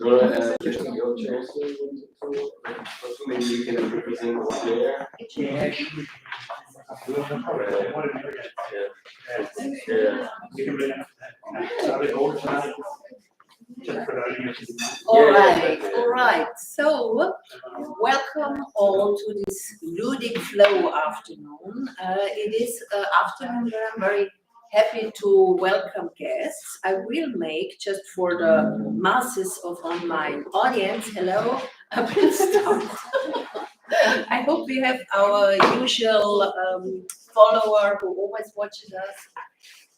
Just your chairs, maybe you can represent over there. Yeah. All right. So, welcome all to this Ludic Flow afternoon. It is afternoon where I'm very happy to welcome guests. I will make, just for the masses of online audience, hello, I will start. I hope we have our usual follower who always watches us.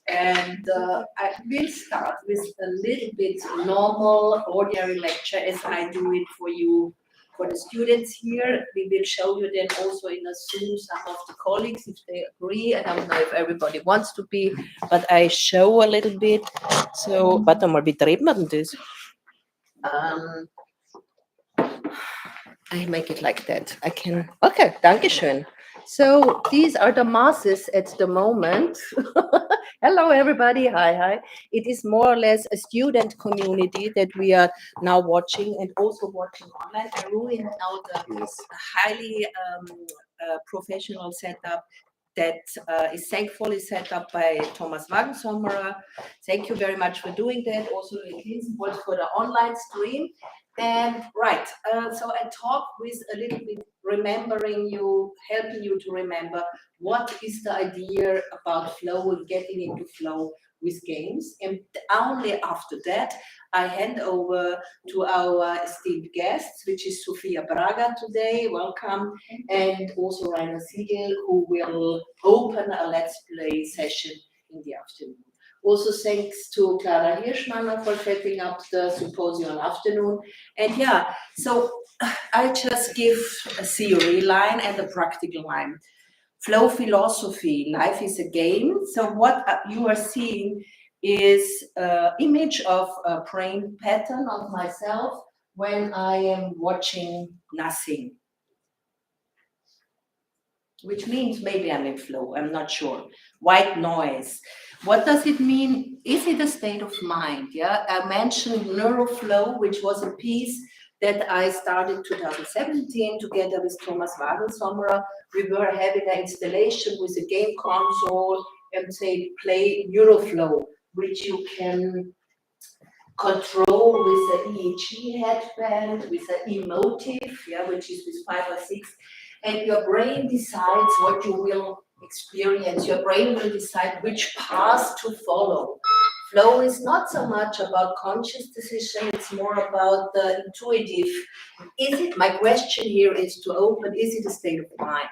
And I will start with a little bit normal, ordinary lecture as I do it for you, for the students here. We will show you then also in a Zoom some of the colleagues if they agree. I don't know if everybody wants to be, but I show a little bit. So, warte mal, wie dreht man das? I make it like that. I can, okay, Dankeschön. So these are the masses at the moment. Hello, everybody. Hi. It is more or less a student community that we are now watching and also watching online. I really know the highly professional setup that is thankfully set up by Thomas Wagensommerer. Thank you very much for doing that. Also, for the online stream. And right, so I talk with a little bit, remembering you, helping you to remember what is the idea about flow and getting into flow with games. And only after that, I hand over to our esteemed guests, which is Sofia Braga today, welcome, and also Rainer Siegel, who will open a Let's Play session in the afternoon. Also thanks to Clara Hirschmann for setting up the Symposium afternoon. And yeah, so I just give a theory line and a practical line. Flow philosophy, life is a game. So what you are seeing is an image of a brain pattern of myself when I am watching nothing. Which means maybe I'm in flow, I'm not sure. White noise. What does it mean? Is it a state of mind? Yeah, I mentioned neuroflow, which was a piece that I started 2017 together with Thomas Wagensommerer. We were having an installation with a game console and say play neuroflow, which you can control with an EEG headband, with an emotive, yeah, which is with 5 or 6. And your brain decides what you will experience. Your brain will decide which path to follow. Flow is not so much about conscious decision, it's more about the intuitive. Is it, my question here is to open, is it a state of mind?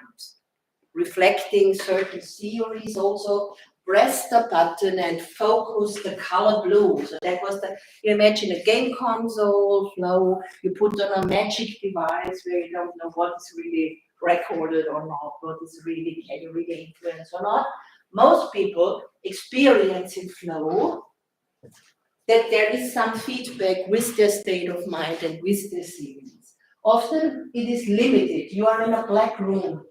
Reflecting certain theories also, press the button and focus the color blue. So that was you imagine a game console, flow, you put on a magic device where you don't know what is really recorded or not, what is really, can you really influence or not. Most people experience in flow that there is some feedback with their state of mind and with their feelings. Often it is limited. You are in a black room.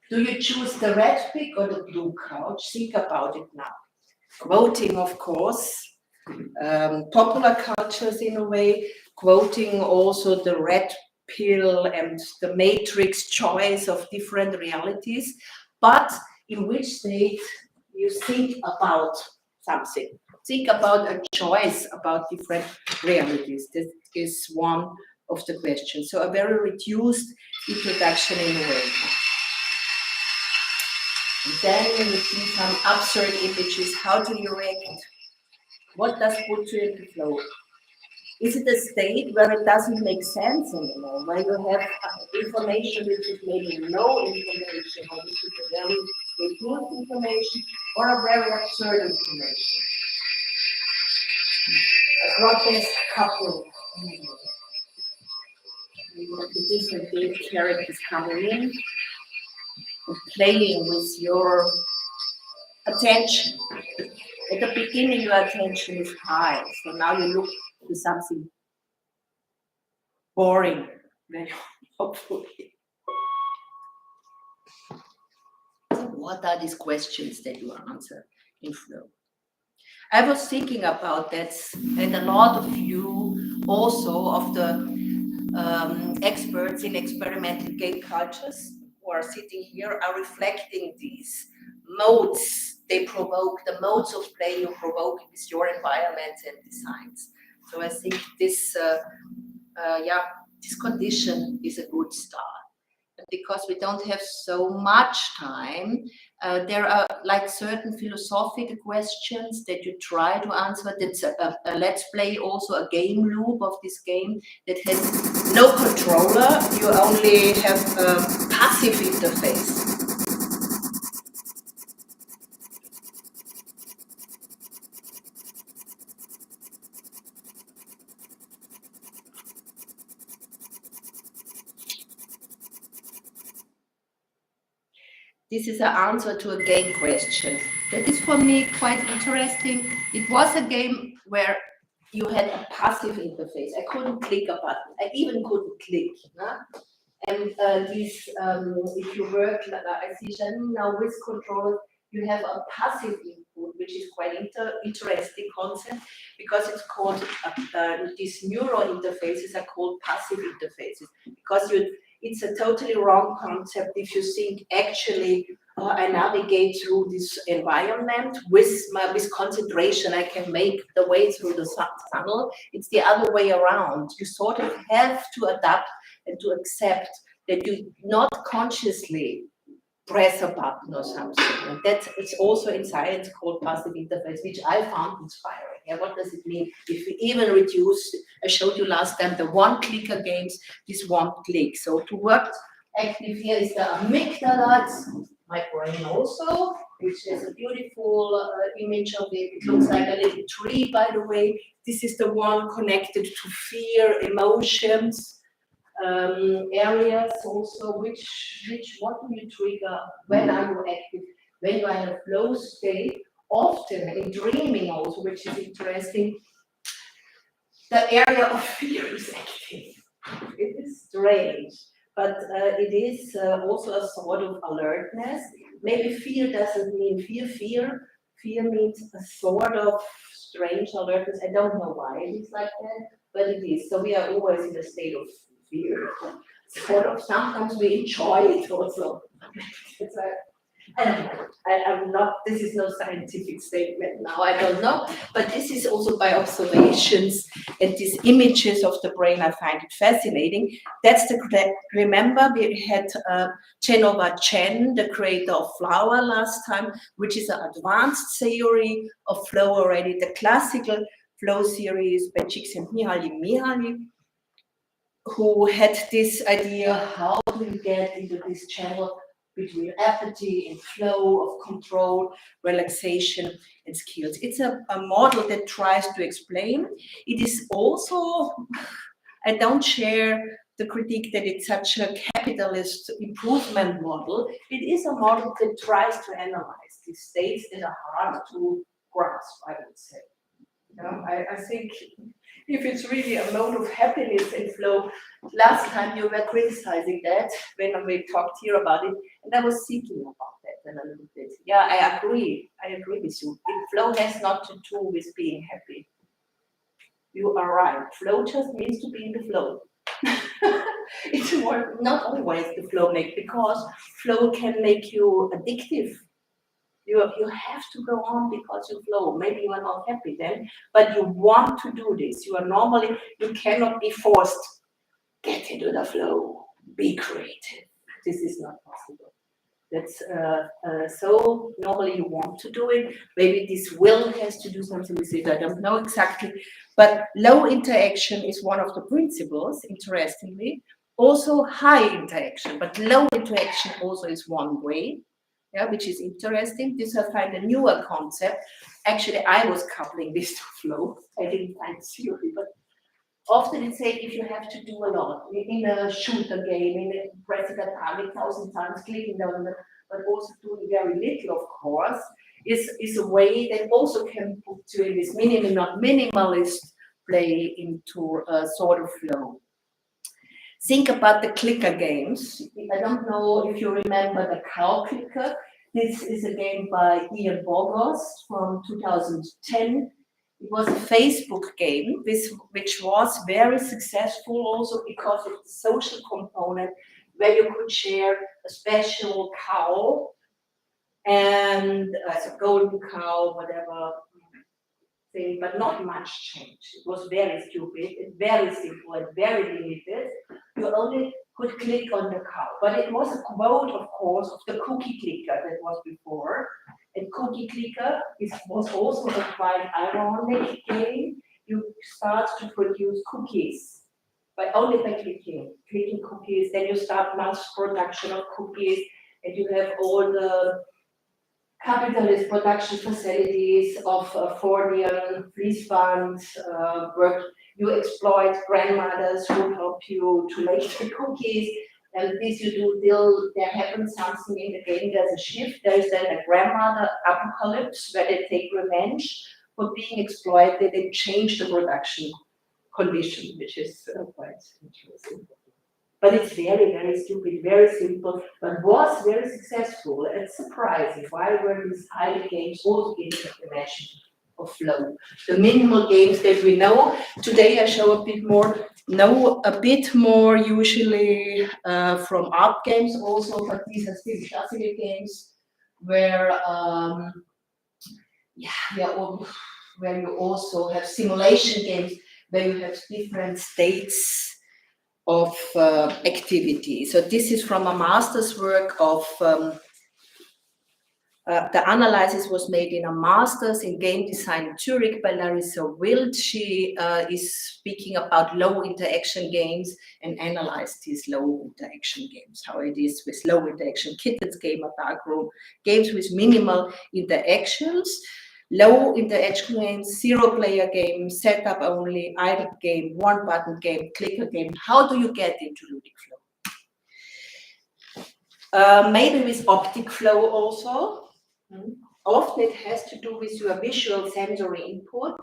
Do you choose the red pick or the blue couch? Think about it now. Quoting, of course, popular cultures in a way, quoting also the red pill and the matrix choice of different realities, but in which state you think about something. Think about a choice about different realities. This is one of the questions. So a very reduced introduction in a way. And then you see some absurd images. How do you react? What does put you into flow? Is it a state where it doesn't make sense anymore, where you have information which is maybe no information, or which is a very reduced information, or a very absurd information? A grotesque couple. The different game characters coming in, playing with your attention. At the beginning, your attention is high, so now you look to something boring, very hopefully. What are these questions that you answer in flow? I was thinking about that, and a lot of you also of the experts in experimental game cultures who are sitting here are reflecting these modes they provoke, the modes of play you provoke with your environment and designs. So I think this, this condition is a good start. And because we don't have so much time, there are like certain philosophical questions that you try to answer. That's a let's play, also a game loop of this game that has no controller. You only have a passive interface. This is an answer to a game question. That is for me quite interesting. It was a game where you had a passive interface. I couldn't click a button. I even couldn't click. Huh? And if you work, I see Janine now with control, you have a passive input, which is quite interesting concept because it's called, these neural interfaces are called passive interfaces because it's a totally wrong concept if you think actually I navigate through this environment with concentration. I can make the way through the tunnel. It's the other way around. You sort of have to adapt and to accept that you not consciously press a button or something. And it's also in science called passive interface, which I found inspiring. Yeah, what does it mean if we even reduce, I showed you last time, the one-clicker games, this one click. So to work active here is the amygdala, it's my brain also, which is a beautiful image of it. It looks like a little tree, by the way. This is the one connected to fear, emotions, areas also, what do you trigger, when are you active, when you are in a flow state, often in dreaming also, which is interesting, the area of fear is active. It is strange, but it is also a sort of alertness. Maybe fear doesn't mean fear means a sort of strange alertness. I don't know why it is like that, but it is. So we are always in a state of fear. Sort of, sometimes we enjoy it also. It's like, I don't know. I'm not, this is no scientific statement now, I don't know, but this is also by observations and these images of the brain, I find it fascinating. That's the correct, remember we had Genova Chen, the creator of Flower last time, which is an advanced theory of flow already, the classical flow series by Csikszentmihalyi, who had this idea, how do you get into this channel between apathy and flow of control, relaxation, and skills. It's a model that tries to explain. It is also, I don't share the critique that it's such a capitalist improvement model. It is a model that tries to analyze these states that are hard to grasp, I would say. You know, I think if it's really a mode of happiness and flow, last time you were criticizing that when we talked here about it, and I was thinking about that then a little bit. Yeah, I agree with you. Flow has not to do with being happy. You are right. Flow just means to be in the flow. It's more, not always the flow because flow can make you addictive. You have to go on because you flow. Maybe you are not happy then, but you want to do this. You cannot be forced. Get into the flow. Be creative. This is not possible. That's so normally you want to do it. Maybe this will has to do something with it. I don't know exactly. But low interaction is one of the principles, interestingly. Also high interaction, but low interaction also is one way. Yeah, which is interesting. This I find a newer concept. Actually, I was coupling this to flow. I didn't find theory, but often it's said if you have to do a lot in a shooter game, in a pressing a target 1,000 times, clicking down, but also doing very little, of course, is a way that also can put you in this minimalist play into a sort of flow. Think about the clicker games. I don't know if you remember the cow clicker. This is a game by Ian Bogost from 2010. It was a Facebook game, which was very successful also because of the social component, where you could share a special cow and as a golden cow, whatever thing, but not much change. It was very stupid, and very simple, and very limited. You only could click on the cow, but it was a quote, of course, of the cookie clicker that was before. And cookie clicker was also a quite ironic game. You start to produce cookies, but only by clicking cookies. Then you start mass production of cookies, and you have all the capitalist production facilities of Fordian, Fließband, work. You exploit grandmothers who help you to make the cookies, and this you do till there happens something in the game. There's a shift. There is then a grandmother apocalypse where they take revenge for being exploited and change the production condition, which is quite interesting. But it's very, very stupid, very simple, but was very successful and surprising. Why were these idle games also getting the dimension of flow? The minimal games that we know, today I show a bit more usually from art games also, but these are still classical games where, where you also have simulation games, where you have different states of activity. So this is from a master's work of, the analysis was made in a master's in game design in Zurich by Larissa Wild. She is speaking about low interaction games and analyzed these low interaction games, how it is with low interaction kittens game, a dark room, games with minimal interactions. Low interaction games, zero player game, setup only, idle game, one button game, clicker game. How do you get into Ludic Flow? Maybe with optic flow also. Often it has to do with your visual sensory input.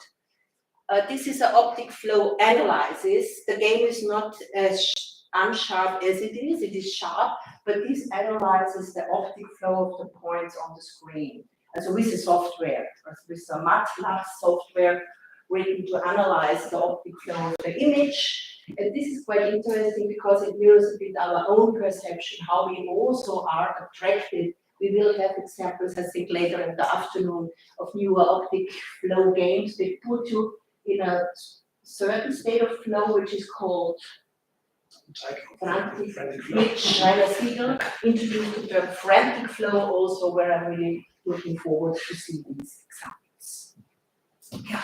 This is an optic flow analysis. The game is not as unsharp as it is sharp, but this analyzes the optic flow of the points on the screen. And so with the software, with a MATLAB software written to analyze the optic flow of the image. And this is quite interesting because it mirrors a bit our own perception, how we also are attracted. We will have examples, I think, later in the afternoon of newer optic flow games. They put you in a certain state of flow, which is called frantic, which Rainer Siegel introduced the term frantic flow also, where I'm really looking forward to see these examples. Yeah.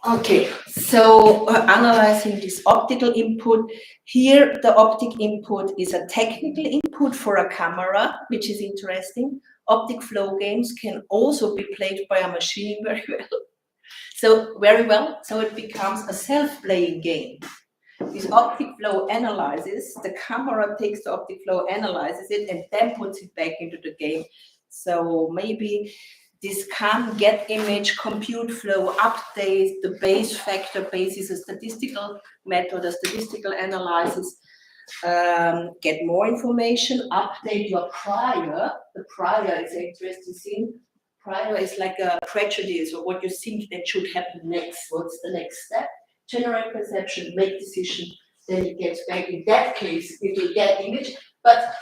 Okay, so analyzing this optical input. Here, the optic input is a technical input for a camera, which is interesting. Optic flow games can also be played by a machine very well. So it becomes a self-playing game. This optic flow analyzes, the camera takes the optic flow, analyzes it, and then puts it back into the game. So maybe this can get image, compute flow, update, the base factor base is a statistical method, a statistical analysis, get more information, update your prior. The prior is an interesting thing. Prior is like a prejudice or what you think that should happen next. What's the next step? Generate perception, make decision, then it gets back. In that case, it will get image, but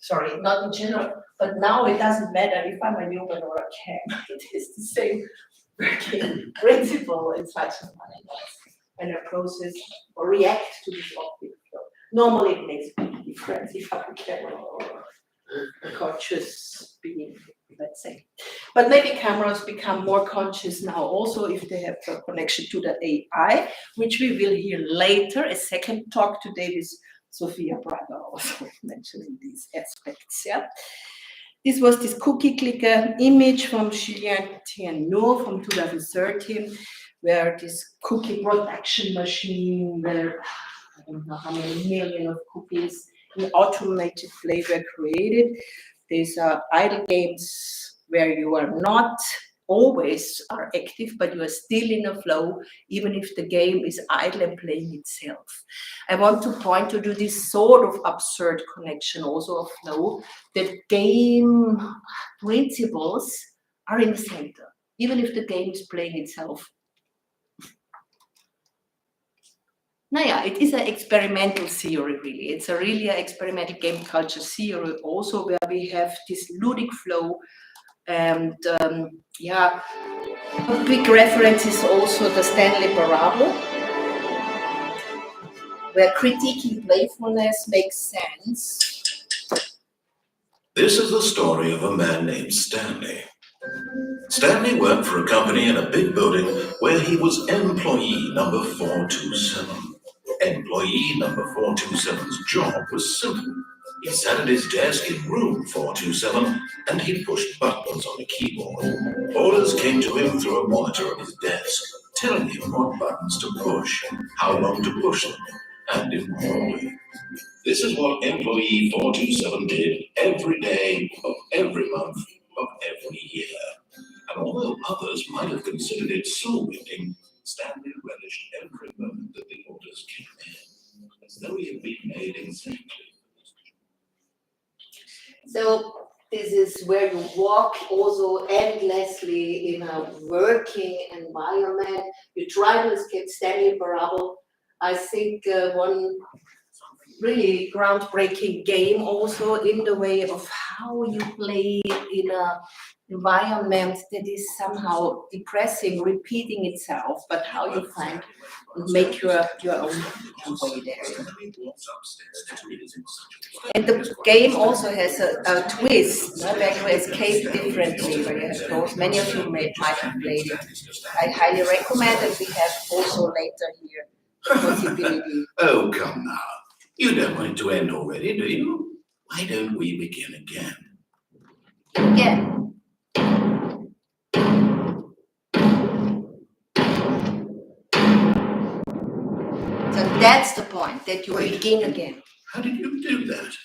sorry, not in general. But now it doesn't matter if I'm a human or a cam. It is the same working principle in such a manner when I process or react to this optic flow. Normally it makes a big difference if I'm a camera or a conscious being, let's say. But maybe cameras become more conscious now also if they have a connection to the AI, which we will hear later, a second talk today with Sophia Braga also mentioning these aspects. Yeah. This was this cookie clicker image from Julien Tienot from 2013, where this cookie production machine, where I don't know how many million of cookies in automated way were created. These are idle games where you are not always are active, but you are still in a flow, even if the game is idle and playing itself. I want to point to this sort of absurd connection also of flow, that game principles are in the center. even if the game is playing itself. Naja, it is an experimental theory, really. It's a really experimental game culture theory also, where we have this Ludic Flow, and yeah, a big reference is also the Stanley Parable, where critiquing playfulness makes sense. This is the story of a man named Stanley. Stanley worked for a company in a big building where he was employee number 427. Employee number 427's job was simple. He sat at his desk in room 427 and he pushed buttons on a keyboard. Orders came to him through a monitor on his desk, telling him what buttons to push, how long to push them, and in what order. This is what employee 427 did every day of every month of every year. And although others might have considered it soul-winning, Stanley relished every moment that the orders came in, as though he had been made exactly. So this is where you walk also endlessly in a working environment. You try to escape Stanley Parable. I think one really groundbreaking game also in the way of how you play in a environment that is somehow depressing, repeating itself, but how you find and make your own way there. And the game also has a twist, where you escape differently, where you have those, many of you might have played it. I highly recommend, and we have also later here the possibility. Oh, come now. You don't want it to end already, do you? Why don't we begin again? Again. So that's the point, that you begin again. How did you do that?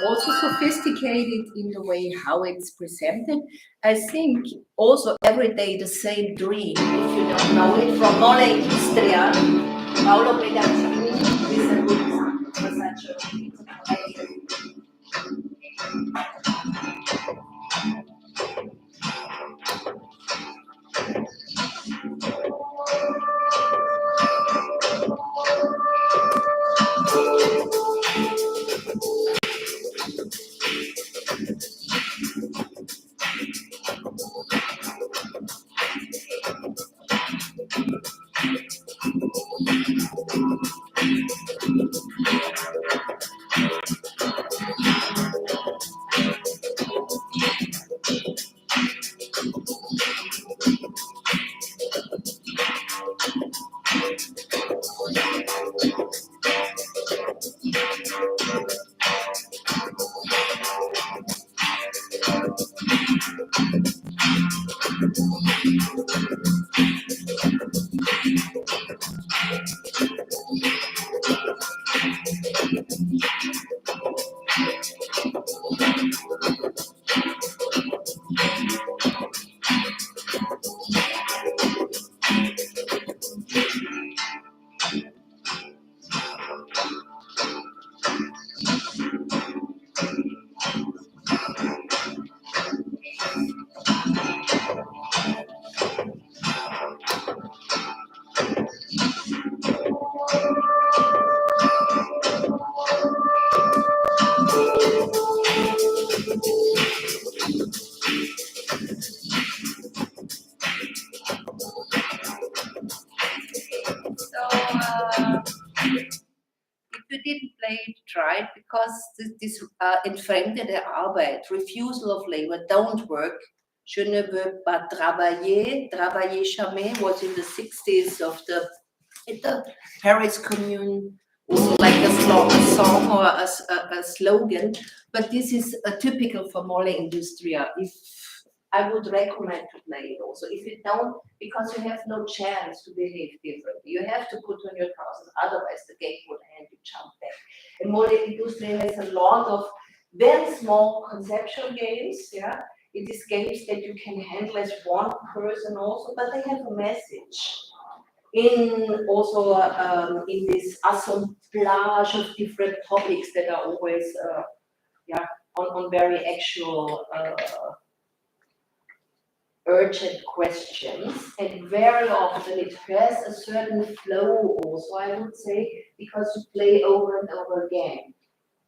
Also sophisticated in the way how it's presented. I think also every day the same dream, if you don't know it, from Mole Industria, Paolo Pegazzini is a good example for such a if you didn't play it, try it, because this entfremdete Arbeit, refusal of labor, don't work. Je ne veux pas travailler, travailler jamais was in the 60s of the Paris Commune, also like a song or a slogan, but this is a typical for Mole Industria. If I would recommend to play it also. If you don't, because you have no chance to behave differently. You have to put on your trousers, otherwise the game would end, you jump back. And Mole Industria has a lot of very small conceptual games, yeah. It is games that you can handle as one person also, but they have a message. in also in this assemblage of different topics that are always on very actual urgent questions, and very often it has a certain flow also, I would say, because you play over and over again.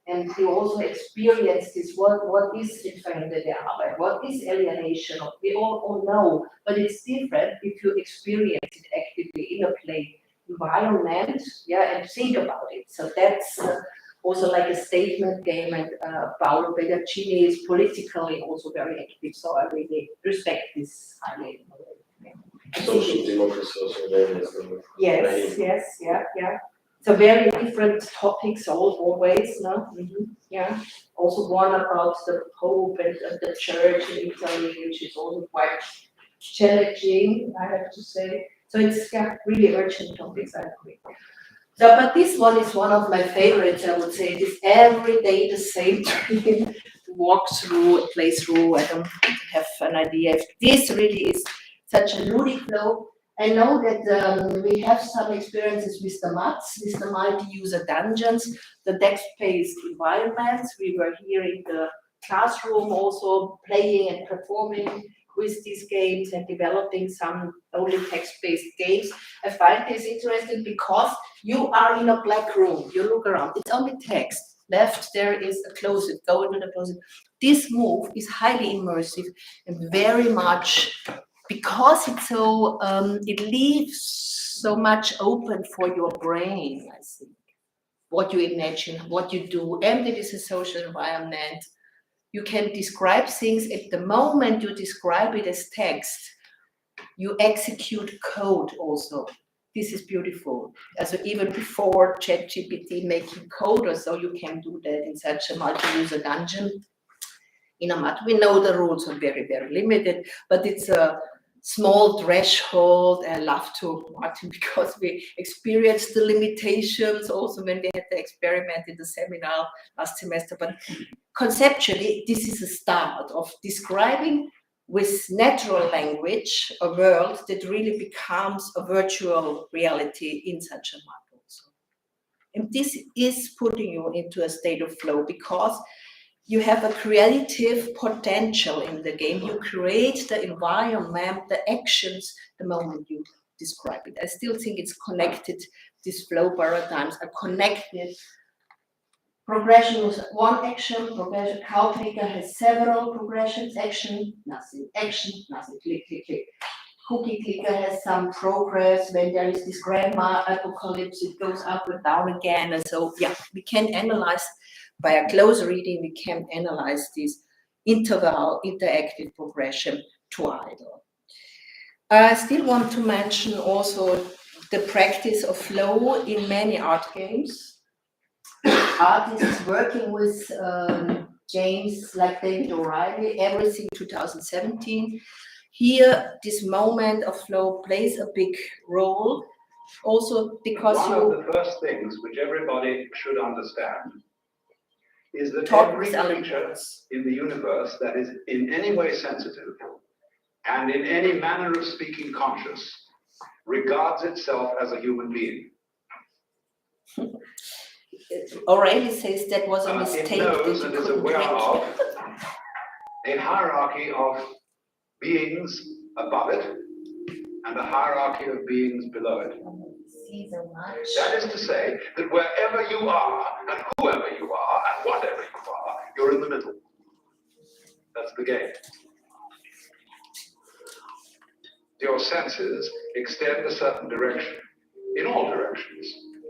And you also experience this, what is entfremdete Arbeit, what is alienation, we all know, but it's different if you experience it actively in a play environment, and think about it. So that's also like a statement game, and Paolo Begaccini is politically also very active, so I really respect this highly. Social democracy, social awareness. Yes, yeah. So very different topics always, no? Yeah. Also one about the Pope and the Church in Italy, which is also quite challenging, I have to say. So it's really urgent topics, I agree. So, but this one is one of my favorites, I would say. It is every day the same dream to walk through, play through. I don't have an idea if this really is such a Ludic Flow. I know that we have some experiences with the MUDs, with the multi-user dungeons, the text-based environments. We were here in the classroom also playing and performing with these games and developing some only text-based games. I find this interesting because you are in a black room, you look around, it's only text. Left there is a closet, go into the closet. This move is highly immersive and very much, because it's so, it leaves so much open for your brain, I think. What you imagine, what you do, and it is a social environment. You can describe things at the moment you describe it as text. You execute code also. This is beautiful. So even before ChatGPT making code or so, you can do that in such a multi-user dungeon. In a MUD, we know the rules are very, very limited, but it's a small threshold. I love to, Martin, because we experienced the limitations also when we had the experiment in the seminar last semester. But conceptually, this is a start of describing with natural language a world that really becomes a virtual reality in such a MUD also. And this is putting you into a state of flow because you have a creative potential in the game. You create the environment, the actions, the moment you describe it. I still think it's connected, these flow paradigms are connected. Progression was one action, progression, cow clicker has several progressions, action, nothing, click, click, click. Cookie clicker has some progress. When there is this grandma apocalypse, it goes up and down again. And so, we can analyze by a close reading, we can analyze this interval, interactive progression to idle. I still want to mention also the practice of flow in many art games. Artists working with James, like David O'Reilly, Everything 2017. Here, this moment of flow plays a big role, also because one of the first things which everybody should understand is that every creature in the universe that is in any way sensitive and in any manner of speaking conscious regards itself as a human being. O'Reilly says that was a mistake. It knows and is aware of a hierarchy of beings above it and a hierarchy of beings below it. That is to say that wherever you are and whoever you are and whatever you are, you're in the middle. That's the game. Your senses extend a certain direction, in all directions,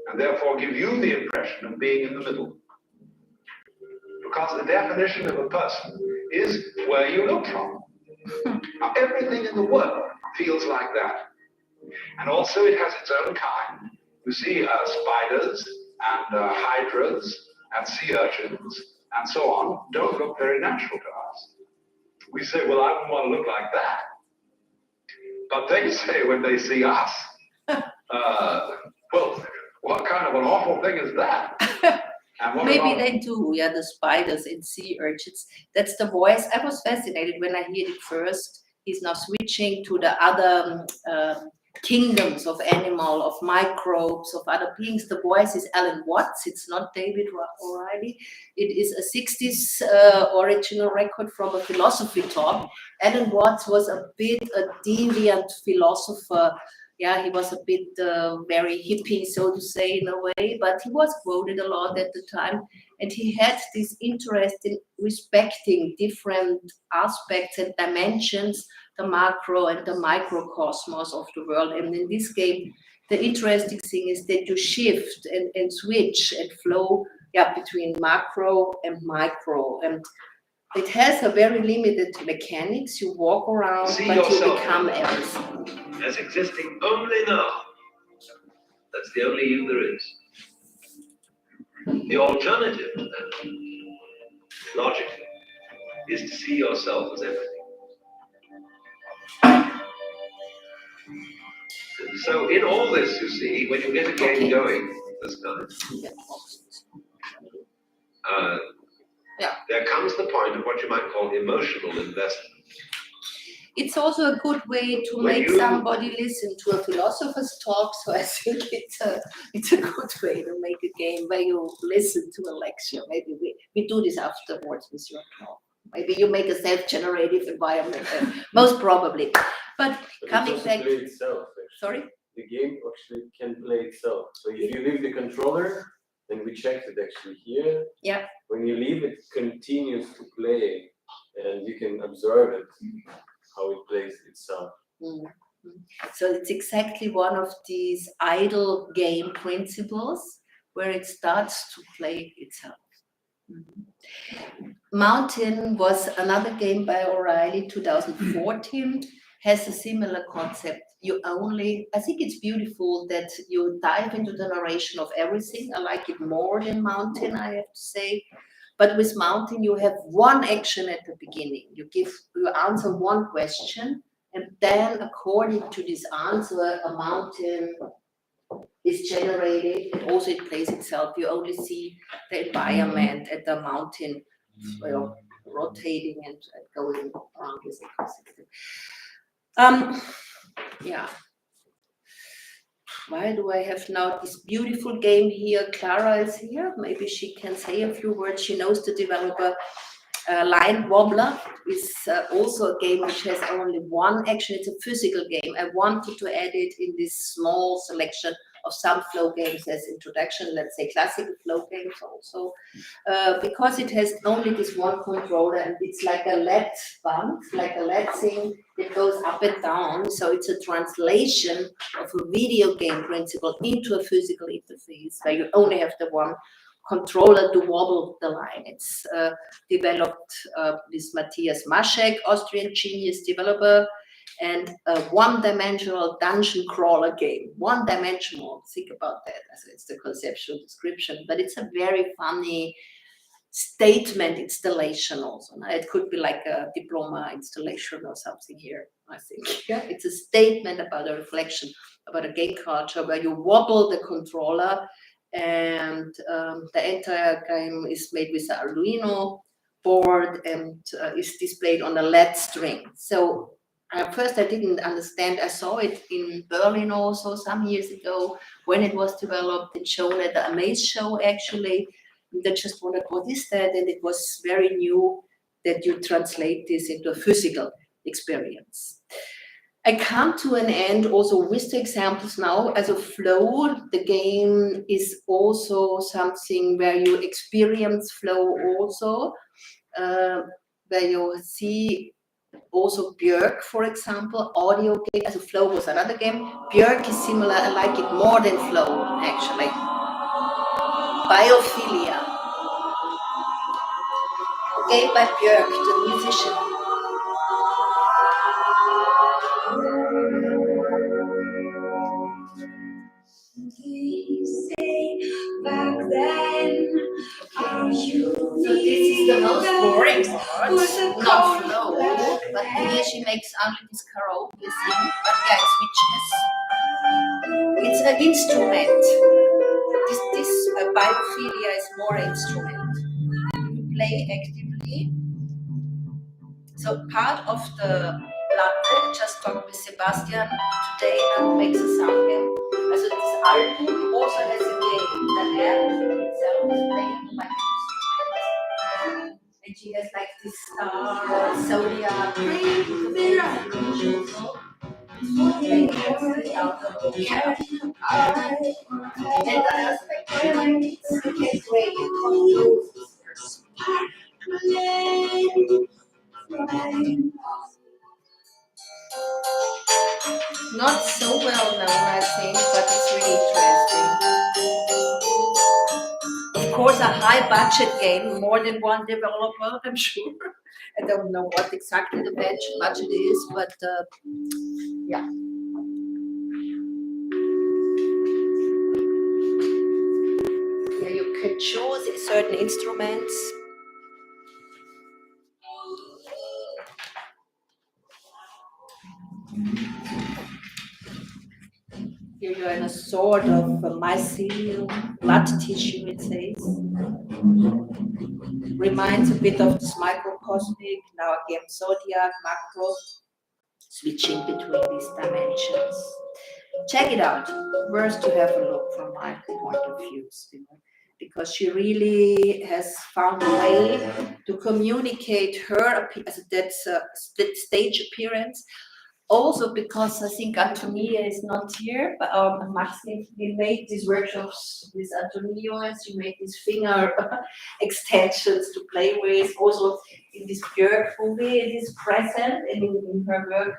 and therefore give you the impression of being in the middle. Because the definition of a person is where you look from. Now, everything in the world feels like that. And also it has its own kind. You see spiders and hydras and sea urchins and so on don't look very natural to us. We say, well, I wouldn't want to look like that. But they say when they see us, well, what kind of an awful thing is that? And maybe they do, the spiders and sea urchins. That's the voice. I was fascinated when I heard it first. He's now switching to the other kingdoms of animal, of microbes, of other beings. The voice is Alan Watts, it's not David O'Reilly. It is a 60s original record from a philosophy talk. Alan Watts was a bit a deviant philosopher. Yeah, he was a bit very hippie, so to say, in a way, but he was quoted a lot at the time. And he had this interest in respecting different aspects and dimensions, the macro and the microcosmos of the world. And in this game, the interesting thing is that you shift and switch and flow, yeah, between macro and micro. And it has a very limited mechanics. You walk around, See but you yourself become everything. as existing only now. That's the only you there is. The alternative, then, logically, is to see yourself as everything. So in all this, you see, when you get a game going, this kind, there comes the point of what you might call emotional investment. It's also a good way to make somebody listen to a philosopher's talk. So I think it's a good way to make a game where you listen to a lecture. Maybe we do this afterwards with your talk. Maybe you make a self-generative environment, most probably. But coming back, play itself, sorry? The game actually can play itself. So if you leave the controller, then we checked it actually here. Yeah. When you leave, it continues to play, and you can observe it, how it plays itself. Mm-hmm. So it's exactly one of these idle game principles where it starts to play itself. Mm-hmm. Mountain was another game by O'Reilly, 2014, has a similar concept. I think it's beautiful that you dive into the narration of everything. I like it more than Mountain, I have to say. But with Mountain, you have one action at the beginning. You answer one question, and then according to this answer, a mountain is generated, and also it plays itself. You only see the environment and the mountain rotating and going around this ecosystem. Yeah. Why do I have now this beautiful game here? Clara is here. Maybe she can say a few words. She knows the developer. Line Wobbler is also a game which has only one action. It's a physical game. I wanted to add it in this small selection of some flow games as introduction, let's say classical flow games also, because it has only this one controller, and it's like a LED bump, like a LED thing that goes up and down. So it's a translation of a video game principle into a physical interface where you only have the one controller to wobble the line. It's developed with Matthias Maschek, Austrian genius developer, and a one-dimensional dungeon crawler game. One-dimensional, think about that. It's the conceptual description, but it's a very funny statement installation also. It could be like a diploma installation or something here, I think. Yeah? It's a statement about a reflection, about a game culture where you wobble the controller, and the entire game is made with an Arduino board and is displayed on a LED string. So at first I didn't understand. I saw it in Berlin also some years ago when it was developed and shown at the Amaze show actually. They just wondered, what is that? And it was very new that you translate this into a physical experience. I come to an end also with the examples now. As a flow, the game is also something where you experience flow also, where you see also Björk, for example, audio game. As a flow was another game. Björk is similar. I like it more than flow, actually. Biophilia. Okay, by Björk, the musician. Back then, So this is the most boring part, not flow, but here she makes only this karaoke thing, but yeah, it switches. It's an instrument. This biophilia is more instrument. You play actively. So part of the Platte, just talked with Sebastian today and makes a sound game. Also this album also has a game. The app itself is playing like instruments. And she has like this star, zodiac, and the aspect it's okay, great. Not so well known, I think, but it's really interesting. Of course, a high budget game, more than one developer, I'm sure. I don't know what exactly the budget is, but yeah. Yeah, you could choose certain instruments. Here you're in a sort of mycelium, blood tissue, it says. Reminds a bit of this microcosmic, now again zodiac, macro, switching between these dimensions. Check it out. Worth to have a look from my point of view, because she really has found a way to communicate her, that's a stage appearance. Also because I think Antonia is not here, but Maxine, we made these workshops with Antonia, she made these finger extensions to play with. Also in this Georg movie, it is present in her work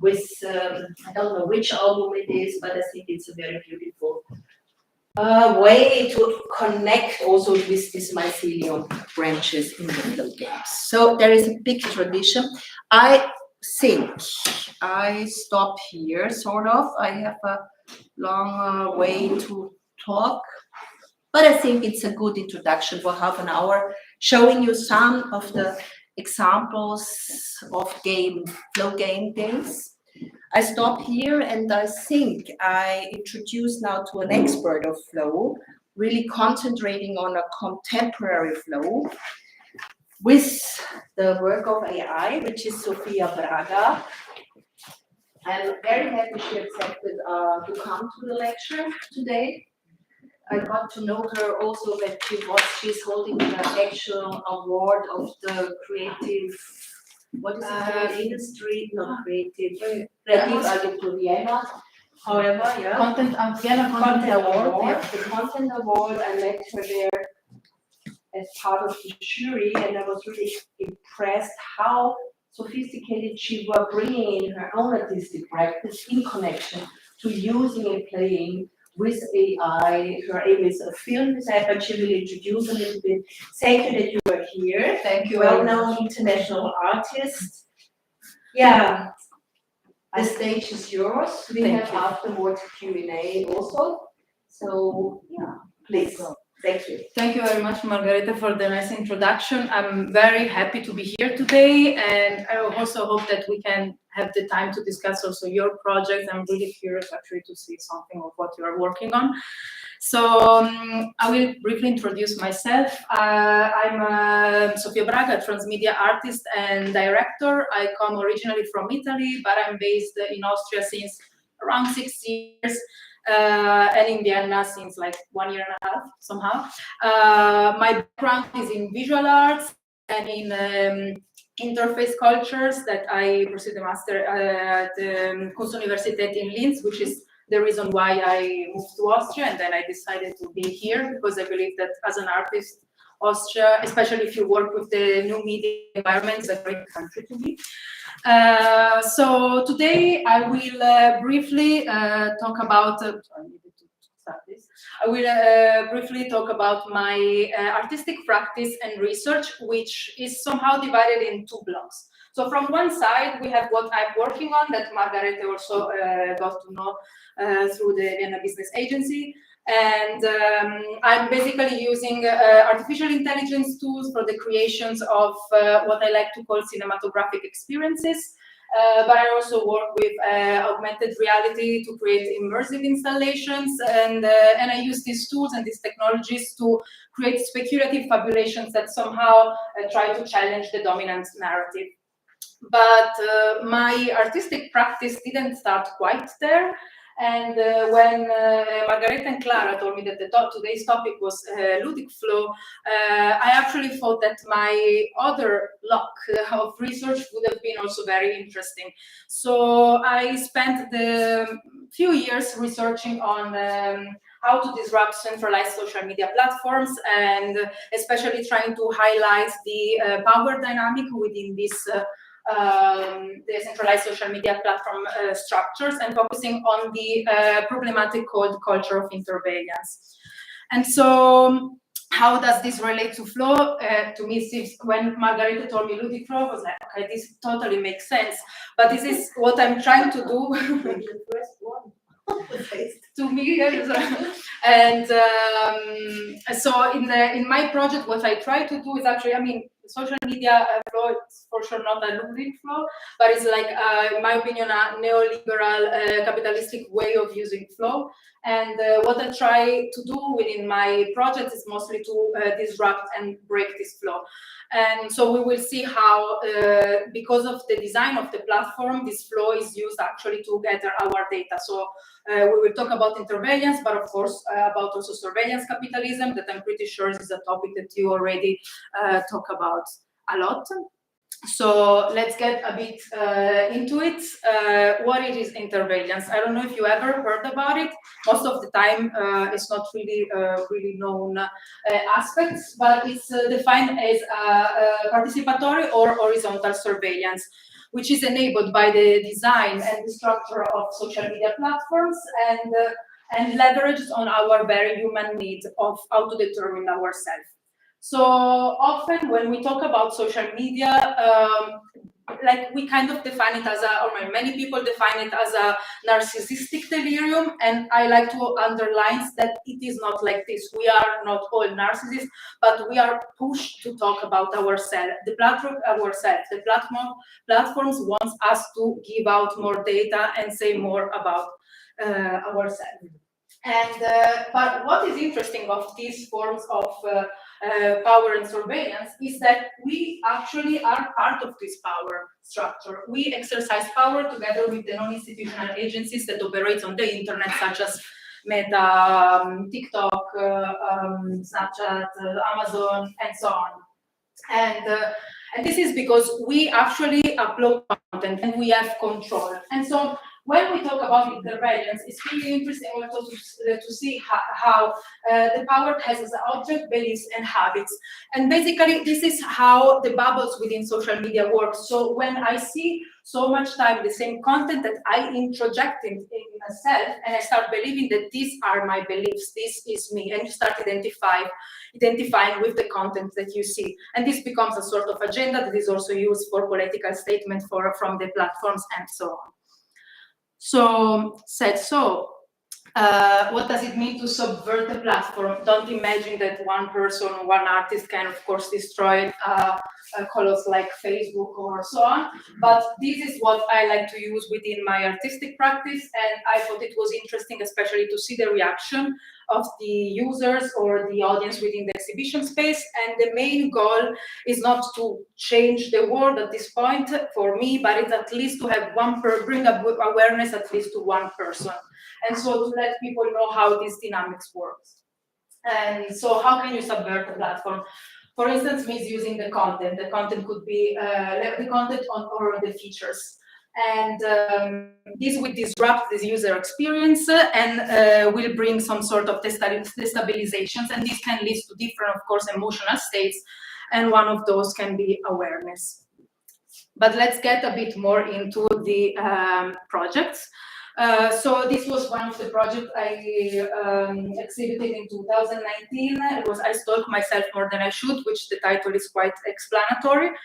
with, I don't know which album it is, but I think it's a very beautiful way to connect also with these mycelium branches in the flow games. So there is a big tradition. I think I stop here, sort of. I have a long way to talk, but I think it's a good introduction for half an hour, showing you some of the examples of flow game games. I stop here and I think I introduce now to an expert of flow, really concentrating on a contemporary flow with the work of AI, which is Sofia Braga. I'm very happy she accepted to come to the lecture today. I got to know her also that she's holding the actual award of the creative, what is it called? Industry, not creative, Creative Agentur Vienna. However, yeah. Vienna Content Award. Yeah. The Content Award, I met her there as part of the jury, and I was really impressed how sophisticated she was, bringing in her own artistic practice in connection to using and playing with AI. Her aim is a film design, but she will introduce a little bit. Thank you that you were here. Thank you. Well-known international artist. Yeah, the stage is yours. We have afterwards Q&A also. So yeah, please. Thank you. Thank you very much, Margareta, for the nice introduction. I'm very happy to be here today, and I also hope that we can have the time to discuss also your project. I'm really curious actually to see something of what you are working on. So I will briefly introduce myself. I'm Sofia Braga, a transmedia artist and director. I come originally from Italy, but I'm based in Austria since around 6 years. And in Vienna since like 1.5 years somehow. My background is in visual arts and in interface cultures that I pursued a master at the Kunstuniversität in Linz, which is the reason why I moved to Austria, and then I decided to be here because I believe that as an artist, Austria, especially if you work with the new media environment, is a great country to be. So today I will briefly talk about. Sorry, I needed to start this. I will briefly talk about my artistic practice and research, which is somehow divided in two blocks. So from one side, we have what I'm working on that Margareta also got to know through the Vienna Business Agency. And I'm basically using artificial intelligence tools for the creations of what I like to call cinematographic experiences. But I also work with augmented reality to create immersive installations, and I use these tools and these technologies to create speculative fabulations that somehow try to challenge the dominant narrative. but my artistic practice didn't start quite there. And when Margareta and Clara told me that today's topic was Ludic Flow, I actually thought that my other block of research would have been also very interesting. So I spent the few years researching on how to disrupt centralized social media platforms, and especially trying to highlight the power dynamic within this the centralized social media platform structures, and focusing on the problematic called culture of intervenience. And so, how does this relate to flow? To me, since when Margarita told me Ludic Flow, I was like, okay, this totally makes sense. But this is what I'm trying to do. To me, and so in my project, what I try to do is actually, I mean, social media flow is for sure not a Ludic flow, but it's like, in my opinion, a neoliberal capitalistic way of using flow. And what I try to do within my project is mostly to disrupt and break this flow. And so we will see how, because of the design of the platform, this flow is used actually to gather our data. So we will talk about interventions, but of course about also surveillance capitalism, that I'm pretty sure is a topic that you already talk about a lot. So let's get a bit into it. What it is interventions? I don't know if you ever heard about it. Most of the time, it's not really really known aspects, but it's defined as participatory or horizontal surveillance, which is enabled by the design and the structure of social media platforms, and leveraged on our very human need of how to determine ourselves. So often when we talk about social media, like we kind of define it as or many people define it as a narcissistic delirium, and I like to underline that it is not like this. We are not all narcissists, but we are pushed to talk about ourselves. The platforms want us to give out more data and say more about ourselves. And but what is interesting of these forms of power and surveillance is that we actually are part of this power structure. We exercise power together with the non-institutional agencies that operate on the internet, such as Meta, TikTok, Snapchat, Amazon, and so on. And this is because we actually upload content and we have control. And so when we talk about interventions, it's really interesting also to see how the power has as an object beliefs and habits. And basically, this is how the bubbles within social media work. So when I see so much time the same content that I introject in myself, and I start believing that these are my beliefs, this is me, and you start identifying with the content that you see. And this becomes a sort of agenda that is also used for political statements from the platforms and so on. So, what does it mean to subvert the platform? Don't imagine that one person, one artist can, of course, destroy colors like Facebook or so on. But this is what I like to use within my artistic practice. And I thought it was interesting, especially to see the reaction of the users or the audience within the exhibition space. And the main goal is not to change the world at this point for me, but it's at least to have bring awareness at least to one person. And so to let people know how this dynamics works. And so how can you subvert the platform? For instance, misusing the content. The content could be the content or the features. And this will disrupt the user experience and will bring some sort of destabilizations. And this can lead to different, of course, emotional states. And one of those can be awareness. But let's get a bit more into the projects. So this was one of the projects I exhibited in 2019. It was I Stalk Myself More Than I Should, which the title is quite explanatory.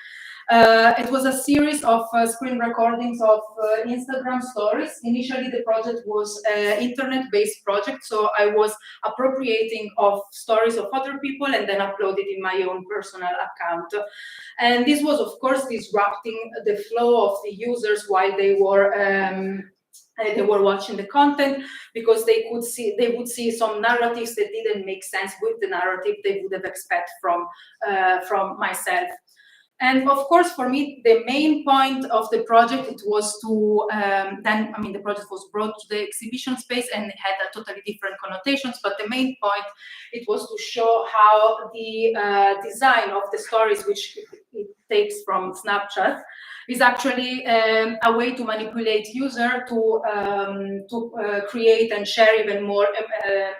It was a series of screen recordings of Instagram stories. Initially, the project was an internet-based project, so I was appropriating of stories of other people and then uploaded in my own personal account. And this was, of course, disrupting the flow of the users while they were watching the content, because they would see some narratives that didn't make sense with the narrative they would have expected from myself. And of course, for me, the main point of the project, it was to, the project was brought to the exhibition space and it had a totally different connotations, but the main point, it was to show how the design of the stories, which it takes from Snapchat, is actually a way to manipulate user to create and share even more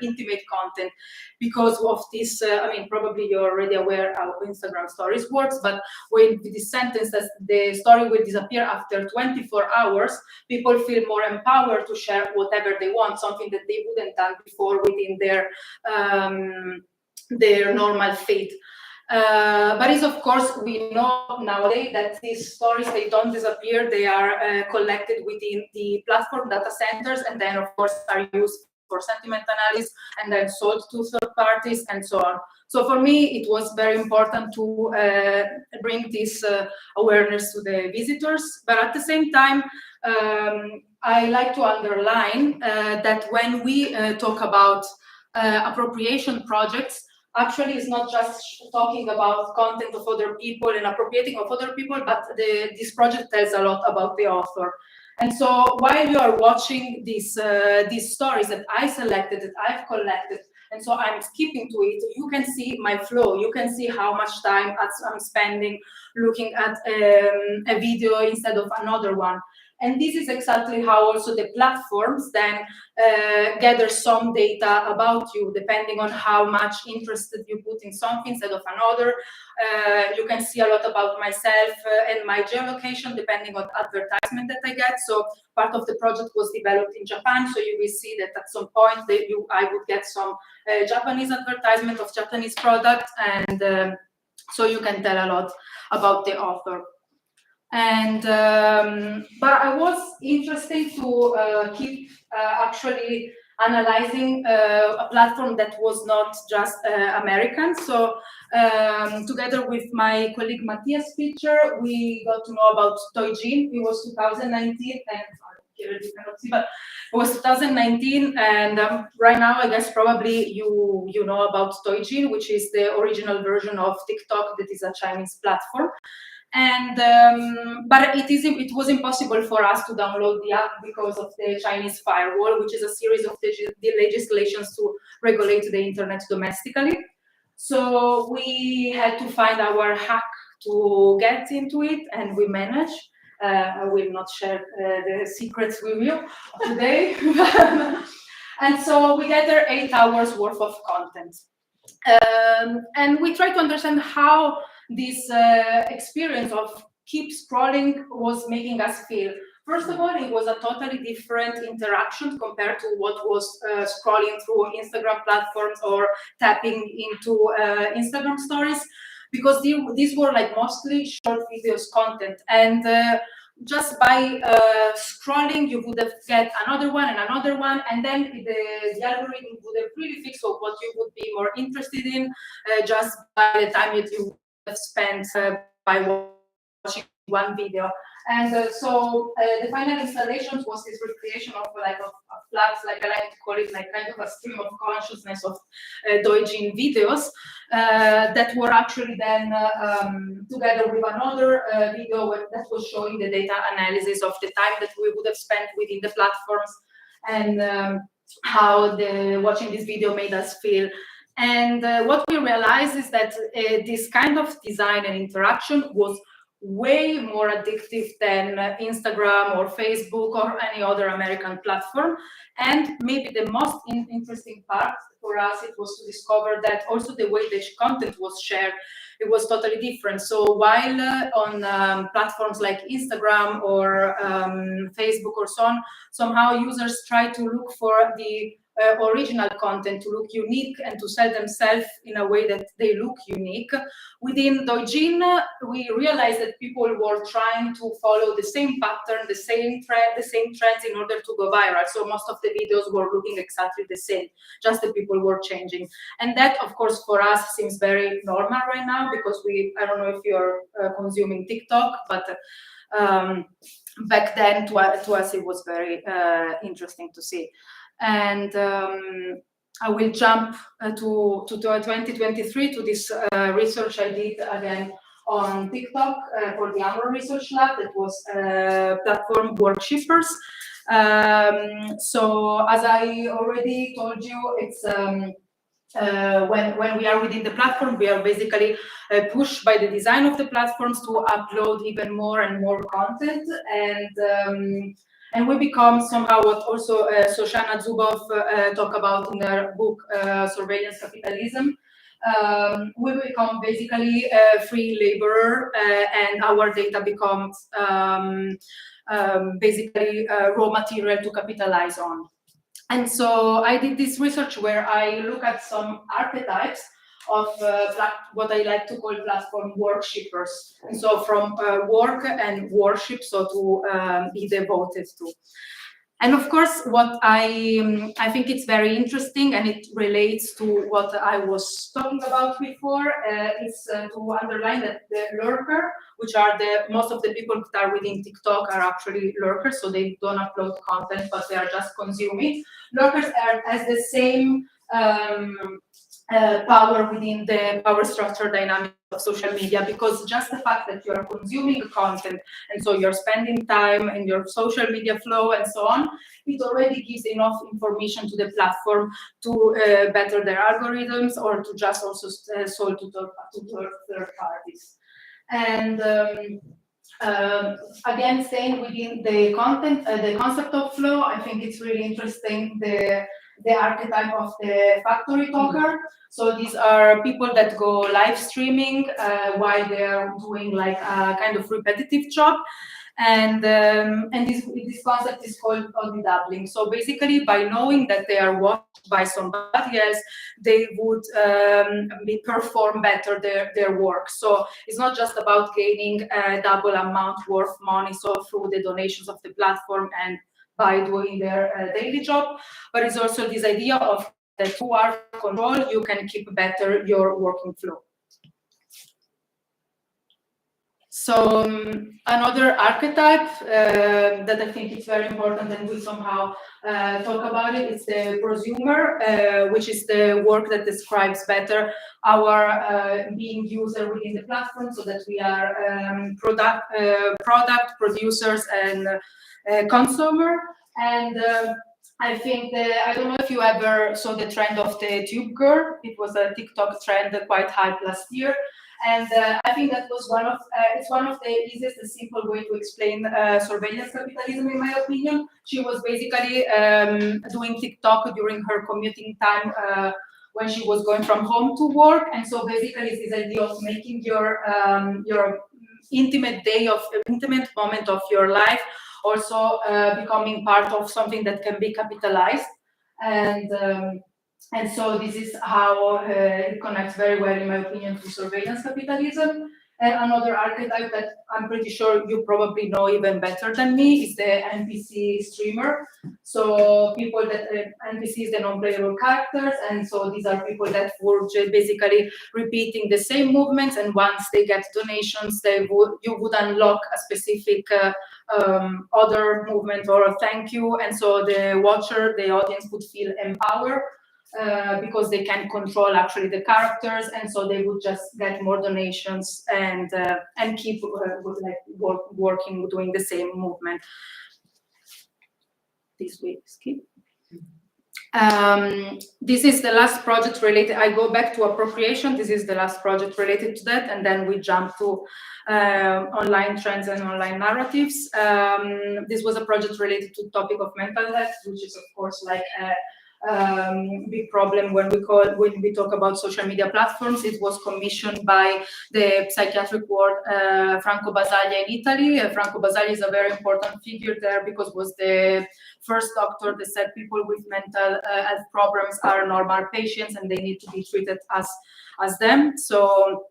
intimate content. Because of this, probably you're already aware how Instagram stories works, but with this sentence that the story will disappear after 24 hours, people feel more empowered to share whatever they want, something that they wouldn't done before within their normal feed. But it's, of course, we know nowadays that these stories, they don't disappear, they are collected within the platform data centers and then, of course, are used for sentiment analysis and then sold to third parties and so on. So for me, it was very important to bring this awareness to the visitors. But at the same time, I like to underline that when we talk about appropriation projects, actually it's not just talking about content of other people and appropriating of other people, but this project tells a lot about the author. And so while you are watching these stories that I selected, that I've collected, and so I'm skipping to it, you can see my flow. You can see how much time I'm spending looking at a video instead of another one. And this is exactly how also the platforms then gather some data about you, depending on how much interest you put in something instead of another. You can see a lot about myself and my geolocation, depending on advertisement that I get. So part of the project was developed in Japan, so you will see that at some point I would get some Japanese advertisement of Japanese product, and so you can tell a lot about the author. And but I was interested to keep actually analyzing a platform that was not just American. So together with my colleague Matthias Pitcher, we got to know about Doujin. It was 2019, and here you cannot see, but it was 2019, and right now I guess probably you know about Doujin, which is the original version of TikTok that is a Chinese platform. And but it was impossible for us to download the app because of the Chinese firewall, which is a series of the legislations to regulate the internet domestically. So we had to find our hack to get into it, and we managed. I will not share the secrets with you today. And so we gathered 8 hours worth of content. And we try to understand how this experience of keep scrolling was making us feel. First of all, it was a totally different interaction compared to what was scrolling through Instagram platforms or tapping into Instagram stories, because these were like mostly short videos content, and just by scrolling, you would have get another one and another one, and then the algorithm would have really fixed what you would be more interested in just by the time that you have spent by watching one video. And so the final installation was this recreation of like a flux, like I like to call it, like kind of a stream of consciousness of Doujin videos that were actually then together with another video that was showing the data analysis of the time that we would have spent within the platforms and how watching this video made us feel. And what we realized is that this kind of design and interaction was way more addictive than Instagram or Facebook or any other American platform. And maybe the most interesting part for us, it was to discover that also the way the content was shared, it was totally different. So while on platforms like Instagram or Facebook or so on, somehow users try to look for the original content to look unique and to sell themselves in a way that they look unique. Within Doujin, we realized that people were trying to follow the same pattern, the same trends in order to go viral. So most of the videos were looking exactly the same, just the people were changing. And that, of course, for us seems very normal right now because I don't know if you're consuming TikTok, but back then to us it was very interesting to see. And I will jump to 2023 to this research I did again on TikTok for the Amber Research Lab. That was platform Workshippers. So as I already told you, it's when we are within the platform, we are basically pushed by the design of the platforms to upload even more and more content, and we become somehow what also Shoshana Zuboff talk about in her book Surveillance Capitalism. We become basically free laborer, and our data becomes basically raw material to capitalize on. And so I did this research where I look at some archetypes of what I like to call platform worshippers. And so from work and worship, so to be devoted to. And of course, what I think it's very interesting, and it relates to what I was talking about before, is to underline that the lurker, which are most of the people that are within TikTok are actually lurkers, so they don't upload content, but they are just consuming. Lurkers has the same power within the power structure dynamic of social media, because just the fact that you are consuming content and so you're spending time in your social media flow and so on, it already gives enough information to the platform to better their algorithms or to just also sold to third parties. And again, staying within the content, the concept of flow, I think it's really interesting the archetype of the factory talker. So these are people that go live streaming while they are doing like a kind of repetitive job. And this concept is called doubling. So basically, by knowing that they are watched by somebody else, they would perform better their work. So it's not just about gaining a double amount worth money, so through the donations of the platform and by doing their daily job, but it's also this idea of that who are control, you can keep better your working flow. So another archetype that I think is very important, and we somehow talk about it, is the prosumer, which is the work that describes better our being user within the platform, so that we are product producers and consumer. And I think I don't know if you ever saw the trend of the tube girl. It was a TikTok trend quite hype last year. And I think that was it's one of the easiest and simple way to explain surveillance capitalism, in my opinion. She was basically doing TikTok during her commuting time when she was going from home to work. And so basically it's this idea of making your intimate moment of your life also becoming part of something that can be capitalized. And so this is how it connects very well, in my opinion, to surveillance capitalism. And another archetype that I'm pretty sure you probably know even better than me is the NPC streamer. So people that NPCs, the non-playable characters, and so these are people that were basically repeating the same movements, and once they get donations, you would unlock a specific other movement or a thank you, and so the watcher, the audience would feel empowered. Because they can control actually the characters, and so they would just get more donations and keep working, doing the same movement. This way, skip. This is the last project related. I go back to appropriation. This is the last project related to that, and then we jump to online trends and online narratives. This was a project related to the topic of mental health, which is of course like big problem when we talk about social media platforms. It was commissioned by the psychiatric ward Franco Basaglia in Italy. Franco Basaglia is a very important figure there because was the first doctor that said people with mental health problems are normal patients and they need to be treated as them. So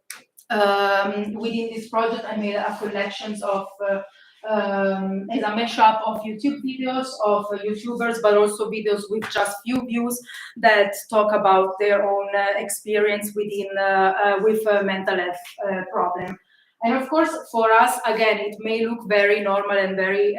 within this project, I made a collection of as a mashup of YouTube videos of YouTubers, but also videos with just few views that talk about their own experience within with a mental health problem. And of course, for us, again, it may look very normal and very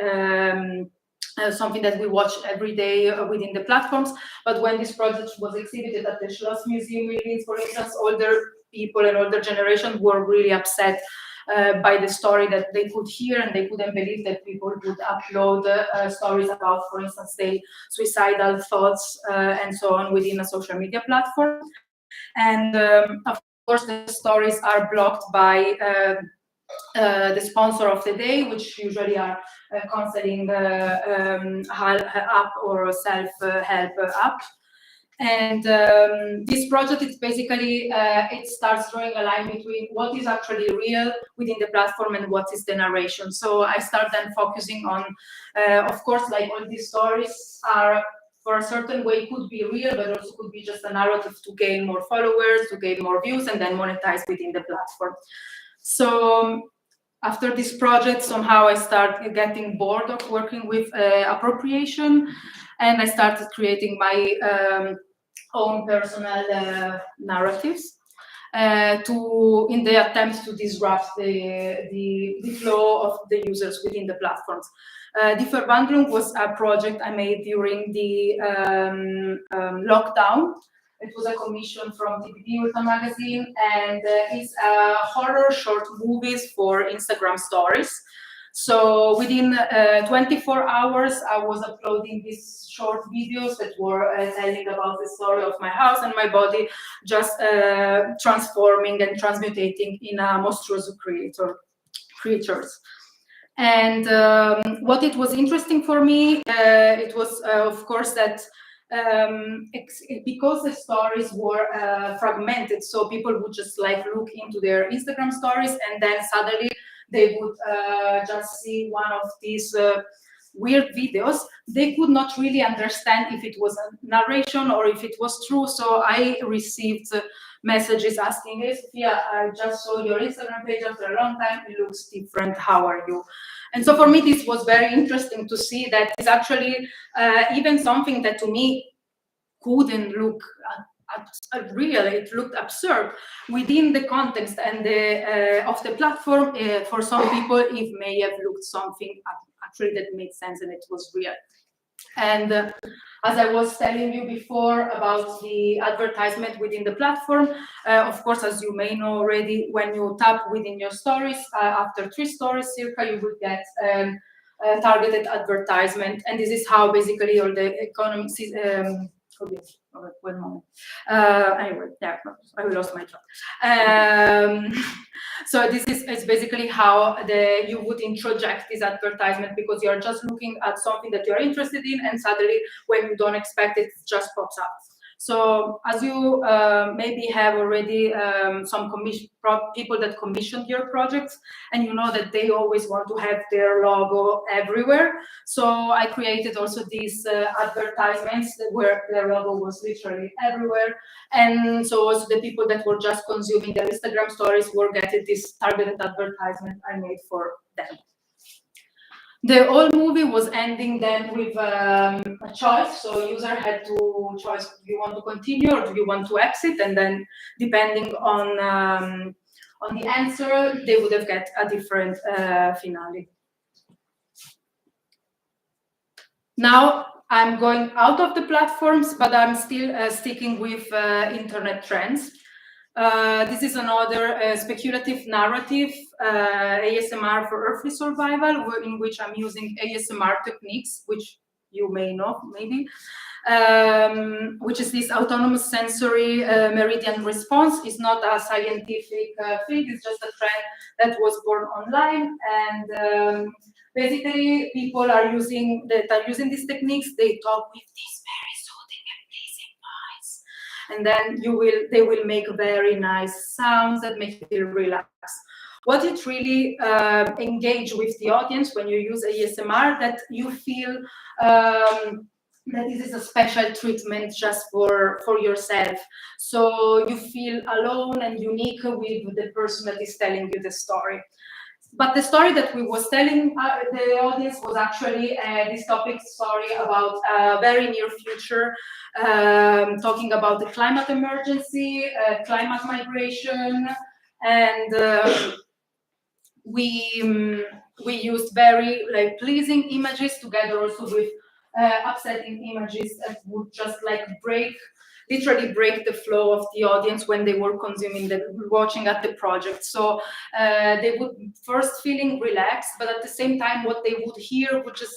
something that we watch every day within the platforms. But when this project was exhibited at the Schloss Museum in Linz, for instance, older people and older generation were really upset by the story that they could hear, and they couldn't believe that people would upload stories about, for instance, their suicidal thoughts and so on within a social media platform. And of course, the stories are blocked by the sponsor of the day, which usually are counseling app or self-help app. And this project is basically, it starts drawing a line between what is actually real within the platform and what is the narration. So I start then focusing on, of course, like all these stories are for a certain way could be real, but also could be just a narrative to gain more followers, to gain more views, and then monetize within the platform. So after this project, somehow I started getting bored of working with appropriation, and I started creating my own personal narratives in the attempt to disrupt the flow of the users within the platforms. Die Verwandlung was a project I made during the lockdown. It was a commission from TPD Ultra magazine, and it's horror short movies for Instagram stories. So within 24 hours, I was uploading these short videos that were telling about the story of my house and my body, just transforming and transmutating in a monstrous creatures. And what it was interesting for me, it was, of course, that because the stories were fragmented, so people would just like look into their Instagram stories, and then suddenly they would just see one of these weird videos. They could not really understand if it was a narration or if it was true. So I received messages asking, "Hey, Sophia, I just saw your Instagram page after a long time. It looks different. How are you?" And so for me, this was very interesting to see that it's actually even something that to me couldn't look real. It looked absurd within the context and of the platform. For some people, it may have looked something actually that made sense and it was real. And as I was telling you before about the advertisement within the platform, of course, as you may know already, when you tap within your stories, after 3 stories circa, you will get targeted advertisement. And this is how basically all the economy okay, one moment. Anyway, yeah, I lost my track. So this is it's basically how you would introject this advertisement, because you're just looking at something that you're interested in, and suddenly when you don't expect it, it just pops up. So as you maybe have already some people that commissioned your projects, and you know that they always want to have their logo everywhere. So I created also these advertisements where their logo was literally everywhere. And so also the people that were just consuming their Instagram stories were getting this targeted advertisement I made for them. The whole movie was ending then with a choice. So user had to choose, do you want to continue or do you want to exit? And then depending on the answer, they would have get a different finale. Now I'm going out of the platforms, but I'm still sticking with internet trends. This is another speculative narrative, ASMR for Earthly Survival, in which I'm using ASMR techniques, which you may know, maybe, which is this autonomous sensory meridian response. It's not a scientific thing, it's just a trend that was born online. And basically, people are using these techniques. They talk with this very soothing and pleasing voice, and then they will make very nice sounds that make you feel relaxed. What it really engage with the audience when you use ASMR, that you feel that this is a special treatment just for yourself. So you feel alone and unique with the person that is telling you the story. But the story that we was telling the audience was actually a dystopic story about a very near future, talking about the climate emergency, climate migration, and we used very pleasing images together also with upsetting images that would just break literally break the flow of the audience when they were watching at the project. So they would first feeling relaxed, but at the same time, what they would hear would just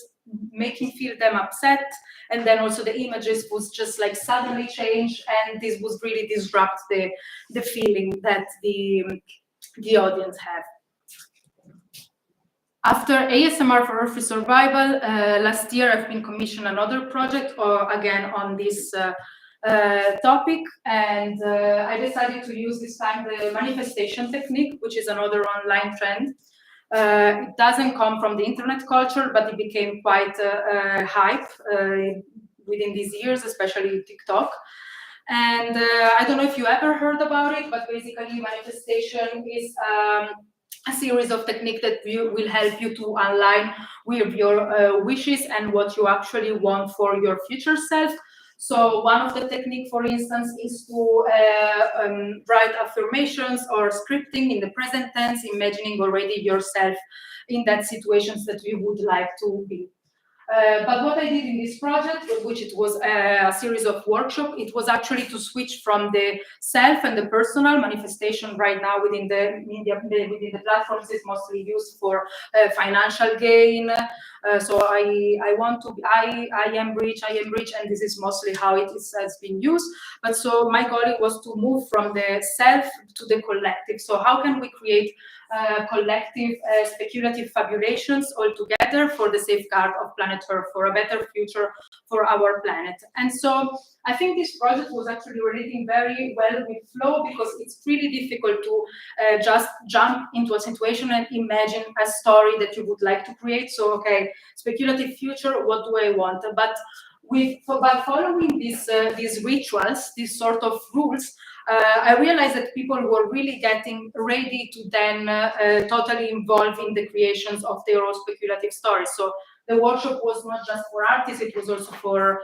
making feel them upset, and then also the images was just like suddenly change, and this was really disrupt the feeling that the audience have. After ASMR for Earthly Survival, last year I've been commissioned another project, again on this topic, and I decided to use this time the manifestation technique, which is another online trend. It doesn't come from the internet culture, but it became quite hype within these years, especially TikTok. And I don't know if you ever heard about it, but basically manifestation is a series of techniques that will help you to align with your wishes and what you actually want for your future self. So one of the techniques, for instance, is to write affirmations or scripting in the present tense, imagining already yourself in that situations that you would like to be. But what I did in this project, which it was a series of workshops, it was actually to switch from the self and the personal manifestation. Right now within the media, within the platforms, is mostly used for financial gain. So I am rich, and this is mostly how it has been used. But so my goal was to move from the self to the collective. So how can we create collective speculative fabulations all together for the safeguard of planet Earth, for a better future for our planet? And so I think this project was actually relating very well with flow, because it's really difficult to just jump into a situation and imagine a story that you would like to create. So, okay, speculative future, what do I want? But by following these rituals, these sort of rules, I realized that people were really getting ready to then totally involve in the creations of their own speculative stories. So the workshop was not just for artists, it was also for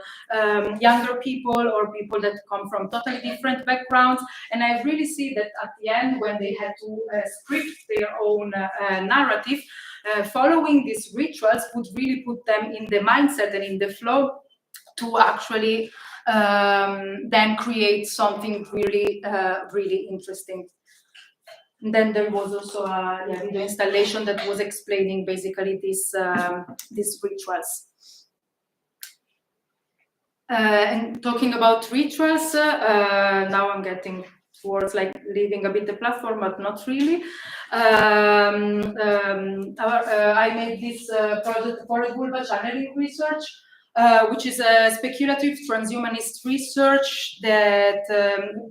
younger people or people that come from totally different backgrounds. And I really see that at the end, when they had to script their own narrative, following these rituals would really put them in the mindset and in the flow to actually then create something really, really interesting. And then there was also a video installation that was explaining basically these rituals. And talking about rituals, now I'm getting towards like leaving a bit the platform, but not really. I made this project for vulva channeling research, which is a speculative transhumanist research that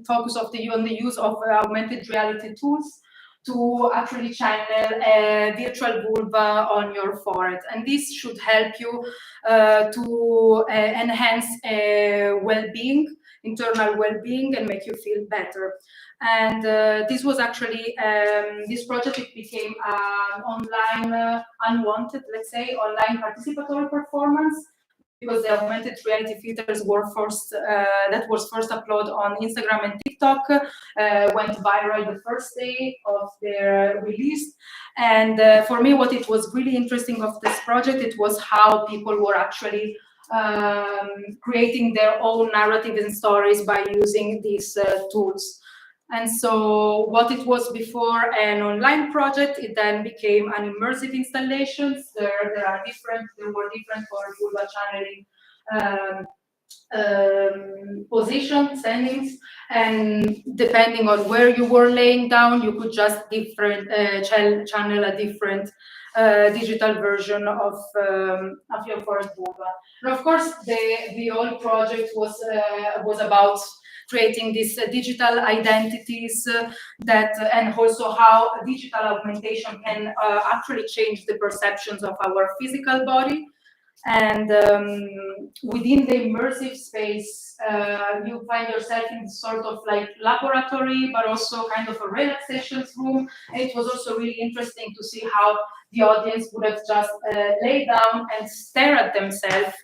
focus on the use of augmented reality tools to actually channel a virtual vulva on your forehead. And this should help you to enhance well-being, internal well-being, and make you feel better. And this was actually, this project, it became an online, unwanted, let's say, online participatory performance, because the augmented reality filters were first, that was first uploaded on Instagram and TikTok, went viral the first day of their release. And for me, what it was really interesting of this project, it was how people were actually creating their own narrative and stories by using these tools. And so what it was before an online project, it then became an immersive installation. There were different for vulva channeling position settings, and depending on where you were laying down, you could just channel a different digital version of your first vulva. And of course, the whole project was about creating these digital identities and also how digital augmentation can actually change the perceptions of our physical body. And within the immersive space, you find yourself in sort of like laboratory, but also kind of a relaxation room. And it was also really interesting to see how the audience would have just lay down and stare at themselves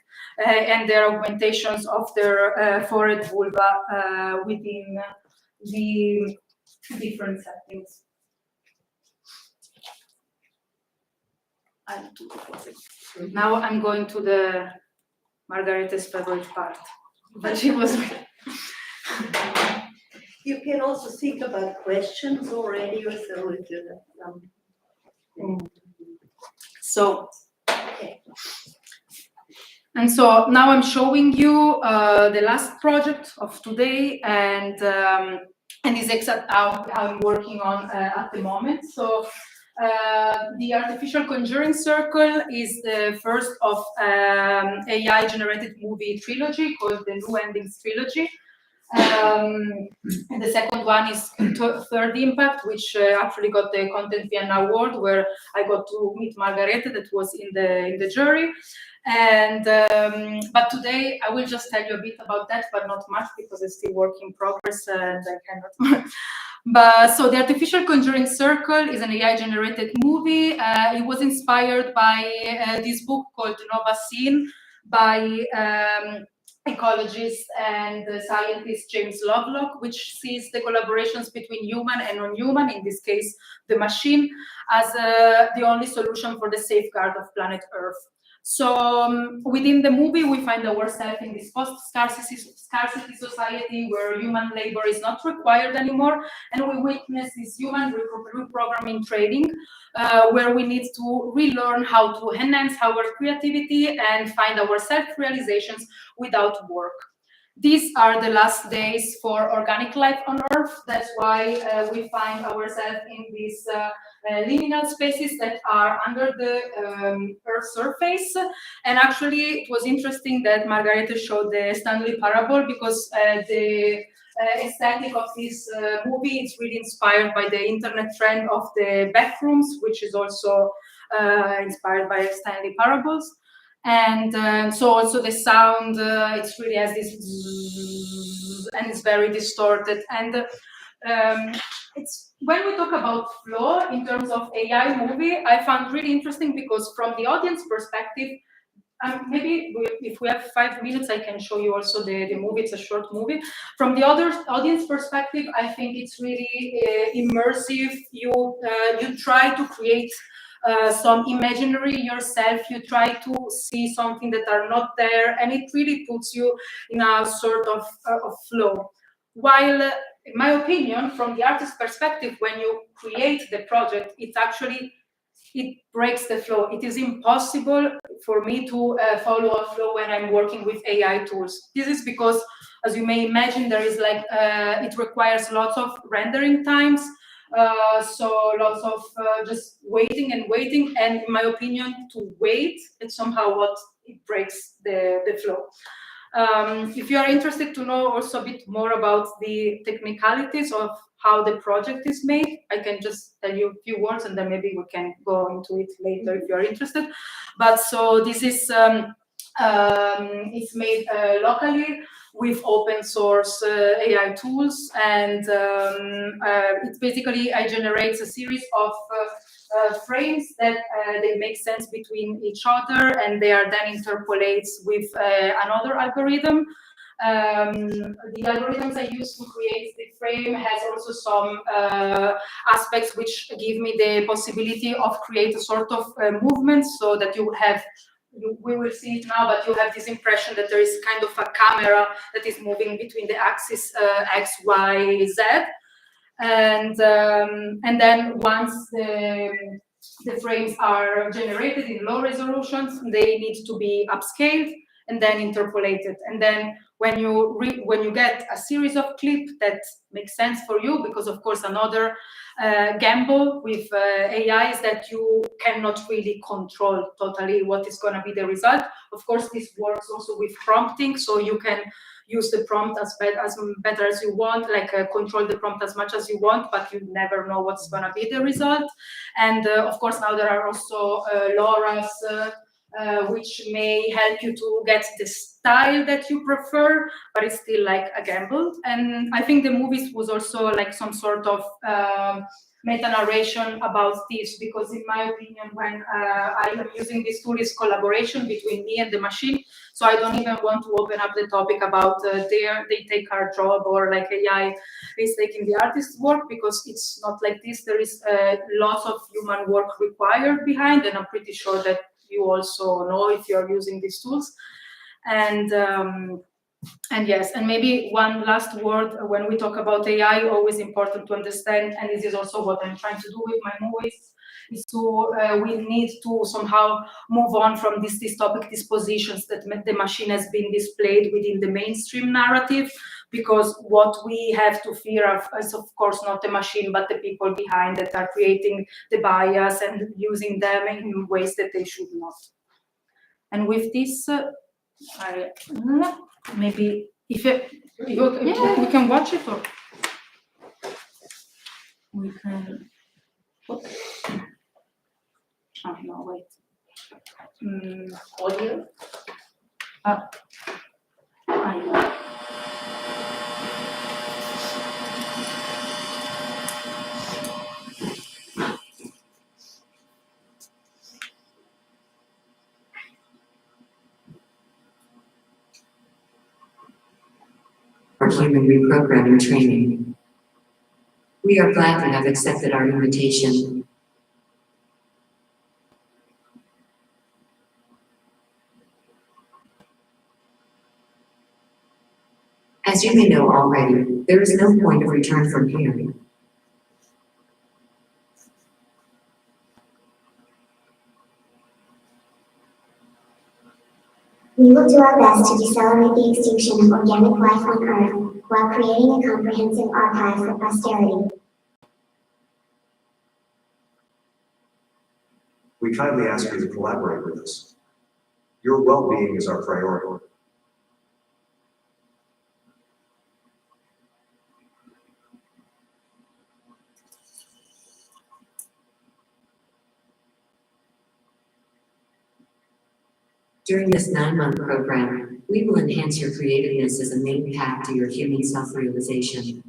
and their augmentations of their forehead vulva within the different settings. Now I'm going to the Margareta's favorite part, but she was You can also think about questions already, or so if you have some. So, and so now I'm showing you the last project of today, and is exactly how I'm working on at the moment. So the Artificial Conjuring Circle is the first of AI-generated movie trilogy called the New Endings Trilogy. And the second one is Third Impact, which actually got the Content Vienna Award, where I got to meet Margarete, that was in the jury. And but today I will just tell you a bit about that, but not much because it's still work in progress and I cannot. But so the Artificial Conjuring Circle is an AI-generated movie. It was inspired by this book called Nova Scene by ecologist and scientist James Lovelock, which sees the collaborations between human and non-human, in this case the machine, as the only solution for the safeguard of planet Earth. So within the movie, we find ourselves in this post-scarcity society where human labor is not required anymore, and we witness this human reprogramming training, where we need to relearn how to enhance our creativity and find our self-realizations without work. These are the last days for organic life on Earth. That's why we find ourselves in these liminal spaces that are under the Earth's surface. And actually, it was interesting that Margarete showed the Stanley Parable, because the aesthetic of this movie is really inspired by the internet trend of the backrooms, which is also inspired by Stanley Parables. And so also the sound, it's really has this zzz, and it's very distorted. And it's when we talk about flow in terms of AI movie, I found really interesting because from the audience perspective, maybe if we have 5 minutes, I can show you also the movie. It's a short movie. From the other audience perspective, I think it's really immersive. You try to create some imaginary yourself, you try to see something that are not there, and it really puts you in a sort of flow. While, in my opinion, from the artist's perspective, when you create the project, it breaks the flow. It is impossible for me to follow a flow when I'm working with AI tools. This is because, as you may imagine, there is it requires lots of rendering times. So lots of just waiting, and in my opinion, to wait, it's somehow what it breaks the flow. If you are interested to know also a bit more about the technicalities of how the project is made, I can just tell you a few words, and then maybe we can go into it later if you are interested. But so this is it's made locally with open source AI tools, and it basically generates a series of frames that they make sense between each other, and they are then interpolated with another algorithm. The algorithms I use to create the frame has also some aspects which give me the possibility of create a sort of movement, so that you have, we will see it now, but you have this impression that there is kind of a camera that is moving between the axis X, Y, Z. And then once the frames are generated in low resolutions, they need to be upscaled and then interpolated. And then when you get a series of clips that make sense for you, because of course another gamble with AI is that you cannot really control totally what is going to be the result. Of course, this works also with prompting, so you can use the prompt as better as you want, like control the prompt as much as you want, but you never know what's going to be the result. And of course, now there are also LoRa's, which may help you to get the style that you prefer, but it's still like a gamble. And I think the movie was also like some sort of meta-narration about this, because in my opinion, when I am using this tool, is collaboration between me and the machine. So I don't even want to open up the topic about they take our job, or like AI is taking the artist's work, because it's not like this. There is lots of human work required behind, and I'm pretty sure that you also know if you're using these tools. And And yes, and maybe one last word when we talk about AI, always important to understand, and this is also what I'm trying to do with my movies, is to we need to somehow move on from these dystopic dispositions that the machine has been displayed within the mainstream narrative, because what we have to fear of is of course not the machine but the people behind that are creating the bias and using them in ways that they should not. And with this, maybe if we can watch it, or we can. Oh no, wait. Audio? I know. For human reprogramming training. We are glad you have accepted our invitation. As you may know already, there is no point of return from here. We will do our best to decelerate the extinction of organic life on Earth while creating a comprehensive archive for posterity. We kindly ask you to collaborate with us. Your well-being is our priority. During this 9-month program, we will enhance your creativeness as a main path to your human self-realization.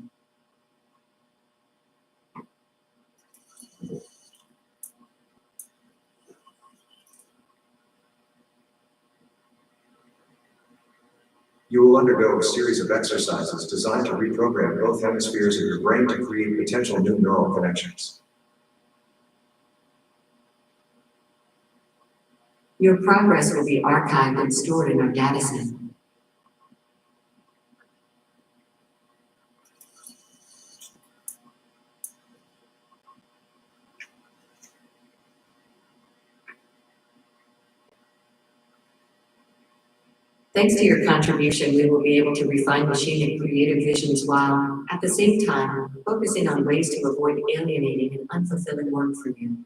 You will undergo a series of exercises designed to reprogram both hemispheres of your brain to create potential new neural connections. Your progress will be archived and stored in our dataset. Thanks to your contribution, we will be able to refine machine and creative visions while, at the same time, focusing on ways to avoid alienating and unfulfilling work for you.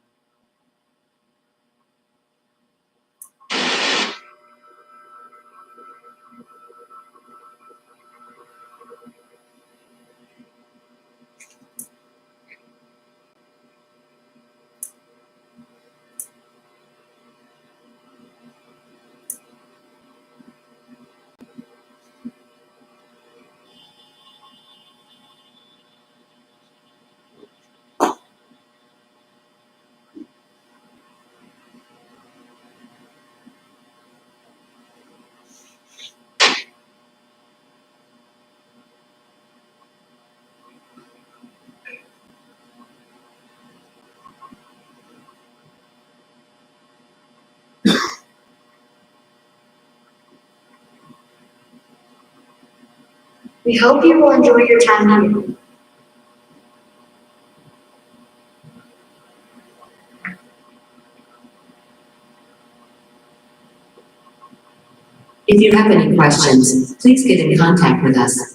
We hope you will enjoy your time here. If you have any questions, please get in contact with us.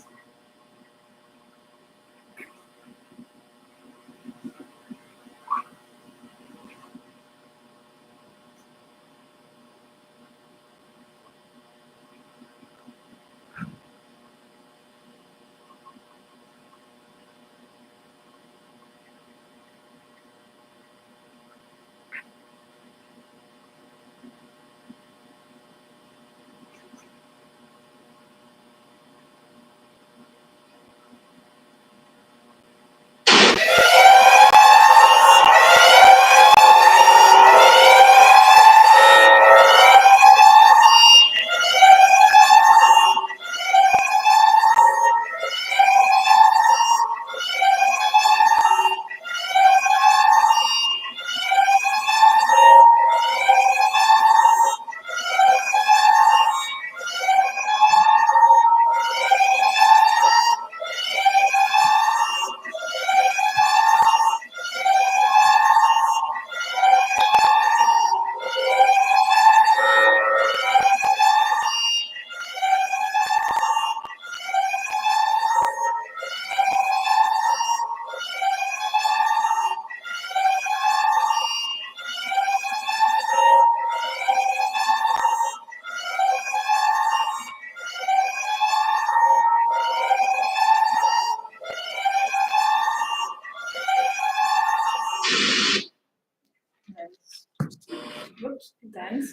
Dance.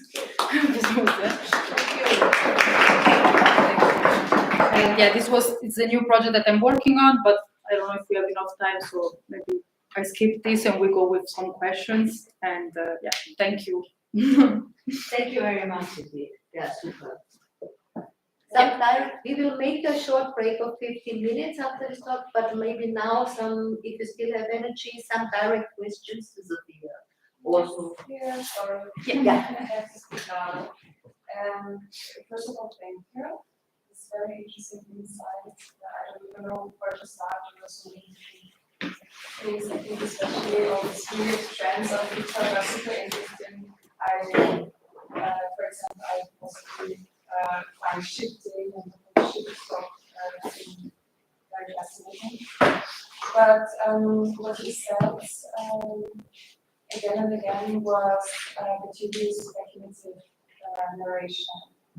And yeah, it's a new project that I'm working on, but I don't know if we have enough time, so maybe I skip this and we go with some questions. And yeah, thank you. Thank you very much, indeed. Yeah, super. We will make a short break of 15 minutes after this talk, but maybe now if you still have energy, some direct questions to Sophia. Also. Yeah, sorry. Yeah. I have to speak now. First of all, thank you. It's very interesting insights. I don't even know where to start because so many things. I think especially all these weird trends on TikTok are super interesting. For example, I mostly find shifting and the shift of very fascinating. But what he said again and again was that you use speculative narration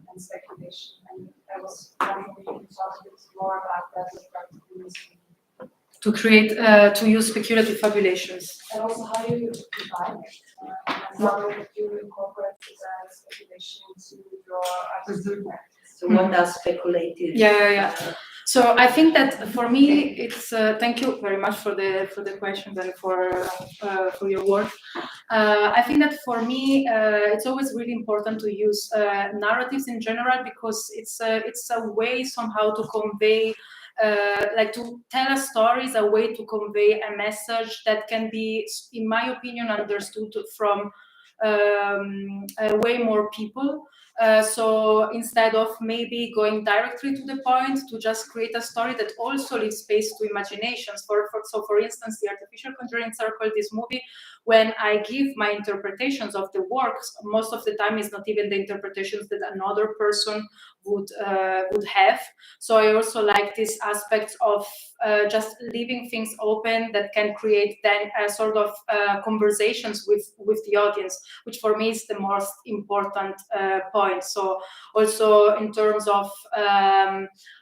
and speculation. And I was wondering if you could talk a bit more about that with practical To create, to use speculative fabulations. and also how you define it, and how do you incorporate speculation into your artistic practice. So what does speculative? Yeah. So I think that for me, it's thank you very much for the questions and for your work. I think that for me, it's always really important to use narratives in general because it's a way somehow to convey. Like to tell a story is a way to convey a message that can be, in my opinion, understood from way more people. So instead of maybe going directly to the point, to just create a story that also leaves space to imaginations. So for instance, the Artificial Conjuring Circle, this movie, when I give my interpretations of the works, most of the time is not even the interpretations that another person would have. So I also like this aspect of just leaving things open that can create then a sort of conversations with the audience, which for me is the most important point. So also in terms of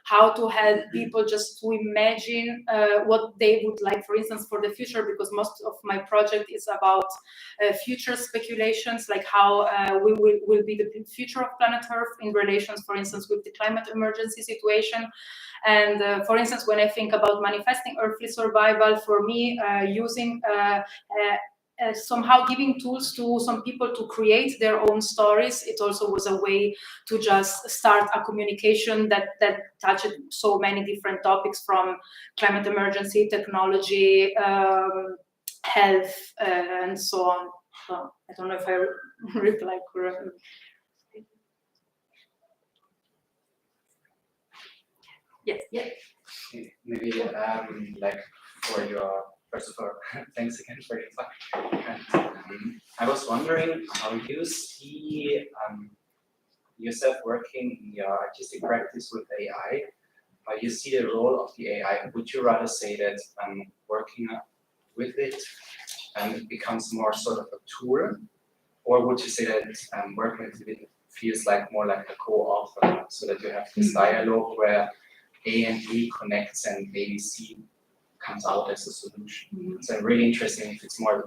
how to help people just to imagine what they would like, for instance, for the future, because most of my project is about future speculations, like how will be the future of planet Earth in relations, for instance, with the climate emergency situation. And for instance, when I think about manifesting earthly survival, for me, using somehow giving tools to some people to create their own stories, it also was a way to just start a communication that touched so many different topics, from climate emergency, technology, health, and so on. So I don't know if I replied correctly. Yes. Maybe like for your, first of all, thanks again for your talk. And I was wondering how you see yourself working in your artistic practice with AI, how you see the role of the AI. Would you rather say that working with it it becomes more sort of a tool, or would you say that working with it feels like more like a co-author, so that you have this dialogue where A and B connects and maybe C comes out as a solution? So I'm really interested if it's more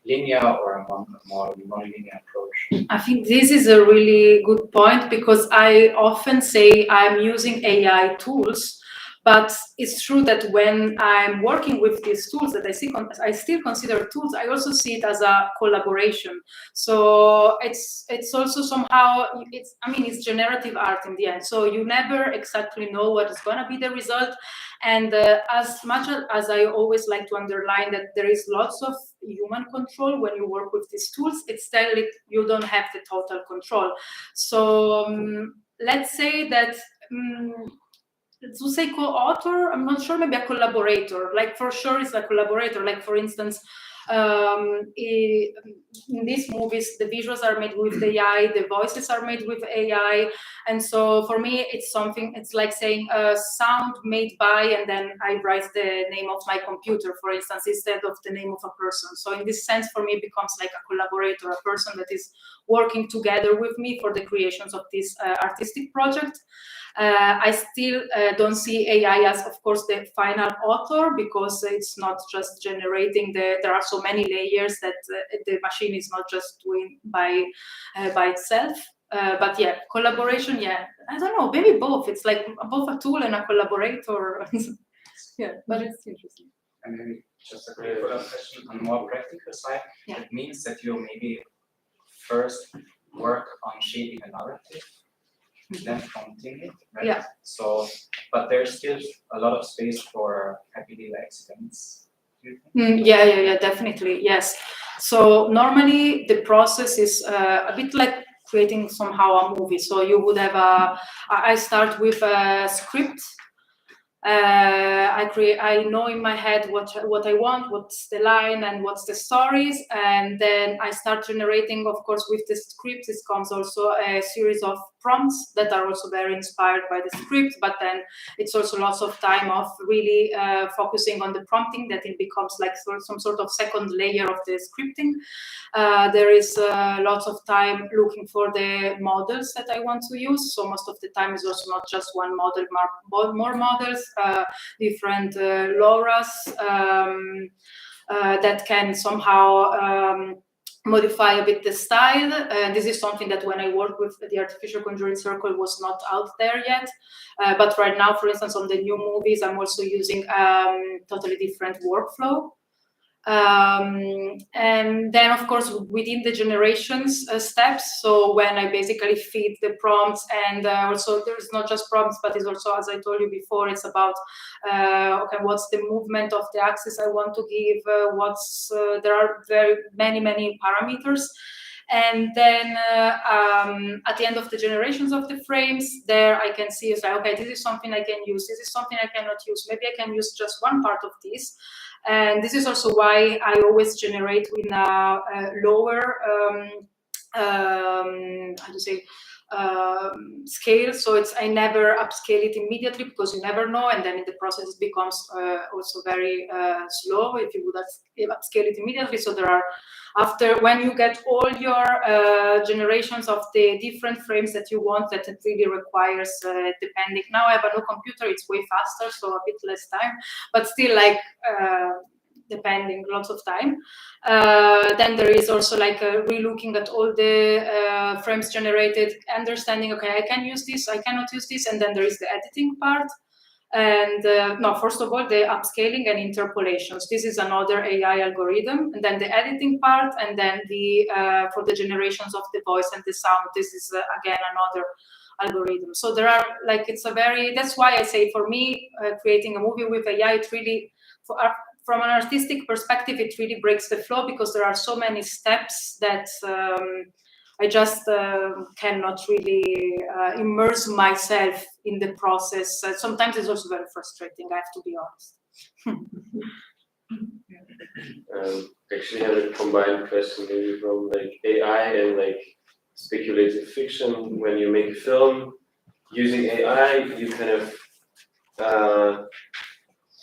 linear or a more non-linear approach. I think this is a really good point, because I often say I'm using AI tools, but it's true that when I'm working with these tools that I still consider tools, I also see it as a collaboration. So it's also somehow, it's generative art in the end. So you never exactly know what is going to be the result. And as much as I always like to underline that there is lots of human control when you work with these tools, it's still you don't have the total control. So let's say that to say co-author, I'm not sure, maybe a collaborator. Like for sure it's a collaborator. Like for instance, in these movies, the visuals are made with AI, the voices are made with AI. And so for me, it's like saying sound made by, and then I write the name of my computer, for instance, instead of the name of a person. So in this sense, for me, it becomes like a collaborator, a person that is working together with me for the creations of this artistic project. I still don't see AI as, of course, the final author, because it's not just generating there are so many layers that the machine is not just doing by itself. But yeah, collaboration, yeah, I don't know, maybe both. It's like both a tool and a collaborator. Yeah, but it's interesting. And maybe just a quick follow-up question on the more practical side. Yeah. It means that you maybe first work on shaping a narrative, then prompting it, right? Yeah. So, but there's still a lot of space for happy little accidents. Do you think? Yeah, definitely, yes. So normally the process is a bit like creating somehow a movie. So you would have I start with a script. I know in my head what I want, what's the line and what's the stories, and then I start generating, of course, with the script. It comes also a series of prompts that are also very inspired by the script, but then it's also lots of time of really focusing on the prompting, that it becomes like some sort of second layer of the scripting. There is lots of time looking for the models that I want to use. So most of the time is also not just one model, more models, different LoRa's that can somehow modify a bit the style. This is something that when I worked with the Artificial Conjuring Circle was not out there yet. But right now, for instance, on the new movies, I'm also using totally different workflow. And then, of course, within the generations steps, so when I basically feed the prompts, and also there's not just prompts, but it's also, as I told you before, it's about okay, what's the movement of the axis I want to give, there are very many parameters. And then at the end of the generations of the frames, there I can see, it's like, okay, this is something I can use, this is something I cannot use, maybe I can use just one part of this. And this is also why I always generate in a lower, how to say, scale. So I never upscale it immediately, because you never know, and then in the process it becomes also very slow if you would upscale it immediately. So there are, after, when you get all your generations of the different frames that you want, that it really requires, depending, now I have a new computer, it's way faster, so a bit less time, but still, like, depending, lots of time. Then there is also like re-looking at all the frames generated, understanding, okay, I can use this, I cannot use this, and then there is the editing part. And no, first of all, the upscaling and interpolations. This is another AI algorithm, and then the editing part, and then the for the generations of the voice and the sound. This is again another algorithm. So there are, like, it's a very, that's why I say, for me, creating a movie with AI, it really, from an artistic perspective, it really breaks the flow, because there are so many steps that I just cannot really immerse myself in the process. Sometimes it's also very frustrating, I have to be honest. Actually, I have a combined question maybe from like AI and like speculative fiction. When you make a film using AI, you kind of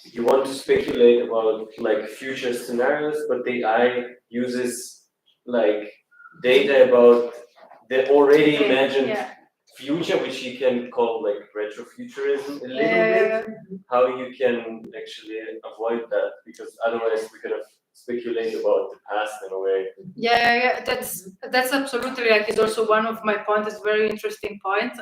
you want to speculate about like future scenarios, but the AI uses like data about the already imagined future, which you can call like retrofuturism a little bit. How you can actually avoid that, because otherwise we kind of speculate about the past in a way. Yeah, that's absolutely, like, it's also one of my points. It's a very interesting point.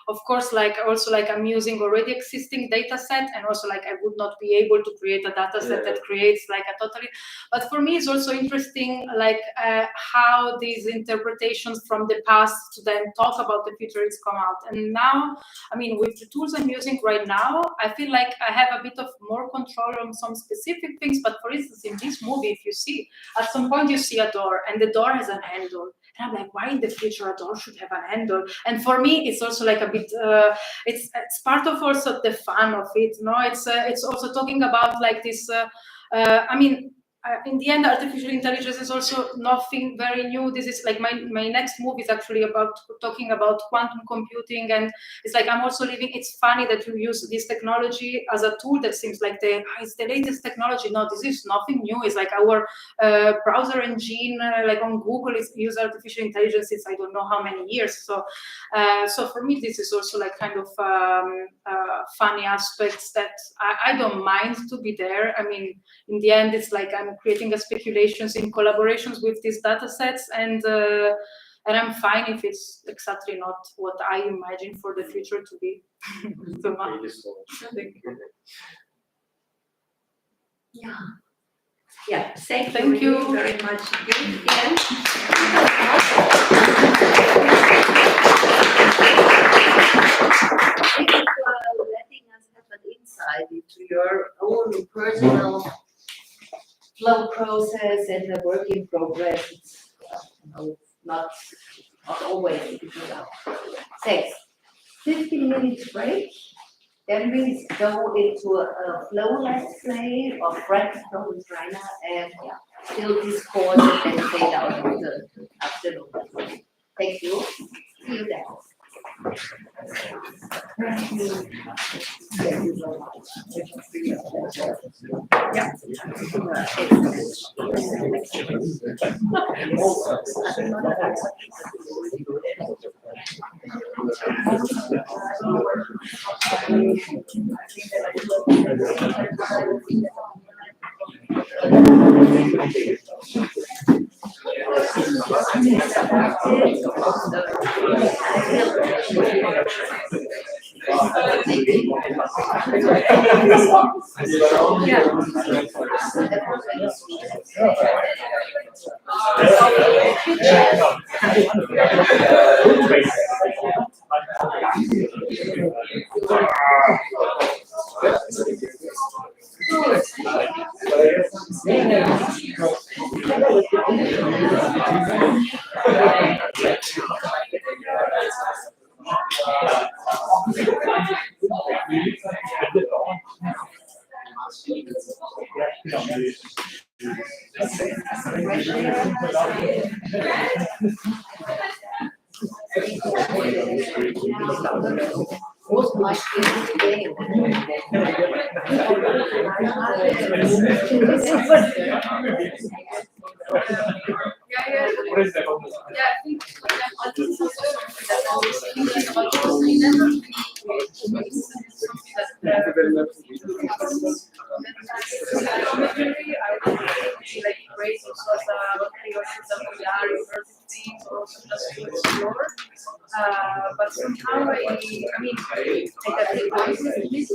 Of course, like, also, like, I'm using already existing data set, and also, like, I would not be able to create a data set that creates like a totally, but for me it's also interesting, like, how these interpretations from the past to then talk about the future is come out. And now, I mean, with the tools I'm using right now, I feel like I have a bit of more control on some specific things. But for instance, in this movie, if you see, at some point you see a door, and the door has an handle. And I'm like, why in the future a door should have an handle? And for me, it's also like a bit, it's part of also the fun of it, no? It's also talking about like this, I mean, in the end, artificial intelligence is also nothing very new. This is like my next movie is actually about talking about quantum computing, and it's like I'm also living. It's funny that you use this technology as a tool that seems like it's the latest technology. No, this is nothing new. It's like our browser engine, like on Google, is use artificial intelligence since I don't know how many years. So, so for me, this is also like kind of funny aspects that I don't mind to be there. I mean, in the end, it's like I'm creating speculations in collaborations with these data sets, and I'm fine if it's exactly not what I imagine for the future to be. So much. Thank you so much. Thank you. Yeah. Yeah, thank Thank you you. very much again. Thank you for letting us have an insight into your own personal flow process and the work in progress. It's not always figured out. Thanks. 15 minutes break. Then we go into a flow let's play of practical with Rainer and still discourse and then fade out of the afternoon. Thank you. See you then. Thank you. Thank you so much. Most of my students today. But somehow I mean, I got the voice of this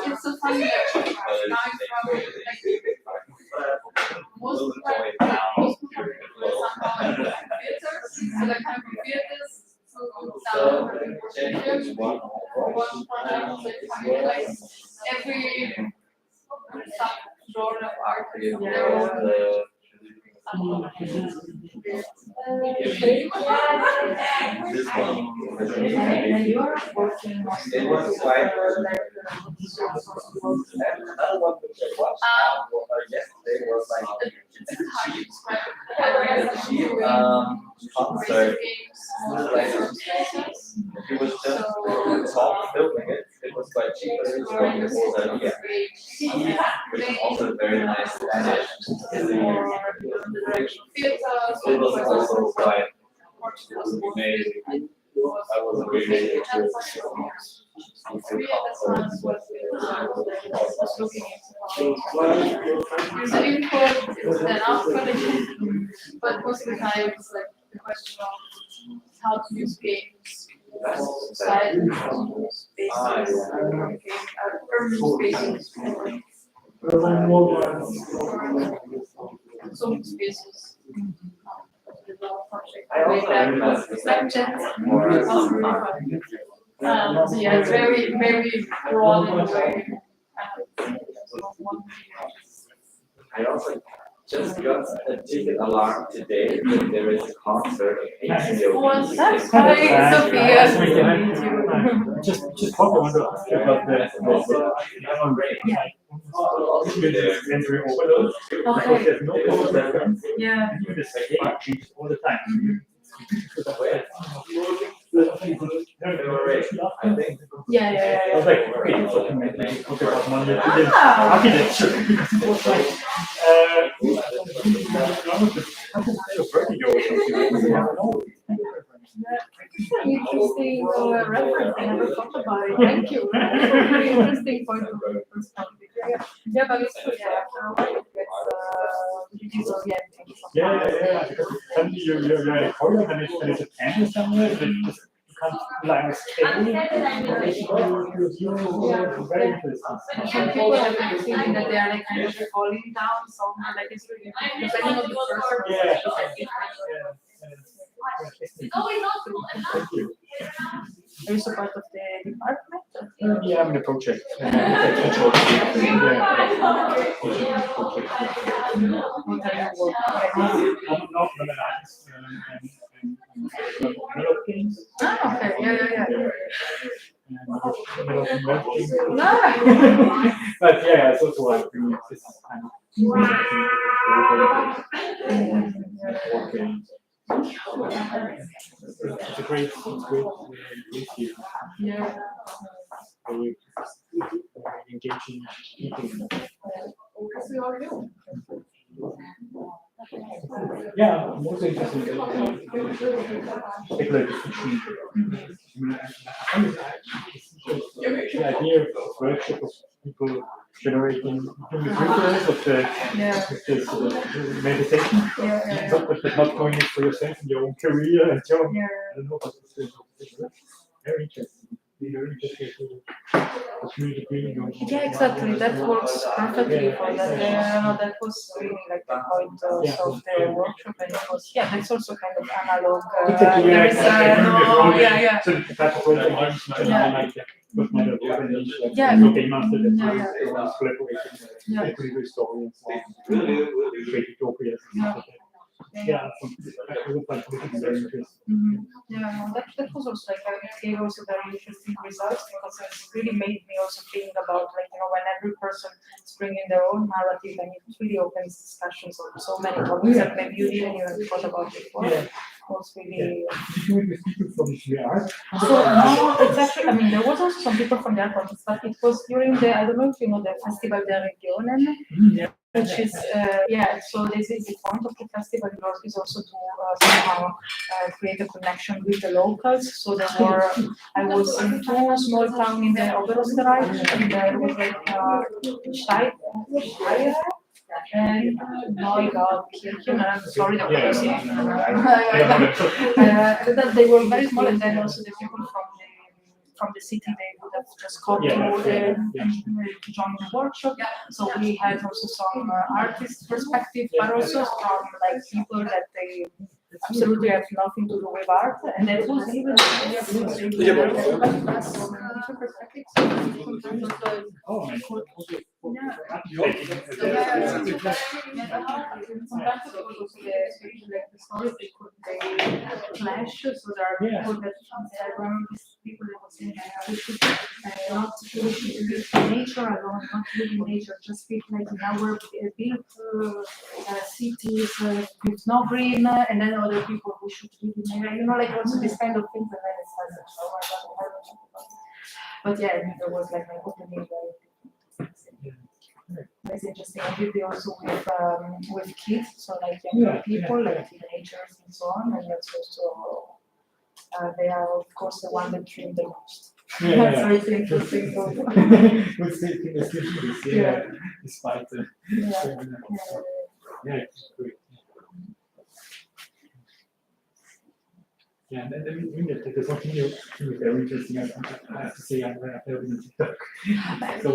It's so funny that now most of my so I can compare this to one project like every genre of art It was like Another one which I watched yesterday was like it's a cheap concert. It was just filming it. It was quite cheap, but it was from the whole idea. Which is also very nice Spanish in the direction. It was also quite amazing. I was really There's an input, an output, but most of the time it's like the question of how to use games, society, spaces, urban spaces, Zoom spaces. So yeah, it's very, very broad in a way. I also just got a ticket alarm today that there is a concert of HBO. That's hi, Sophia. Just what I want to ask you about the sensory overload. Okay. There's no reference. Yeah. The state changes all the time. Yeah. I was like, okay, so maybe talk about Monday architecture. It's like, Interesting reference. I never thought about it. Thank you. Very interesting point of perspective. Yeah, but it's true. Yeah, it's disorienting. Yeah. Because suddenly you're in a corridor and it's a camera somewhere. You can't lie on scale. Very interesting. Some people have the feeling that they are like kind of falling down somewhere. Like it's really depending on the person. Yeah. Thank you. Are you also part of the department? Yeah, I'm in a project. Games. Okay. Yeah. But yeah, it's also like this kind of it's a great field. Yeah. Very engaging meeting. Yeah, most interesting speculative fiction. The idea of workshop of people generating visuals of the meditation, but not doing it for yourself in your own career and so on. I don't know, but it's very interesting. Yeah, exactly. That works perfectly for that. That was really like the point of the workshop, and it was that's also kind of analog. There is So the type of work like but not a game master that collaborating with story and so on. Great utopias. Yeah, very interesting. That was also like it gave also very interesting results because it really made me also think about when every person is bringing their own narrative and it really opens discussions on so many topics that maybe you didn't even thought about before. Was really. Did you meet with people from the art? So no, it's actually. I mean, there was also some people from the art context, but it was during the. I don't know if you know the Festival der Regionen. Which is so this is the point of the festival is also to somehow create a connection with the locals. So there were I was in two small towns in the Oberösterreich, and there was like Steyr and Neugarkirchen. I'm sorry that they were very small, and then also the people from the city, they would have just come to join the workshop. So we had also some artist perspective, but also from like people that they absolutely have nothing to do with art, and that was even clash. So there are people that I remember people that was saying we should not live in nature alone, not live in nature, just live like in our built cities with no green, and then other people who should live in nature, you know, like also this kind of things, and then it starts. But yeah, I mean, there was like an opening. That's interesting. I did it also with kids, so like younger people, like teenagers and so on, and that's also they are of course the one that dream the most. So it's interesting. Despite the it's great. Yeah, and then there's something very interesting. I have to say, I'm very happy with TikTok. So,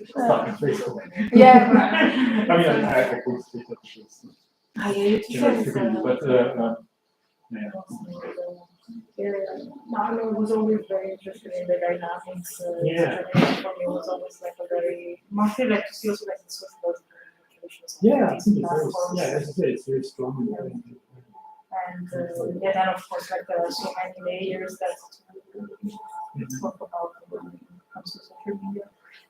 stuck in Facebook. Yeah. I mean, I could speak up but no, I was always very interested in the dynamics. For me, it was always like a very mostly like to see also like the social implications. I think it's very, it's very strong. And then of course like there are so many layers that talk about when it comes to social media.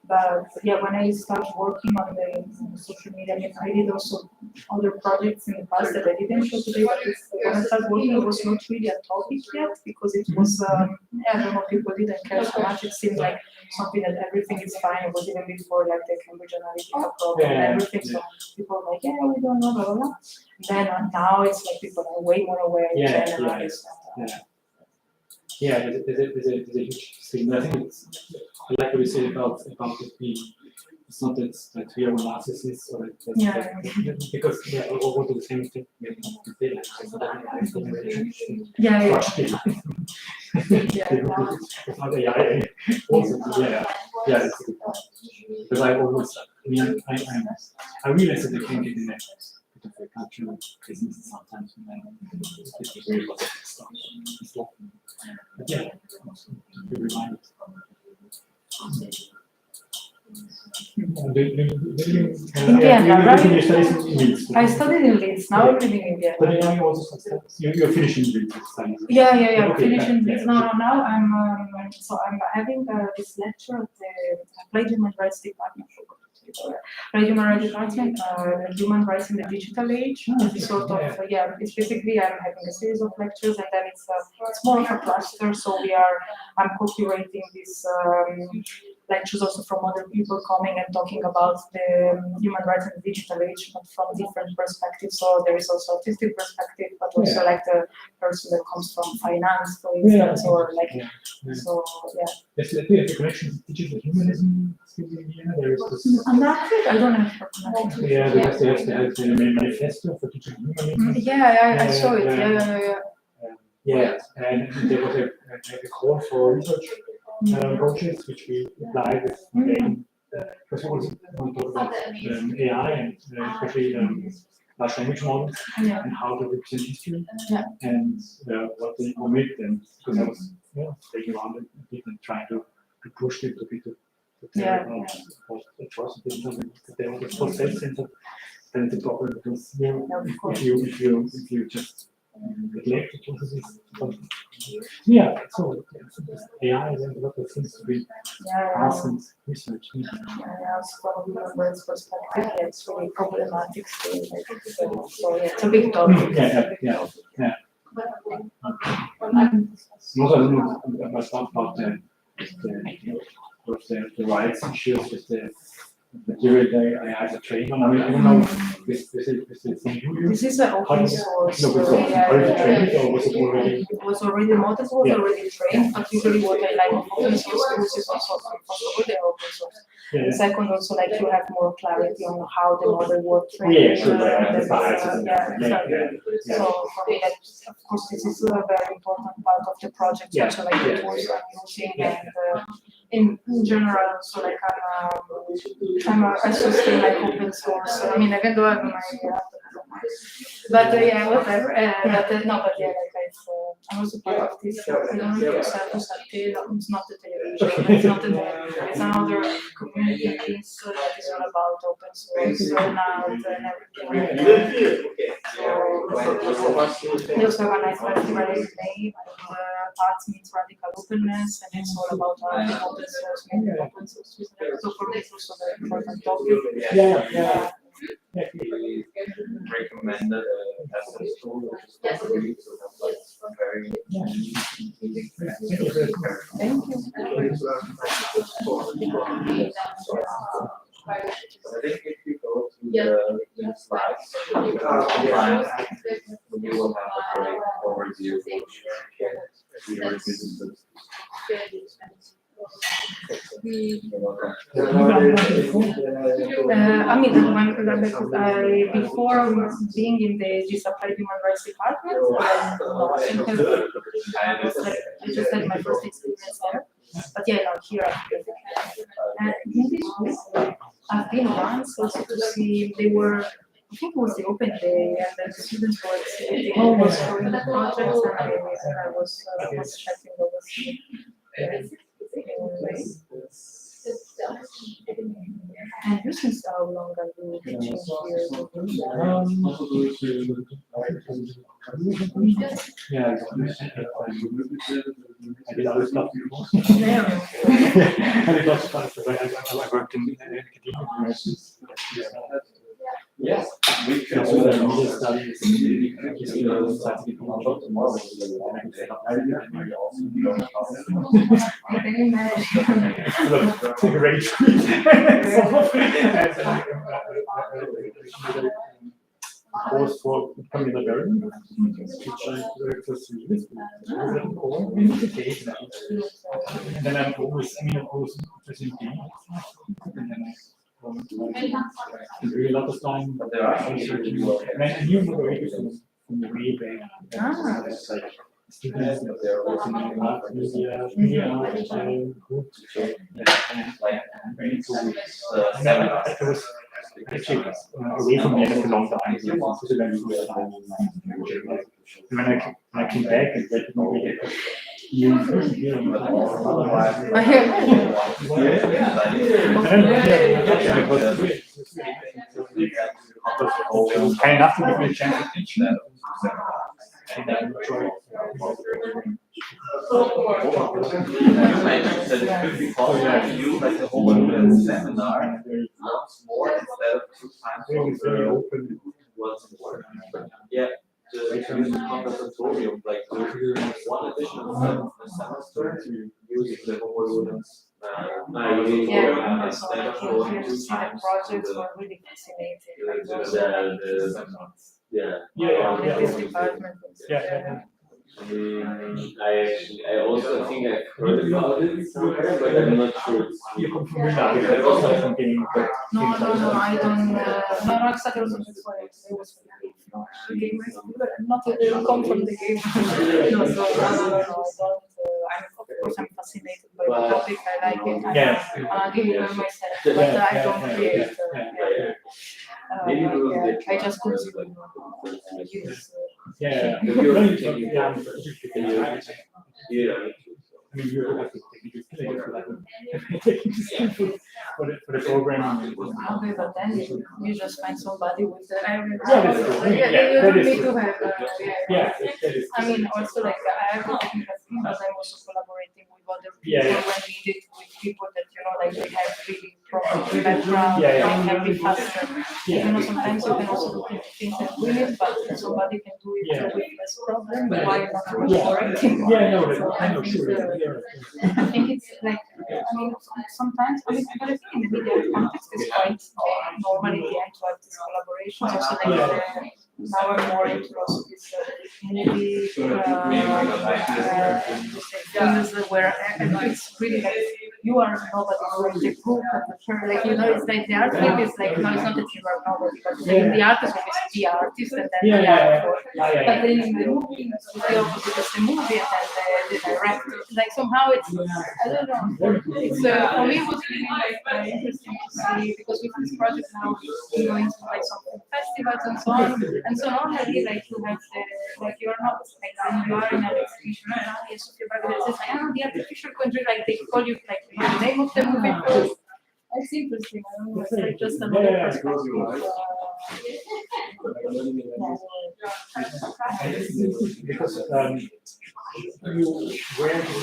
But yeah, when I started working on the social media, I mean, I did also other projects in the past that I didn't show today, but when I started working, it was not really a topic yet because it was, I don't know, people didn't care so much. It seemed like something that everything is fine. It was even before like the Cambridge Analytica problem and everything. So people were like, yeah, we don't know, blah, blah, blah. Then now it's like people are way more aware in general. There's a huge thing. I think it's like what you said about it being. It's not that we are narcissists or because we all want to do the same thing. It's not AI. Also, it's a good point. Because I always, I realize that they can get in there. Of the cultural business sometimes it's very lots of stuff. But yeah, be reminded. I studied in Leeds. Now I'm living in Vienna. But now you also you're finishing Leeds. Yeah. Finishing Leeds. Now I'm having this lecture at the Applied Human Rights Department. Human Rights Department, Human Rights in the Digital Age. It's sort of it's basically I'm having a series of lectures, and then it's more of a cluster. So I'm co-curating these lectures also from other people coming and talking about the human rights in the digital age, but from different perspectives. So there is also artistic perspective, but also like the person that comes from finance, for instance, or like so. There's the connection with digital humanism. There is this. I don't have. Because there's the manifesto for digital humanism. I saw it. And there was a call for research projects which we applied with because we want to talk about AI and especially large language models and how to represent history and what they omit, and because I was taking around a bit and trying to push it a bit to tell about what atrocities that they want to process, and then it's a problem because if you just neglect the processes. So AI is a lot of things to be asked and researched. From a human rights perspective, it's really problematic still. So it's a big topic. Also, I don't know about the rights issues with the material AI is a trained on. I mean, I don't know. This is an open source. No, trained or was it already? It was already, the model was already trained, but usually what I like of open source tools is also possible the open source. And second, also like you have more clarity on how the model works. So for me, of course, this is a very important part of the project. Also, like the tools I'm using, and in general, so like I sustain like open source. I mean, even though I have an idea, but whatever. I'm also part of this. I don't know if it's not the television. It's not the television. It's another community piece that is all about open source, burnout, and everything. They also have a nice festival in May, Arts Meets Radical Openness, and it's all about art and open source, media, open source. So for me, it's also a very important topic. Yeah. We recommended as a tool, which is very Thank you. I think if you go to the slides, you will have a great overview of your revisited. I mean, before being in the applied human rights department, I just had my first experience there. But yeah, now here and in this group, I've been once also to see they were. I think it was the open day, and then the students were exhibiting, was showing the projects, and I was checking over. And you since how long are you teaching Yeah, I did other stuff before. here? And it was fun because I worked in academia universities. Yes, we can Also, the media studies, I can imagine. Great. Course for becoming a learner, which I just used. And then I'm always presenting. And then I do a lot of time, but there are some searching. And I knew already from the way back. Like students that they're working in art, media, groups. Like, very cool. I was actually away from the for a long time. When I came back and read the movie, you it was kind enough to give me a chance to teach that. And I enjoyed You mentioned that it could be possible to use like the whole seminar once more instead of 2 times very open. once more. Yeah, just use the conversatorium, like one additional semester to use the homologous. Yeah, Instead of going 2 the times projects to were really fascinating. Yeah. This department. Yeah. I also think I've heard about it somewhere, but I'm not sure. You come from Vienna. I was also thinking, but No, I don't. No, exactly. It was game. Not come from the game. No, so I don't. Of course, I'm fascinated by the topic. I like it. I'm giving myself, but I don't create. I just consume. yeah. I mean, you have to take it for the program. Okay, but then you just find somebody with the. Yeah, You need to have. Yeah. I mean, also like I have a technical team, but I'm also collaborating with other people when needed, with people that like they have really proper background, they can be faster. Sometimes you can also look into things and do it, but somebody can do it with less problem. Why not collaborating? Yeah, no, I know, sure. I think it's like, I mean, sometimes, but I think in the media context is quite normal in the end to have these collaborations. Also, like now I'm more into also this movie things where it's really like you are nobody for the group, like it's like the art field is like no, it's not that you are nobody, but in the art is always the artist and then the actor. But then in the movie, it's the opposite. It's the movie and then the director. Like somehow it's I don't know. It's for me it was really like interesting to see because with this project now we're going to like some festivals and so on. And so normally like you have the like you're not like when you are in an exhibition, the artificial country, like they call you like the name of the movie first. It's interesting. I don't know. It's like just another perspective. Because you where the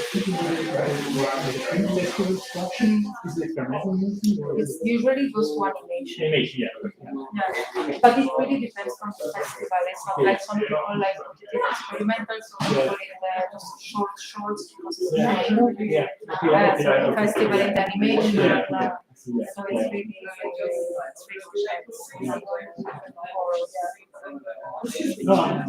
instruction is the experimental movement, or It's usually goes to animation. animation, yeah. Yeah. But it really depends on the festival. It's not like some people like to do experimental, some people in just shorts because it's some festival in the animation. So it's really No, I'm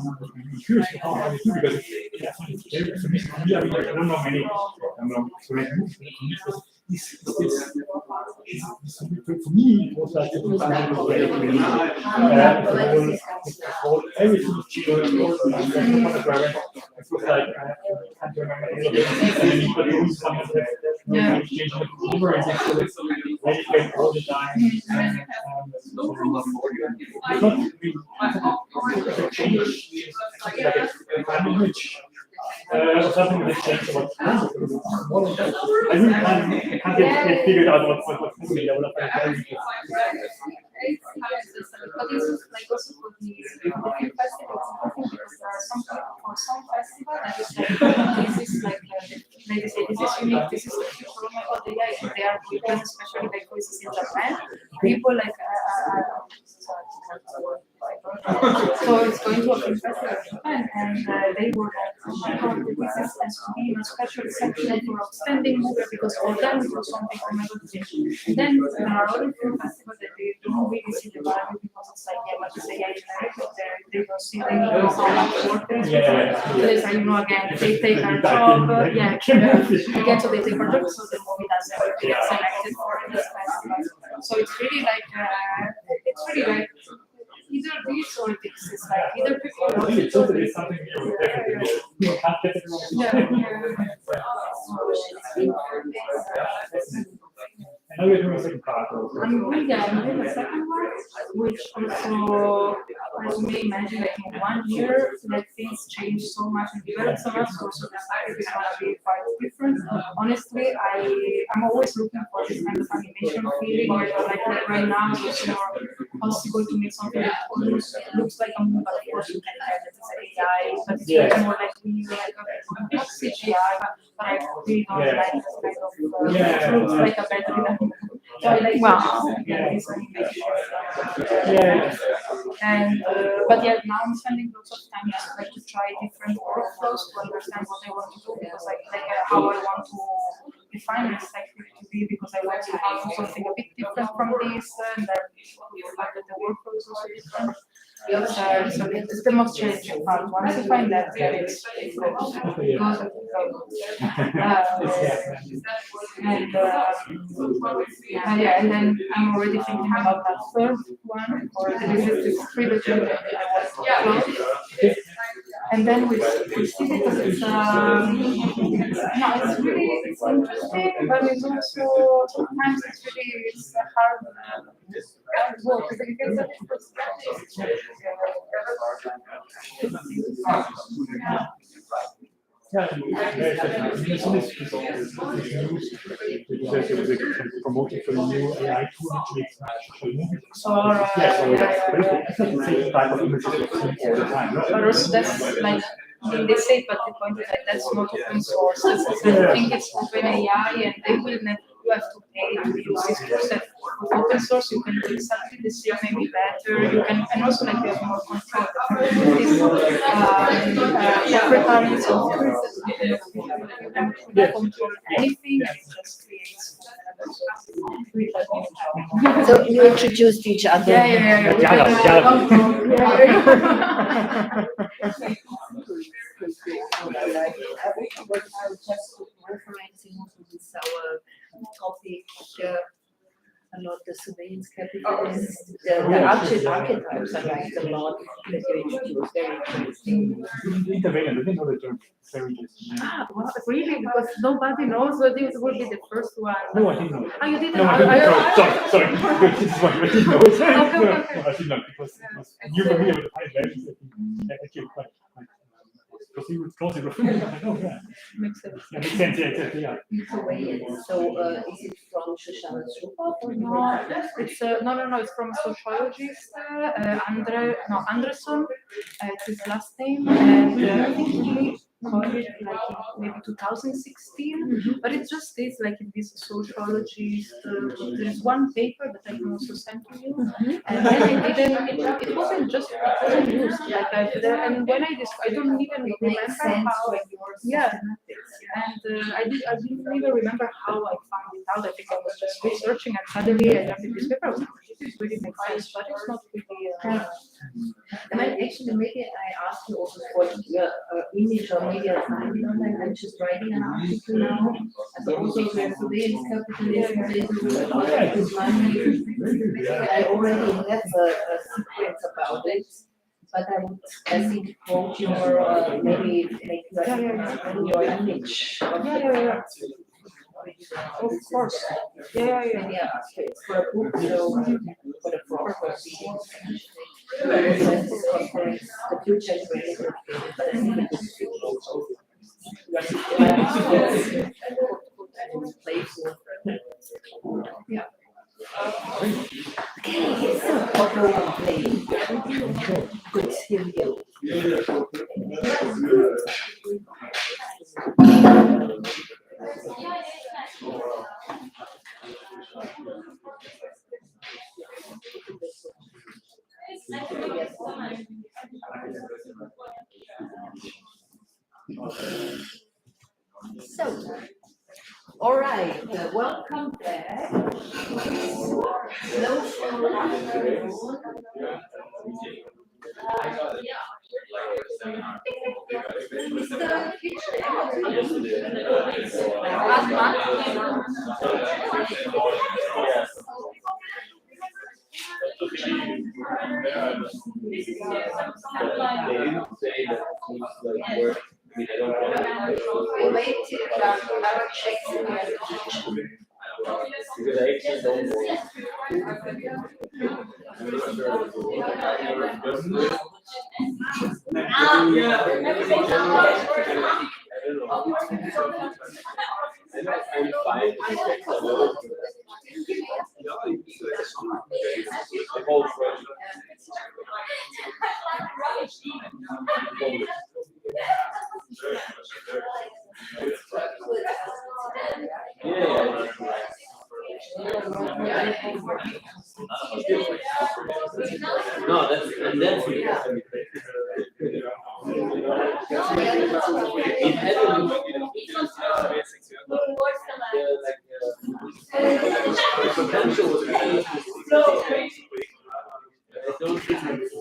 curious how you do because for me, I don't know many. So for me, it was like everything was cheap. It was like I can't remember change the cover and medicate all the time. Change like an image. Something that changed about I really can't get figured out what's moving. But it's like also for the festivals, because there are some for some festivals that is like this is like maybe say this is unique, this is the future of the AI, and they are doing especially like voices in Japan. People like so it's going to a film festival in Japan, and they were like, oh my god, this has to be a special section for outstanding movie because for them it was something oh my god. And then there are other film festivals that they don't really see the value because it's like, yeah, but it's AI generated, they don't see they don't know how much work there is. So they say, again, they take our job, again, so they take our job, so the movie doesn't get selected for this festival. So it's really like, either this or this. It's like either people know it or this. Something you can't get it Now we're doing a second part. I'm doing the second one, which also, as you may imagine, like in 1 year, like things change so much and develop so much, so the cycle is going to be quite different. Honestly, I'm always looking for this kind of animation feeling, like right now, it's more possible to make something that almost looks like a movie, but of course you can have it as AI, but it's really more like not CGI, but I really don't like this kind of looks like a battery that so I like this animation. And but yeah, now I'm spending lots of time just like to try different workflows to understand what I want to do because like how I want to define this activity to be because I want to have something a bit different from this and then the fact that the workflow is also different. So it's the most challenging part. Once you find that, it's goes. And then I'm already thinking about that third one, or this is the trilogy that I was close. And then we see because it's it's really interesting, but it's also sometimes it's hard work because it gets a bit frustrating. Promoted for the new AI tool which makes actual movies. So type of images all the time. But also that's like they say, but the point is like that's not open source. I think it's open AI, and they will not. You have to pay to use this process. With open source, you can do exactly the same, maybe better. You can, and also like you have more control. This proprietary software, you can control anything, and it just creates. So you introduced each other. Yeah. What I was just referencing also this our topic, a lot the surveillance capitalists, the archetypes I liked a lot that you introduced, very interesting. Intervention, I didn't know the term. Very interesting. Well, really? Because nobody knows what this will be the first one. No, I didn't know it. Oh, you didn't know? Sorry. This is what I didn't know it. No, I didn't know because it was new for me with the high values that actually quite closely referring. Makes sense. Yeah, makes sense, yeah. Surveillance. So is it from No, it's no, it's from a sociologist, Anderson, it's his last name, and I think he called it like in maybe 2016, but it just is like in this sociologist, there's one paper that I can also send to you, and then it wasn't used, like and when I don't even remember how, yeah, and I didn't even remember how I found it out. I think I was just researching and suddenly I jumped in this paper. This really makes sense, but it's not really. And then actually, maybe I ask you also for your image or maybe a time online. I'm just writing an article now. And also, where today is capitalism, is money. I already have a sequence about it. But I would, I think, quote your maybe make your image. Yeah. Of course. Yeah. Yeah, it's for a book, so for the frog the future is really yeah. Okay, so what role are playing? Good, here we go. So, all right, welcome back. Hello from afternoon. We wait till our checks in the kitchen. Because I actually don't no, that's potential was really I don't think it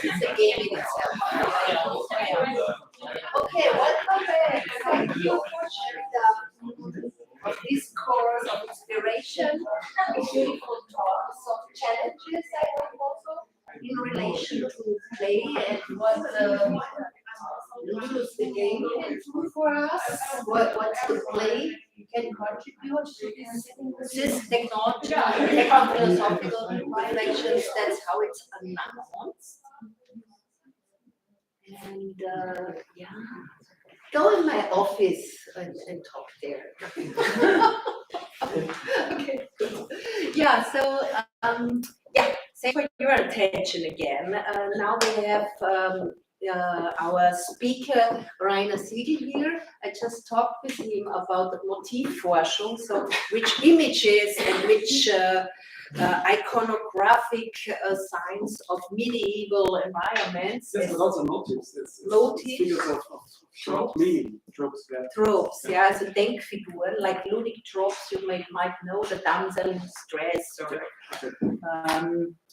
It's a game in itself. Okay, welcome back. Thank you for sharing the discourse of inspiration, beautiful talks of challenges, I hope also in relation to play and what the game can do for us, what's the play you can contribute to this technology, technophilosophical reflections, that's how it's announced. And yeah, go in my office and talk there. Okay. Yeah, so yeah, thanks for your attention again. Now we have our speaker Rainer Siegel here. I just talked with him about the Motivforschung, so which images and which iconographic signs of medieval environments. Yes, but also motives. It's Motives. figures of short meaning. Tropes, yeah. Tropes, yeah, so Denkfiguren, like ludic tropes, you might know the damsel in distress or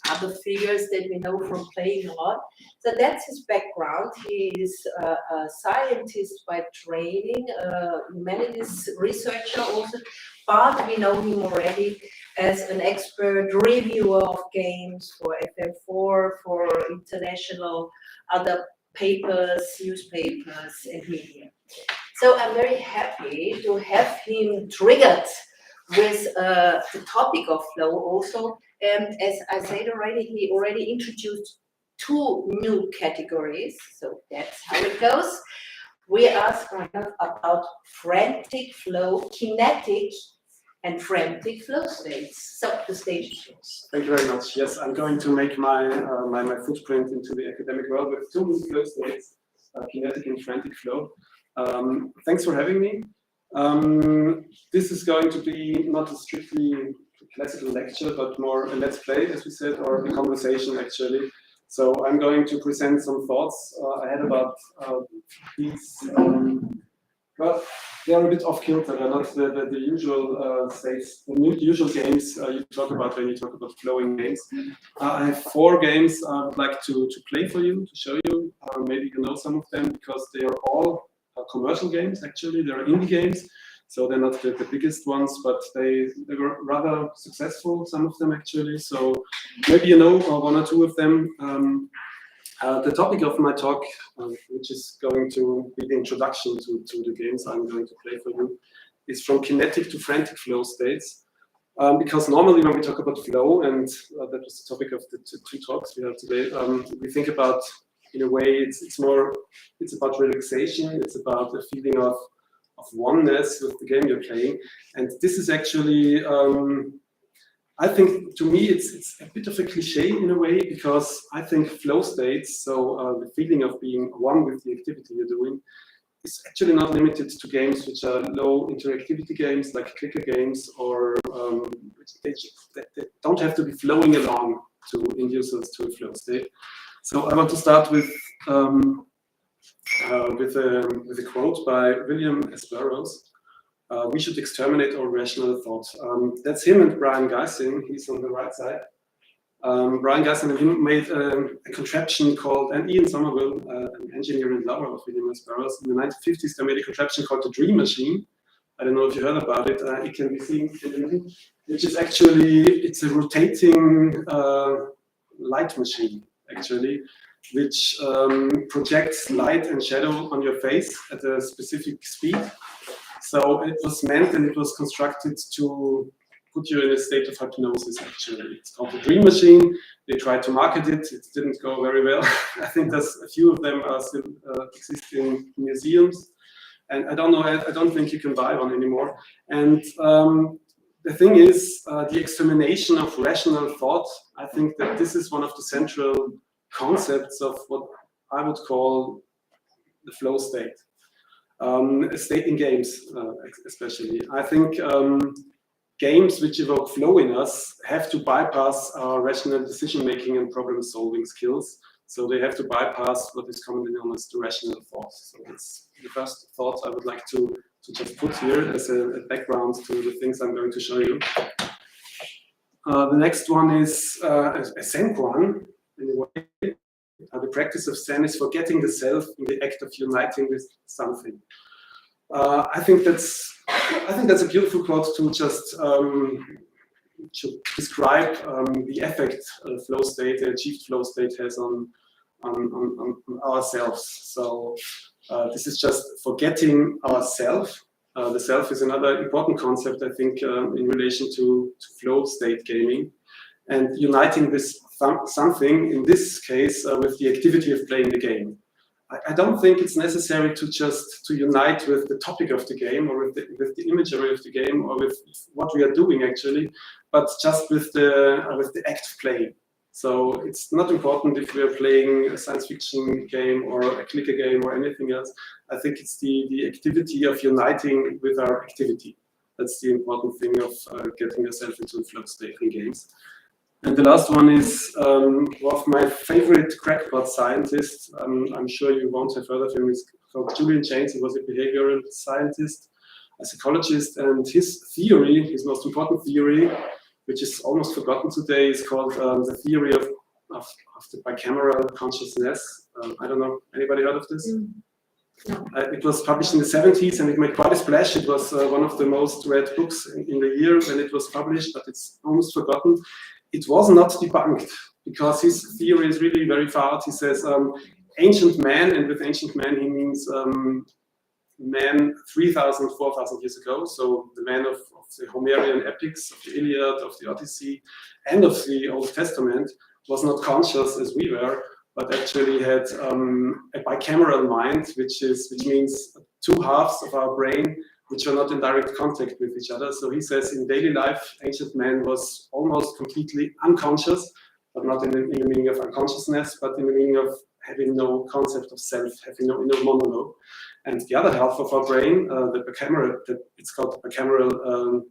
other figures that we know from playing a lot. So that's his background. He is a scientist by training, humanities researcher also, but we know him already as an expert reviewer of games for FM4, for international other papers, newspapers, and media. So I'm very happy to have him triggered with the topic of flow also. And as I said already, he already introduced 2 new categories. So that's how it goes. We ask about frantic flow, kinetic and frantic flow states. So the stage is yours. Thank you very much. Yes, I'm going to make my my footprint into the academic world with 2 new flow states, kinetic and frantic flow. Thanks for having me. This is going to be not a strictly classical lecture, but more a let's play, as we said, or a conversation actually. So I'm going to present some thoughts I had about these. Well, they are a bit off kilter. They're not the usual states, the usual games you talk about when you talk about flowing games. I have 4 games I would like to play for you, to show you. Maybe you know some of them because they are all commercial games. Actually, they're indie games, so they're not the biggest ones, but they were rather successful. Some of them actually. So maybe you know 1 or 2 of them. The topic of my talk, which is going to be the introduction to the games I'm going to play for you, is from kinetic to frantic flow states. Because normally when we talk about flow, and that was the topic of the 2 talks we have today, we think about, in a way, it's about relaxation, it's about a feeling of oneness with the game you're playing. And this is actually, I think, to me, it's a bit of a cliche in a way, because I think flow states, so the feeling of being one with the activity you're doing, is actually not limited to games which are low interactivity games like clicker games, or they don't have to be flowing along to induce us to a flow state. So I want to start with a quote by William S. Burroughs. We should exterminate all rational thought. That's him and Brian Geising. He's on the right side. Brian Geising and him made a contraption called, and Ian Somerville, an engineer and lover of William S. Burroughs, in the 1950s, they made a contraption called the Dream Machine. I don't know if you heard about it. It can be seen in the middle, which is actually, it's a rotating light machine, actually, which projects light and shadow on your face at a specific speed. So it was meant and it was constructed to put you in a state of hypnosis, actually. It's called the Dream Machine. They tried to market it. It didn't go very well. I think there's a few of them are still exist in museums. And I don't know, I don't think you can buy one anymore. And the thing is, the extermination of rational thought, I think that this is one of the central concepts of what I would call the flow state. A state in games, especially. I think games which evoke flow in us have to bypass our rational decision-making and problem-solving skills. So they have to bypass what is commonly known as the rational thought. So that's the first thought I would like to just put here as a background to the things I'm going to show you. The next one is a Zen one, in a way. The practice of Zen is forgetting the self in the act of uniting with something. I think that's a beautiful quote to just to describe the effect flow state, the achieved flow state has on ourselves. So this is just forgetting ourself. The self is another important concept, I think, in relation to flow state gaming, and uniting this something, in this case, with the activity of playing the game. I don't think it's necessary to unite with the topic of the game, or with the imagery of the game, or with what we are doing actually, but just with the act of playing. So it's not important if we are playing a science fiction game or a clicker game or anything else. I think it's the activity of uniting with our activity. That's the important thing of getting yourself into a flow state in games. And the last one is one of my favorite crackpot scientists. I'm sure you won't have heard of him. He's called Julian Jaynes. He was a behavioral scientist, a psychologist, and his theory, his most important theory, which is almost forgotten today, is called the theory of the bicameral consciousness. I don't know, anybody heard of this? No. It was published in the 70s and it made quite a splash. It was one of the most read books in the year when it was published, but it's almost forgotten. It was not debunked because his theory is really very far out. He says ancient man, and with ancient man he means man 3,000, 4,000 years ago. So the man of the Homerian epics, of the Iliad, of the Odyssey, and of the Old Testament was not conscious as we were, but actually had a bicameral mind, which means two halves of our brain which are not in direct contact with each other. So he says in daily life, ancient man was almost completely unconscious, but not in the meaning of unconsciousness, but in the meaning of having no concept of self, having no inner monologue. And the other half of our brain, the bicameral, it's called the bicameral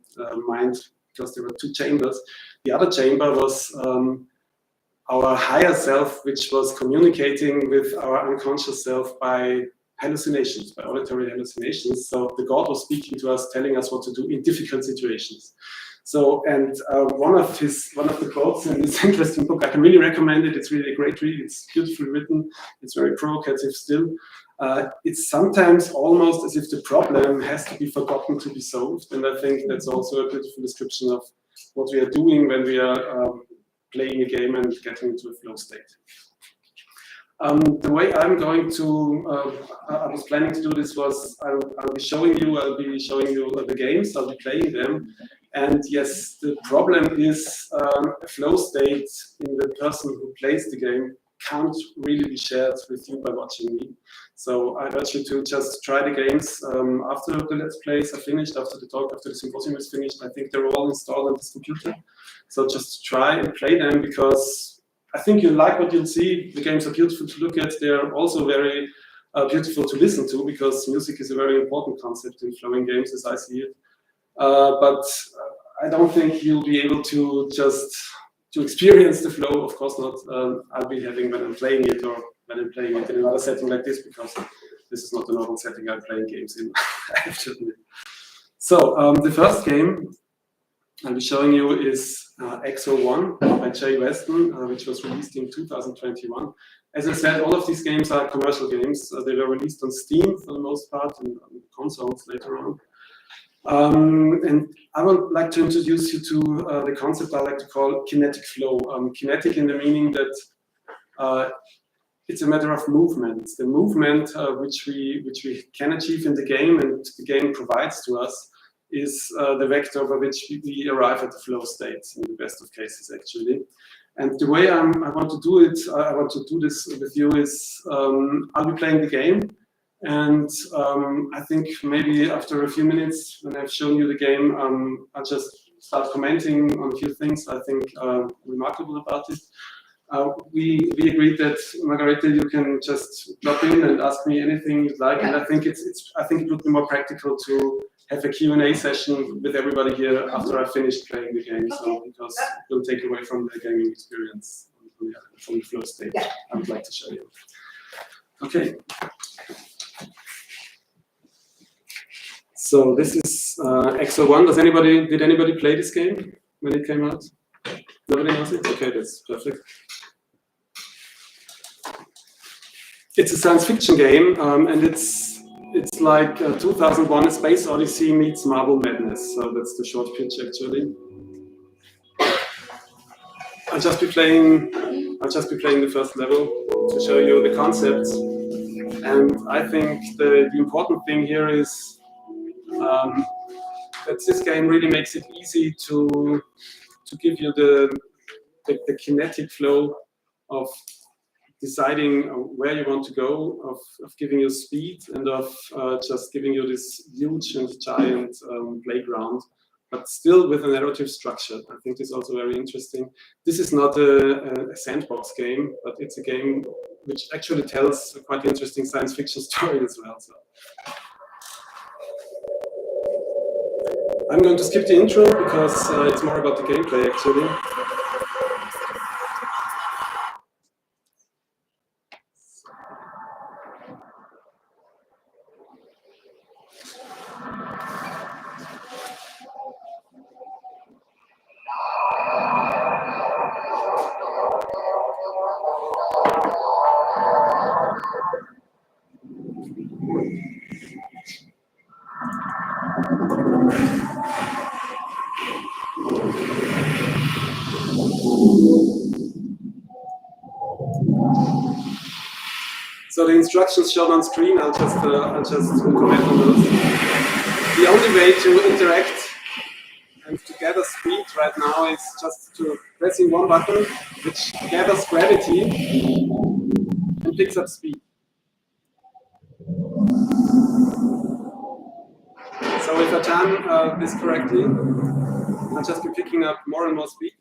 mind, because there were two chambers. The other chamber was our higher self, which was communicating with our unconscious self by hallucinations, by auditory hallucinations. So the God was speaking to us, telling us what to do in difficult situations. So, and one of the quotes in this interesting book, I can really recommend it. It's really a great read. It's beautifully written. It's very provocative still. It's sometimes almost as if the problem has to be forgotten to be solved. And I think that's also a beautiful description of what we are doing when we are playing a game and getting into a flow state. The way I'm going to, I was planning to do this was, I'll be showing you the games, I'll be playing them. And yes, the problem is a flow state in the person who plays the game can't really be shared with you by watching me. So I urge you to just try the games after the Let's Plays are finished, after the talk, after the Symposium is finished. I think they're all installed on this computer. So just try and play them, because I think you'll like what you'll see. The games are beautiful to look at. They're also very beautiful to listen to, because music is a very important concept in flowing games as I see it. But I don't think you'll be able to just experience the flow. Of course not. I'll be having when I'm playing it, or when I'm playing it in another setting like this, because this is not the normal setting I'm playing games in, I have to admit. So the first game I'll be showing you is XO1 by Jay Weston, which was released in 2021. As I said, all of these games are commercial games. They were released on Steam for the most part, and on consoles later on. And I would like to introduce you to the concept I like to call kinetic flow. Kinetic in the meaning that it's a matter of movement. The movement which we can achieve in the game, and the game provides to us, is the vector by which we arrive at the flow state in the best of cases, actually. And the way I want to do it, I want to do this with you is I'll be playing the game, and I think maybe after a few minutes, when I've shown you the game, I'll just start commenting on a few things I think are remarkable about it. We agreed that, Margarete, you can just drop in and ask me anything you'd like, and I think I think it would be more practical to have a Q&A session with everybody here after I finish playing the game, so because it will take away from the gaming experience from the flow state I would like to show you. Okay. So this is XO1. Did anybody play this game when it came out? Nobody knows it? Okay, that's perfect. It's a science fiction game, and it's like 2001: A Space Odyssey meets Marble Madness. So that's the short pitch, actually. I'll just be playing the first level to show you the concepts. And I think the important thing here is that this game really makes it easy to give you the kinetic flow of deciding where you want to go, of giving you speed, and of just giving you this huge and giant playground, but still with a narrative structure. I think this is also very interesting. This is not a sandbox game, but it's a game which actually tells a quite interesting science fiction story as well. So. I'm going to skip the intro because it's more about the gameplay actually. So the instructions shown on screen, I'll just comment on those. The only way to interact and to gather speed right now is just to pressing one button, which gathers gravity and picks up speed. So if I time this correctly, I'll just be picking up more and more speed.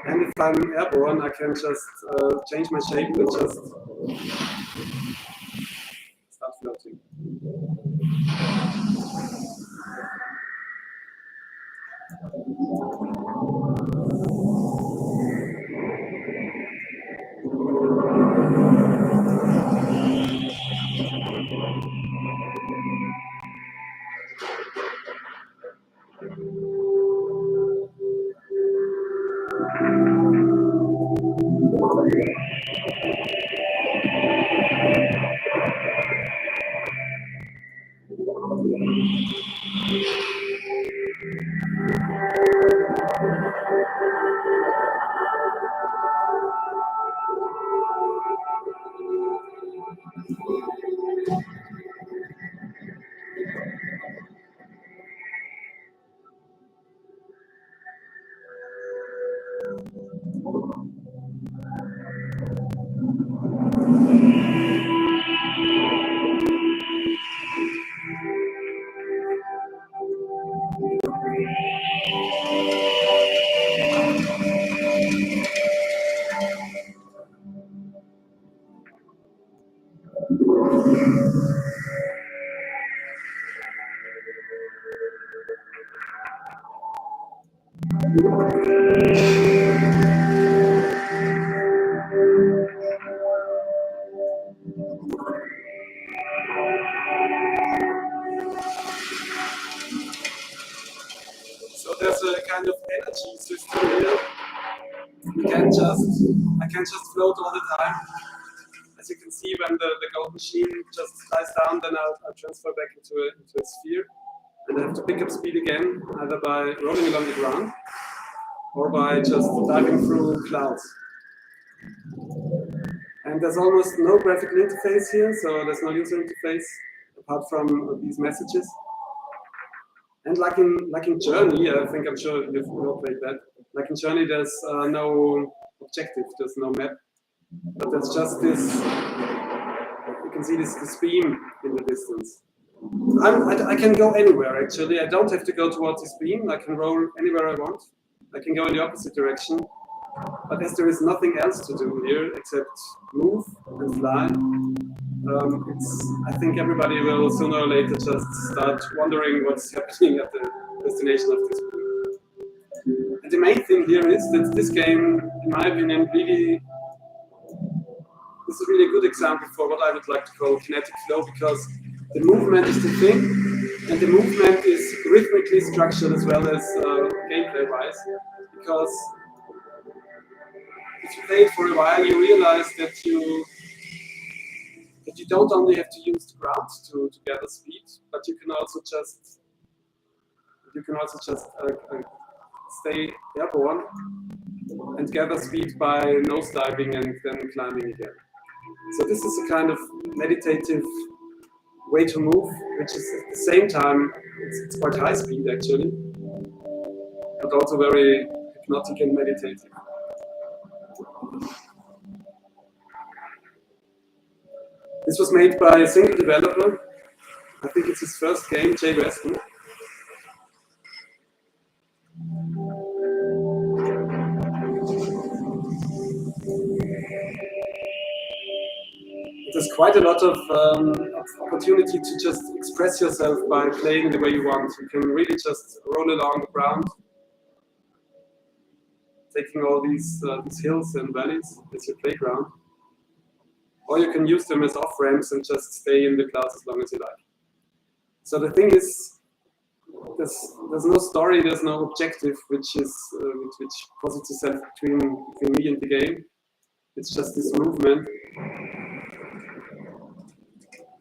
And if I'm airborne, I can just change my shape and just start floating. So there's a kind of energy system here. I can just float all the time. As you can see, when the gold machine just slides down, then I'll transfer back into a sphere. And I have to pick up speed again, either by rolling along the ground or by just diving through clouds. And there's almost no graphical interface here, so there's no user interface apart from these messages. And like in Journey, I'm sure you've all played that. Like in Journey, there's no objective, there's no map, but there's just this. You can see this beam in the distance. I can go anywhere actually. I don't have to go towards this beam. I can roll anywhere I want. I can go in the opposite direction. But as there is nothing else to do here except move and fly, I think everybody will sooner or later just start wondering what's happening at the destination of this game. And the main thing here is that this game, in my opinion, this is really a good example for what I would like to call kinetic flow, because the movement is the thing, and the movement is rhythmically structured as well as gameplay-wise, because if you play it for a while, you realize that you don't only have to use the ground to gather speed, but you can also just stay airborne and gather speed by nosediving and then climbing again. So this is a kind of meditative way to move, which is at the same time it's quite high speed actually, but also very hypnotic and meditative. This was made by a single developer. I think it's his first game, Jay Weston. It there's quite a lot of opportunity to just express yourself by playing the way you want. You can really just roll along the ground, taking all these hills and valleys as your playground. Or you can use them as off-ramps and just stay in the clouds as long as you like. So the thing is, there's no story, there's no objective which posits itself between me and the game. It's just this movement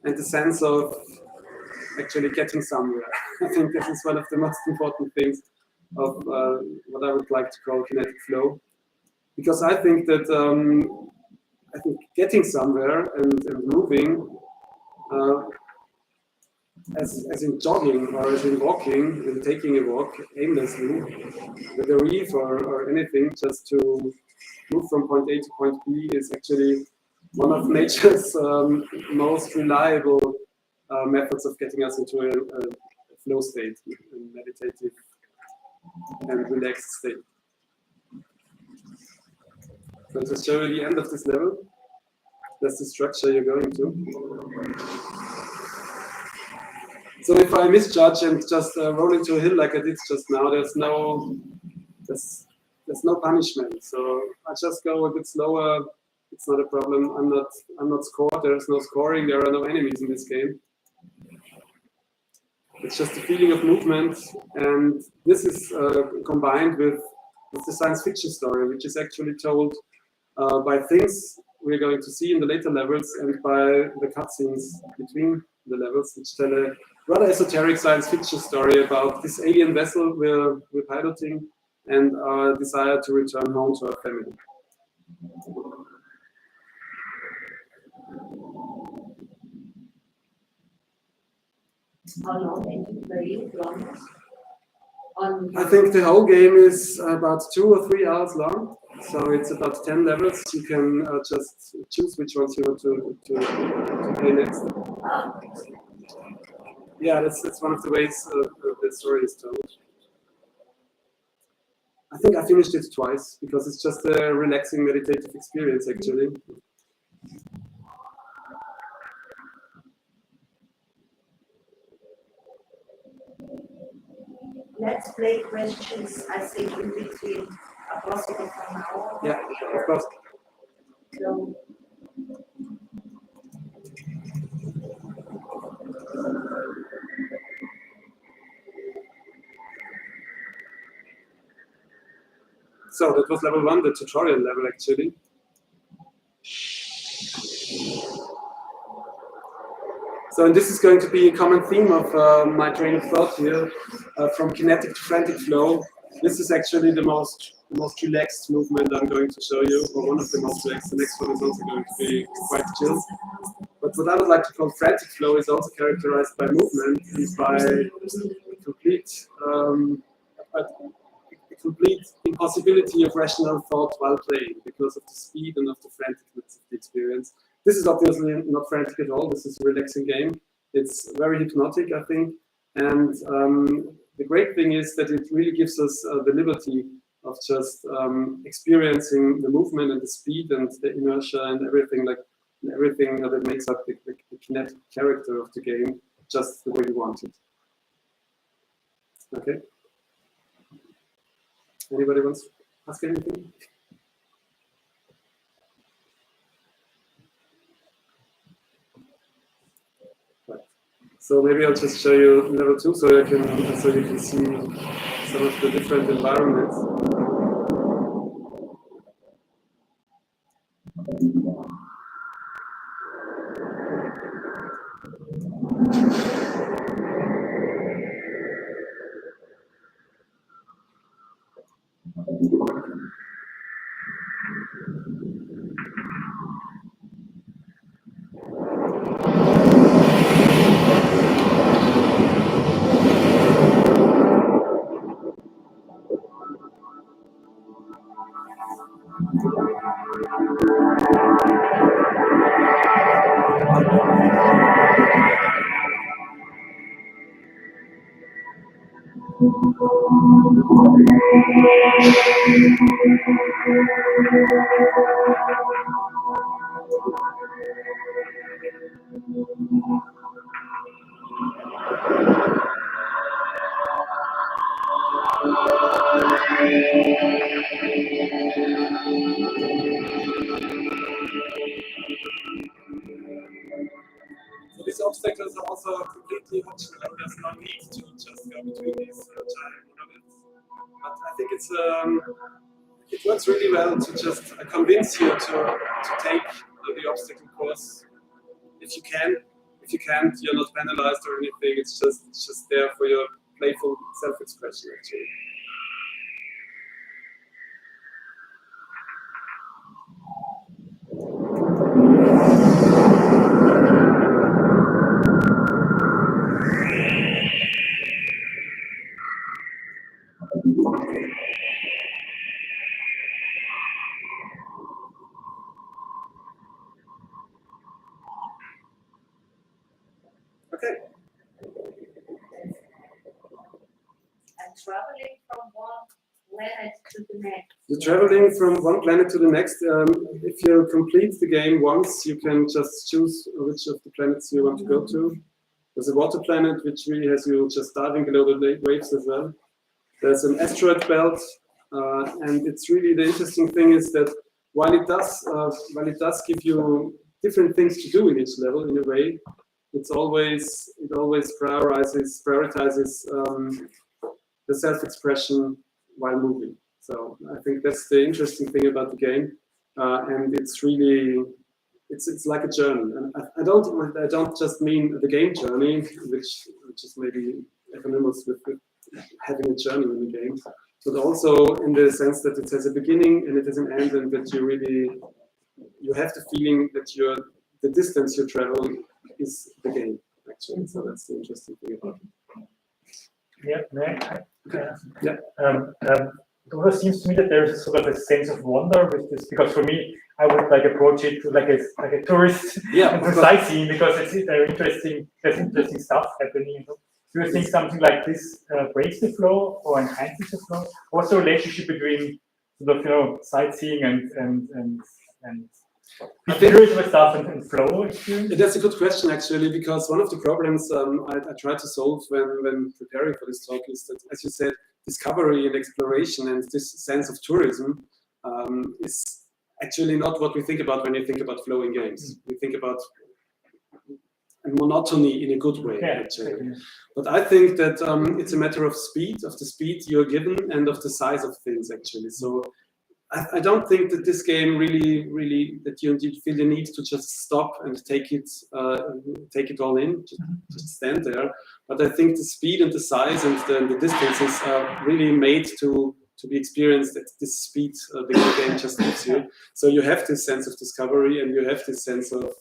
and the sense of actually getting somewhere. I think this is one of the most important things of what I would like to call kinetic flow, because I think that getting somewhere and moving, as in jogging or as in walking and taking a walk aimlessly with a reef or anything, just to move from point A to point B is actually one of nature's most reliable methods of getting us into a flow state, a meditative and relaxed state. So to show you the end of this level, that's the structure you're going to. So if I misjudge and just roll into a hill like I did just now, there's no punishment. So I just go a bit slower. It's not a problem. I'm not scored. There's no scoring. There are no enemies in this game. It's just a feeling of movement, and this is combined with the science fiction story, which is actually told by things we're going to see in the later levels and by the cutscenes between the levels, which tell a rather esoteric science fiction story about this alien vessel we're piloting and our desire to return home to our family. How long did you play it? I think the whole game is about 2 or 3 hours long, so it's about 10 levels. You can just choose which ones you want to play next. Yeah, that's one of the ways the story is told. I think I finished it twice because it's just a relaxing meditative experience, actually. Let's play questions, I think, in between, possible for now. Yeah, of course. So, So that was level 1, the tutorial level, actually. So and this is going to be a common theme of my train of thought here, from kinetic to frantic flow. This is actually the most relaxed movement I'm going to show you, or one of the most relaxed. The next one is also going to be quite chill. But what I would like to call frantic flow is also characterized by movement and by a complete impossibility of rational thought while playing because of the speed and of the franticness of the experience. This is obviously not frantic at all. This is a relaxing game. It's very hypnotic, I think. And the great thing is that it really gives us the liberty of just experiencing the movement and the speed and the inertia and everything that makes up the kinetic character of the game, just the way you want it. Okay. Anybody wants to ask anything? Right. So maybe I'll just show you level 2 so you can see some of the different environments. obstacles are also completely optional. There's no need to just go between these giant monoliths. But I think it works really well to just convince you to take the obstacle course if you can. If you can't, you're not penalized or anything. It's just there for your playful self-expression, actually. Okay. And traveling from one planet to the next. You're traveling from one planet to the next. If you complete the game once, you can just choose which of the planets you want to go to. There's a water planet, which really has you just diving below the waves as well. There's an asteroid belt, and it's really the interesting thing is that while it does give you different things to do in each level in a way, it always prioritizes the self-expression while moving. So I think that's the interesting thing about the game, and it's really it's like a journey. And I don't just mean the game journey, which is maybe synonymous with having a journey in the game, but also in the sense that it has a beginning and it has an end, and that you have the feeling that the distance you travel is the game, actually. So that's the interesting thing about it. Yeah. It always seems to me that there's sort of a sense of wonder with this, because for me, I would like approach it like a tourist and sightseeing, because it's very interesting. There's interesting stuff happening. Do you think something like this breaks the flow or enhances the flow? What's the relationship between sort of sightseeing and stuff and flow experience? That's a good question, actually, because one of the problems I tried to solve when preparing for this talk is that, as you said, discovery and exploration and this sense of tourism is actually not what we think about when you think about flow in games. We think about monotony in a good way, actually. But I think that it's a matter of the speed you're given and of the size of things, actually. So I don't think that this game really that you feel the need to just stop and take it all in, just stand there. But I think the speed and the size and the distances are really made to be experienced at this speed the game just gives you. So you have this sense of discovery and you have this sense of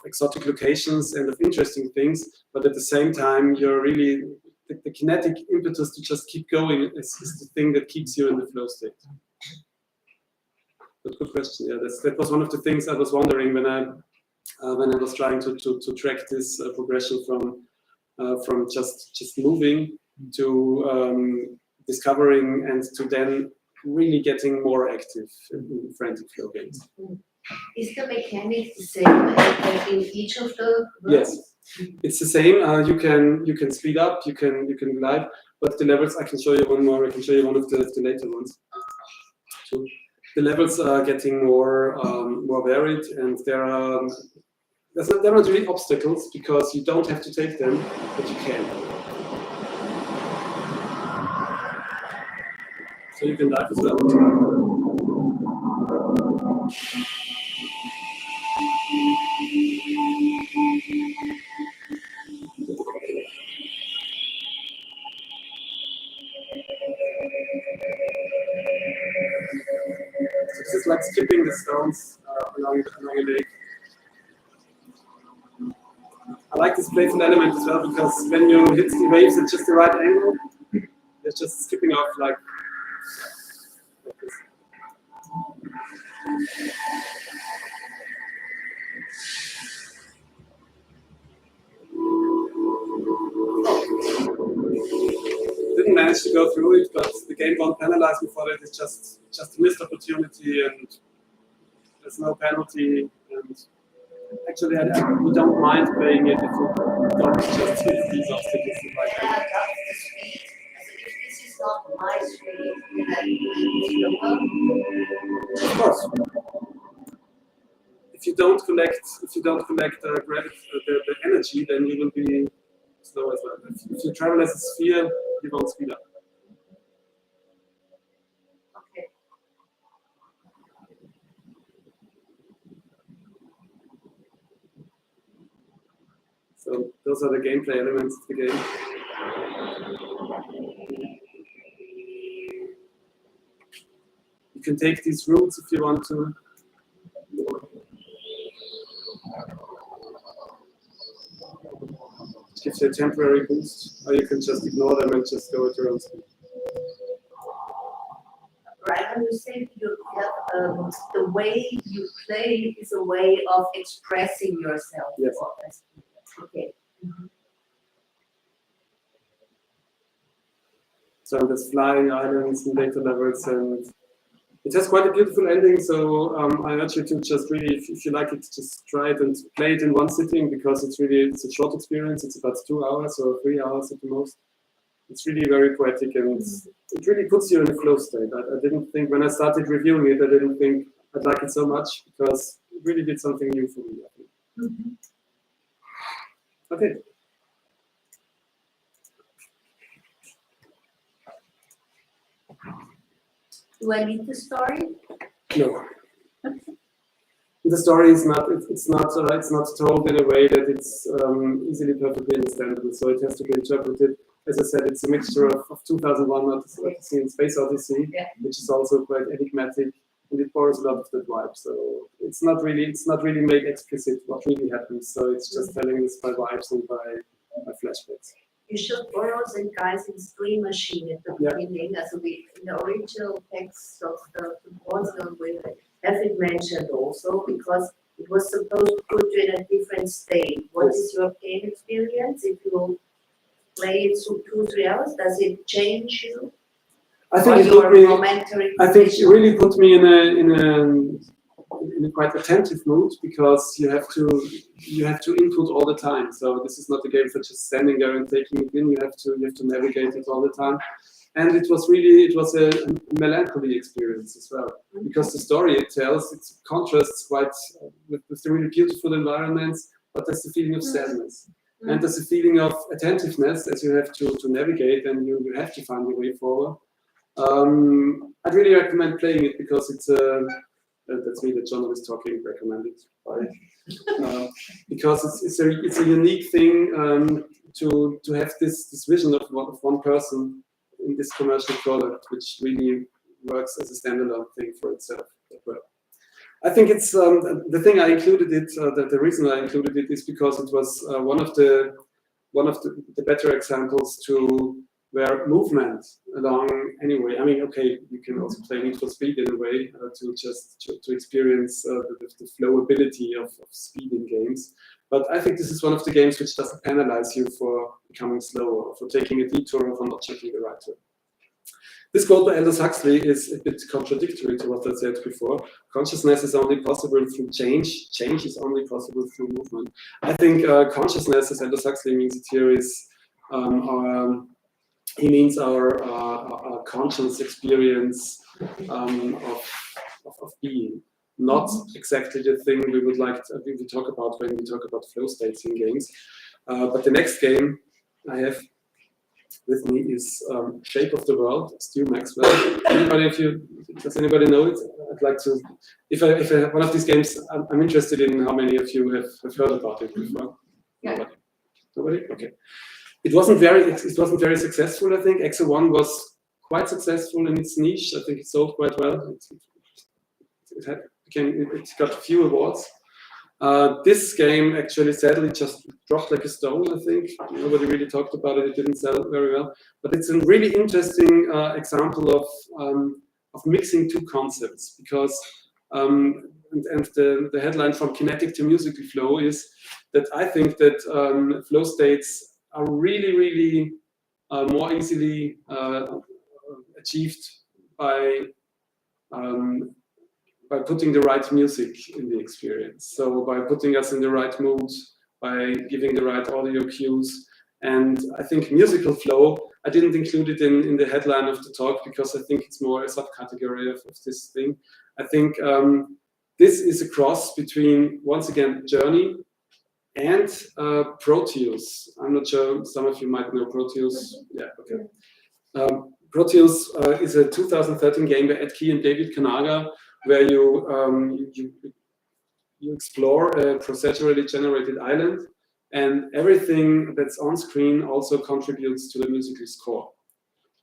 exotic locations and of interesting things, but at the same time, you're really the kinetic impetus to just keep going is the thing that keeps you in the flow state. But good question. Yeah, that was one of the things I was wondering when I was trying to track this progression from just moving to discovering and to then really getting more active in frantic flow games. Is the mechanic the same in each of the worlds? Yes, it's the same. You can speed up, you can glide, but the levels, I can show you one more. I can show you one of the later ones. So the levels are getting more varied, and they're not really obstacles because you don't have to take them, but you can. So you can dive as well. So this is like skipping the stones along a lake. I like this playful element as well because when you hit the waves at just the right angle, it's just skipping off like this. Didn't manage to go through it, but the game won't penalize me for it. It's just a missed opportunity, and there's no penalty. And actually, we don't mind playing it if you don't just hit these obstacles like that. If this is not my street, Of course. if you don't collect the energy, then you will be slow as well. If you travel as a sphere, you won't speed up. Okay. So those are the gameplay elements of the game. You can take these routes if you want to. It gives you a temporary boost, or you can just ignore them and just go at your own speed. Right, and you said you have, the way you play is a way of expressing yourself. Yes. Okay. So there's flying islands and data levels, and it has quite a beautiful ending. So I urge you to just really, if you like it, just try it and play it in one sitting, because it's a short experience. It's about 2 hours or 3 hours at the most. It's really very poetic, and it really puts you in a flow state. I didn't think, when I started reviewing it, I didn't think I'd like it so much, because it really did something new for me, I think. Okay. Do I need the story? No. The story is not. It's not told in a way that it's easily perfectly understandable. So it has to be interpreted. As I said, it's a mixture of 2001 Odyssey and Space Odyssey, which is also quite enigmatic, and it borrows a lot of that vibe. So it's not really made explicit what really happens. So it's just telling us by vibes and by flashbacks. You showed Burroughs and Geising's Dream Machine at the beginning, as in the original text of the Symposium, we have it mentioned also, because it was supposed to put you in a different state. What is your game experience if you play it through 2-3 hours? Does it change you? I think it really put me in a quite attentive mood, because you have to input all the time. So this is not a game for just standing there and taking it in. You have to navigate it all the time. And it was a melancholy experience as well, because the story it tells, it contrasts quite with the really beautiful environments, but there's the feeling of sadness. And there's a feeling of attentiveness as you have to navigate, and you have to find your way forward. I'd really recommend playing it, because it's that's me, the journalist talking, recommended by because it's a unique thing to have this vision of one person in this commercial product, which really works as a standalone thing for itself as well. I think it's the thing I included it. The reason I included it is because it was one of the better examples to where movement along anyway. I mean, okay, you can also play Need for Speed in a way to experience the flowability of speed in games. But I think this is one of the games which doesn't penalize you for becoming slower, or for taking a detour, or for not checking the right way. This quote by Aldous Huxley is a bit contradictory to what I said before. Consciousness is only possible through change. Change is only possible through movement. I think consciousness, as Aldous Huxley means it here, is he means our conscious experience of being. Not exactly the thing we would like to talk about when we talk about flow states in games. But the next game I have with me is Shape of the World, Stu Maxwell. Does anybody know it? I'd like to, if I one of these games, I'm interested in how many of you have heard about it before. Yeah. Nobody? Okay. It wasn't very successful, I think. EXO-1 was quite successful in its niche. I think it sold quite well. It got a few awards. This game actually sadly just dropped like a stone, I think. Nobody really talked about it. It didn't sell very well. But it's a really interesting example of mixing two concepts, because the headline from kinetic to musical flow is that I think that flow states are really more easily achieved by putting the right music in the experience. So by putting us in the right mood, by giving the right audio cues. And I think musical flow, I didn't include it in the headline of the talk, because I think it's more a subcategory of this thing. I think this is a cross between, once again, Journey and Proteus. I'm not sure, some of you might know Proteus. Yeah, okay. Proteus is a 2013 game by Ed Key and David Kanaga, where you explore a procedurally generated island, and everything that's on screen also contributes to the musical score.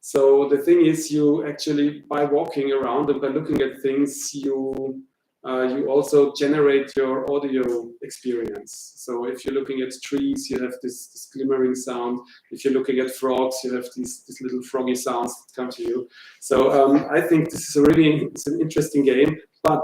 So the thing is, you actually, by walking around and by looking at things, you also generate your audio experience. So if you're looking at trees, you have this glimmering sound. If you're looking at frogs, you have these little froggy sounds that come to you. So I think this is it's an interesting game, but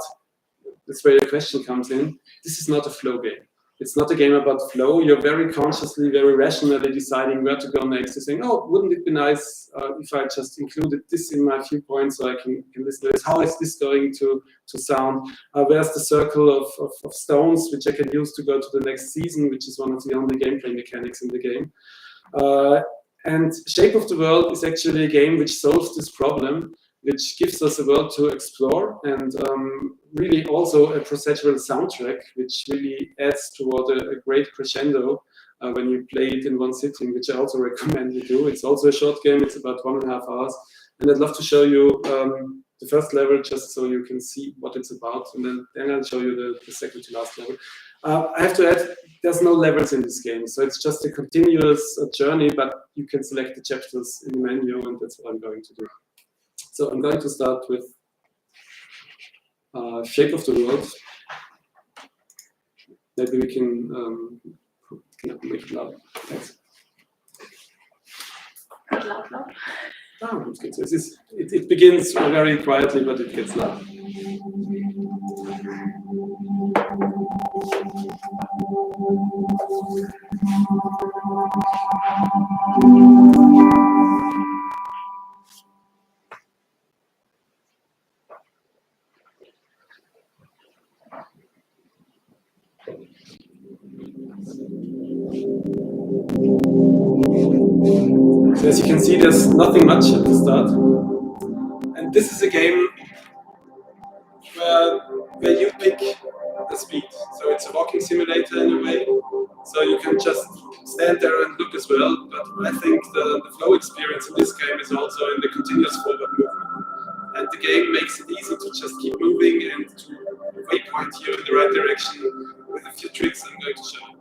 that's where your question comes in. This is not a flow game. It's not a game about flow. You're very consciously, very rationally deciding where to go next. You're saying, oh, wouldn't it be nice if I just included this in my viewpoint so I can listen to this? How is this going to sound? Where's the circle of stones which I can use to go to the next season, which is one of the only gameplay mechanics in the game. And Shape of the World is actually a game which solves this problem, which gives us a world to explore, and really also a procedural soundtrack, which really adds toward a great crescendo when you play it in one sitting, which I also recommend you do. It's also a short game, it's about 1.5 hours. And I'd love to show you the first level just so you can see what it's about, and then I'll show you the second to last level. I have to add, there's no levels in this game, so it's just a continuous journey, but you can select the chapters in the menu, and that's what I'm going to do. So I'm going to start with Shape of the World. Maybe we can make it loud. Thanks. Loud. Oh, it's good. So it begins very quietly, but it gets loud. So as you can see, there's nothing much at the start. And this is a game where you pick the speed. So it's a walking simulator in a way. So you can just stand there and look as well. But I think the flow experience in this game is also in the continuous forward movement. And the game makes it easy to just keep moving and to waypoint you in the right direction with a few tricks I'm going to show you.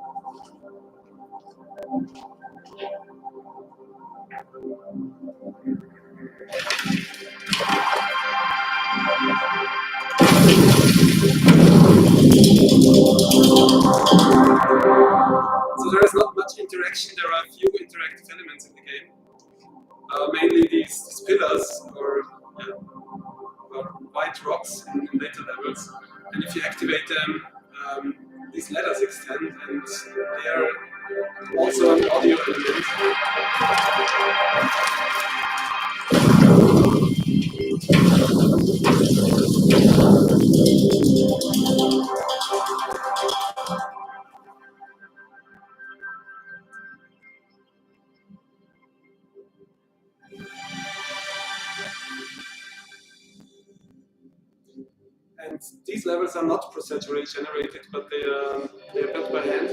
So there is not much interaction. There are a few interactive elements in the game. Mainly these pillars or white rocks in later levels. And if you activate them, these ladders extend, and they are also an audio element. And these levels are not procedurally generated, but they are built by hand.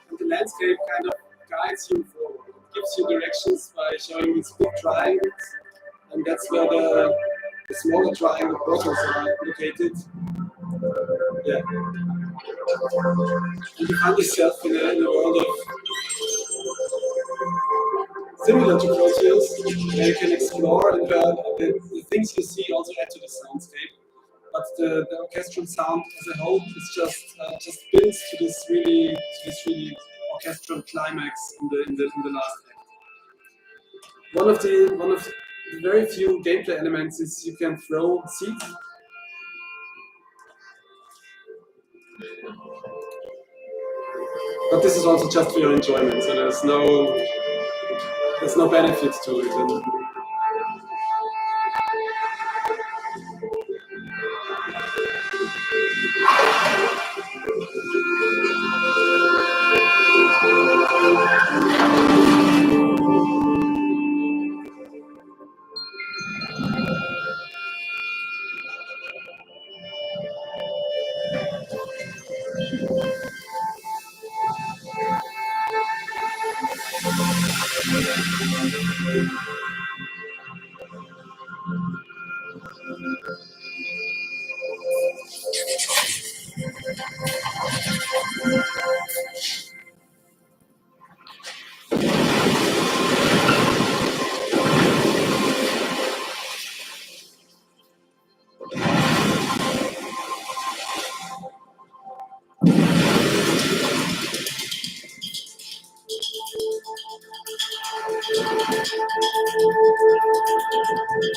And the landscape kind of guides you forward. It gives you directions by showing these big triangles, and that's where the smaller triangle portals are located. Yeah. And you find yourself in a world of similar to Proteus, where you can explore, and the things you see also add to the soundscape. But the orchestral sound as a whole is just builds to this really orchestral climax in the last act. One of the very few gameplay elements is you can throw seeds. But this is also just for your enjoyment, so there's no benefit to it.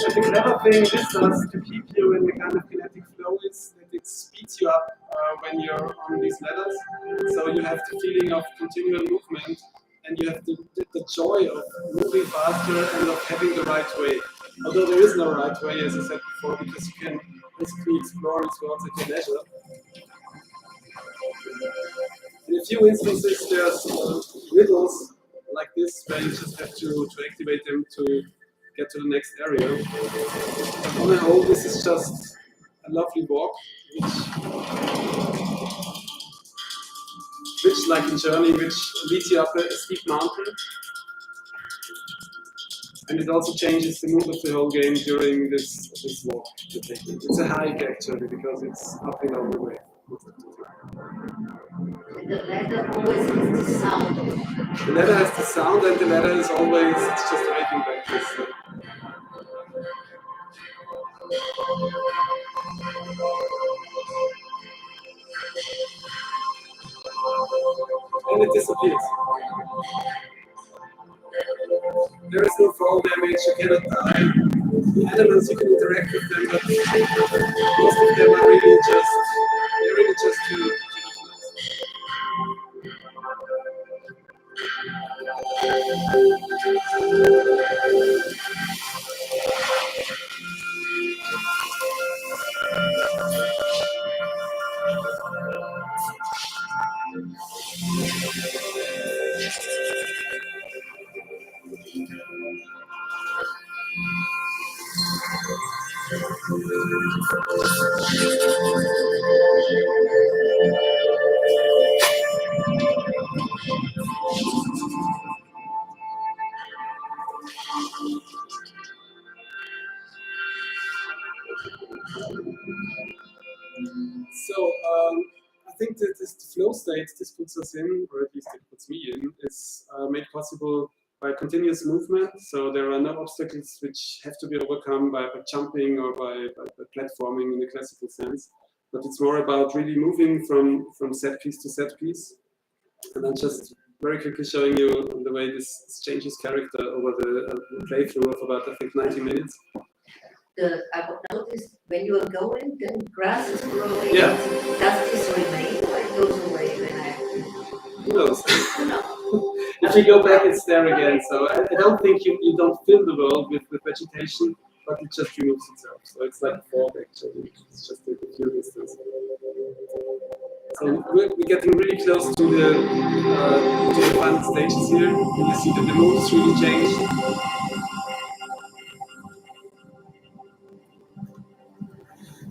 And the clever thing this does to keep you in the kind of kinetic flow is that it speeds you up when you're on these ladders. So you have the feeling of continual movement, and you have the joy of moving faster and of having the right way. Although there is no right way, as I said before, because you can basically explore these worlds at your leisure. In a few instances, there's riddles like this where you just have to activate them to get to the next area. But on the whole, this is just a lovely walk, which like a journey, which leads you up a steep mountain. And it also changes the mood of the whole game during this walk. It's a hike actually, because it's up and down the way. The ladder always has the sound. The ladder has the sound, and the ladder is always, it's just waiting like this. And it disappears. There is no fall damage, you cannot die. The animals, you can interact with them, but most of them are really just to So I think that this flow state this puts us in, or at least it puts me in, is made possible by continuous movement. So there are no obstacles which have to be overcome by jumping or by platforming in the classical sense. But it's more about really moving from set piece to set piece. And I'm just very quickly showing you the way this changes character over the playthrough of about, I think, 90 minutes. I noticed when you are going, then grass is growing. Yeah. Does this remain or it goes away when I? Who knows? If you go back, it's there again. So I don't think you don't fill the world with vegetation, but it just removes itself. So it's like a fog actually. It's just a few instances. So we're getting really close to the final stages here. You see that the moods really change.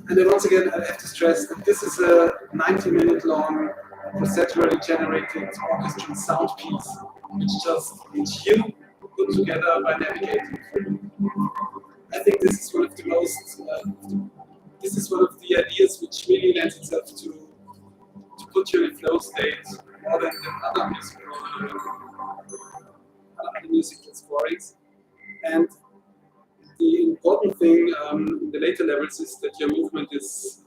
And then once again, I have to stress that this is a 90-minute long procedurally generated orchestral sound piece, which you put together by navigating through. I think this is one of the most, this is one of the ideas which really lends itself to put you in a flow state more than other musical scorings. And the important thing in the later levels is that your movement is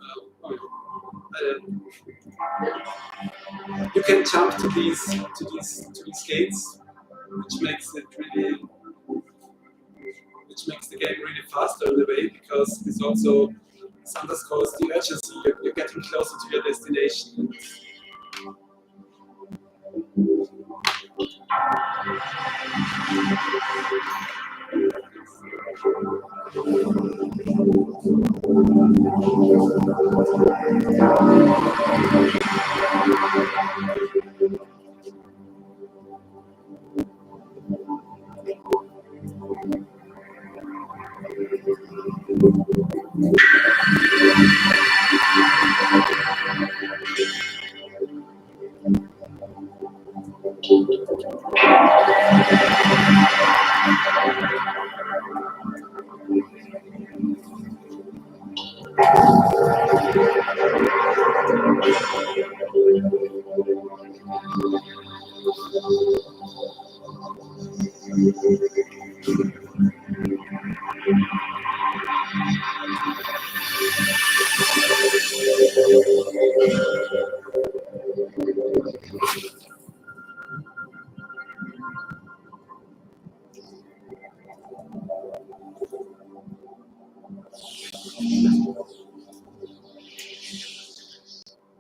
you can jump to these gates, which makes the game really faster in a way, because this also underscores the urgency. You're getting closer to your destination.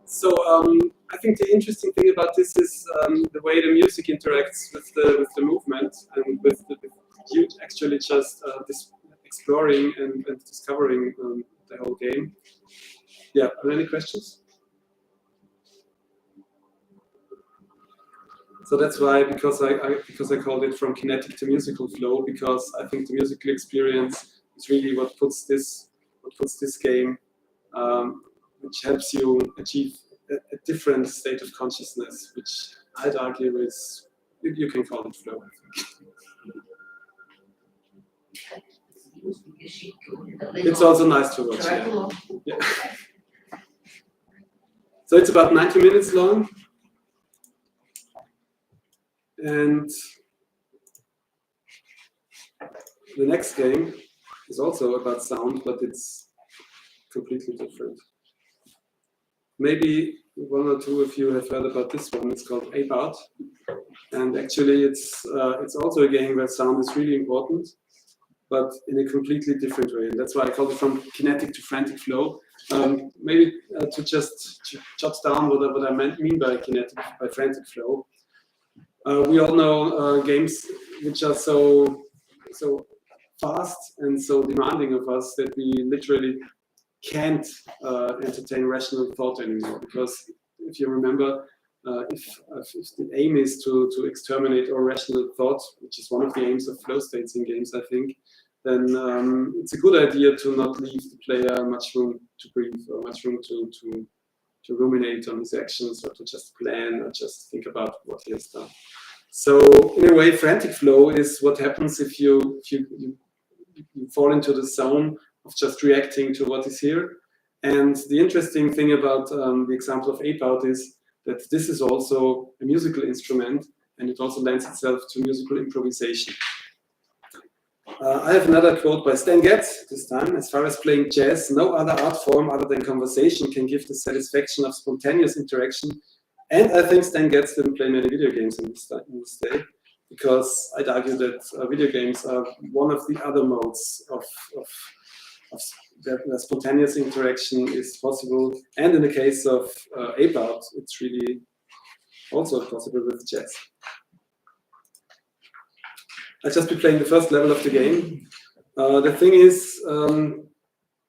So I think the interesting thing about this is the way the music interacts with the movement and with you actually just exploring and discovering the whole game. Yeah, are there any questions? So that's why, because I called it from kinetic to musical flow, because I think the musical experience is really what puts this game, which helps you achieve a different state of consciousness, which I'd argue is, you can call it flow. It's also nice to watch. Yeah. So it's about 90 minutes long. And the next game is also about sound, but it's completely different. Maybe one or two of you have heard about this one. It's called ehem. And actually it's also a game where sound is really important, but in a completely different way. And that's why I called it from kinetic to frantic flow. Maybe to just jot down what I mean by frantic flow. We all know games which are so fast and so demanding of us that we literally can't entertain rational thought anymore. Because if you remember, if the aim is to exterminate all rational thought, which is one of the aims of flow states in games, I think, then it's a good idea to not leave the player much room to breathe or much room to ruminate on his actions or to just plan or just think about what he has done. So in a way, frantic flow is what happens if you fall into the zone of just reacting to what is here. And the interesting thing about the example of ehem is that this is also a musical instrument, and it also lends itself to musical improvisation. I have another quote by Stan Getz this time. As far as playing jazz, no other art form other than conversation can give the satisfaction of spontaneous interaction. And I think Stan Getz didn't play many video games in this day, because I'd argue that video games are one of the other modes of that spontaneous interaction is possible. And in the case of ehem, it's really also possible with jazz. I'll just be playing the first level of the game. The thing is,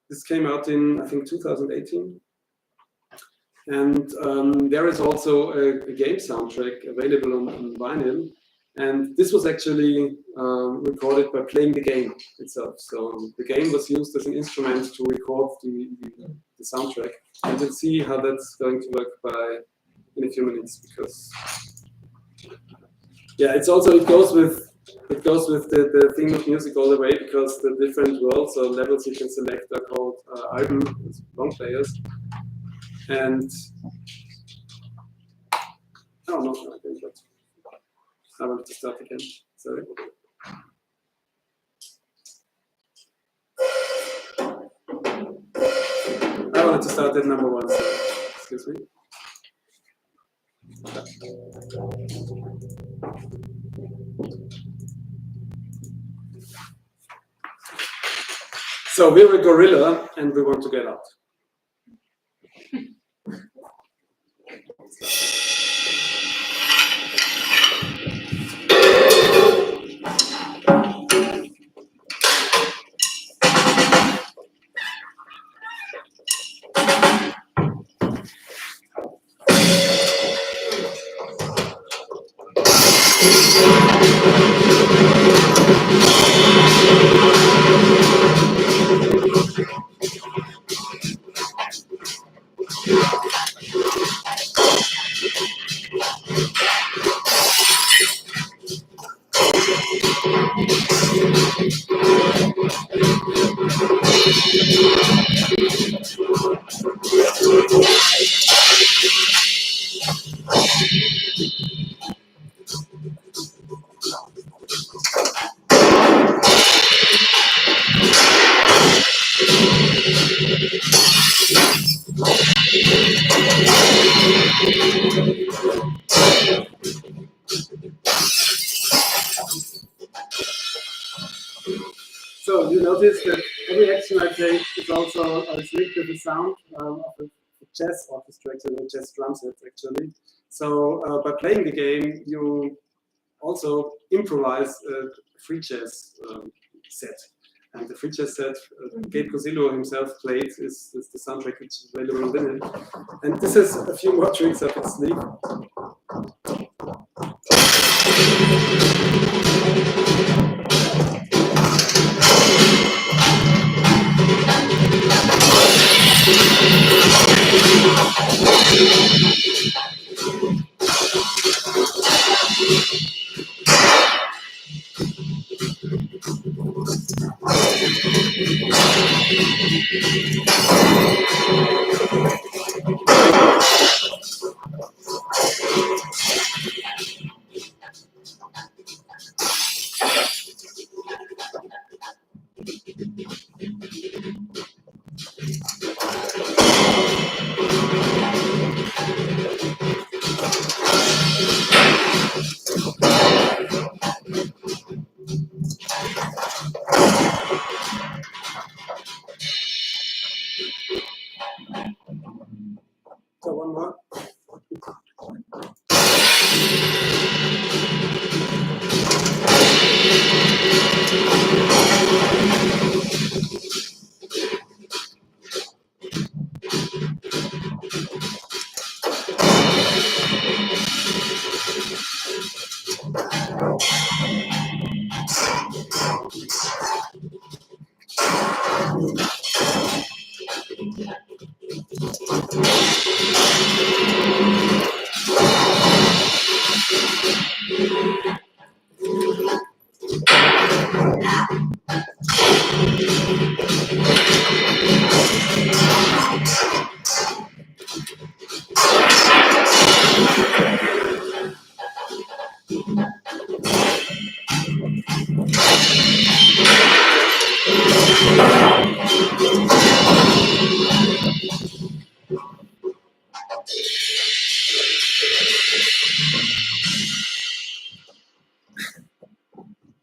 this came out in, I think, 2018. And there is also a game soundtrack available on vinyl. And this was actually recorded by playing the game itself. So the game was used as an instrument to record the soundtrack. And you'll see how that's going to work in a few minutes, because yeah, it goes with the theme of music all the way, because the different worlds or levels you can select are called album, long players. And oh no, I think that I want to start again. Sorry. I wanted to start at number 1. So excuse me. So we're a gorilla and we want to get out. So you notice that every action I take is also linked to the sound of a jazz orchestra, actually, a jazz drum set, actually. So by playing the game, you also improvise a free jazz set. And the free jazz set Gabe Cosillo himself played is the soundtrack which is available within it. And this is a few more tricks up its sleeve. So one more.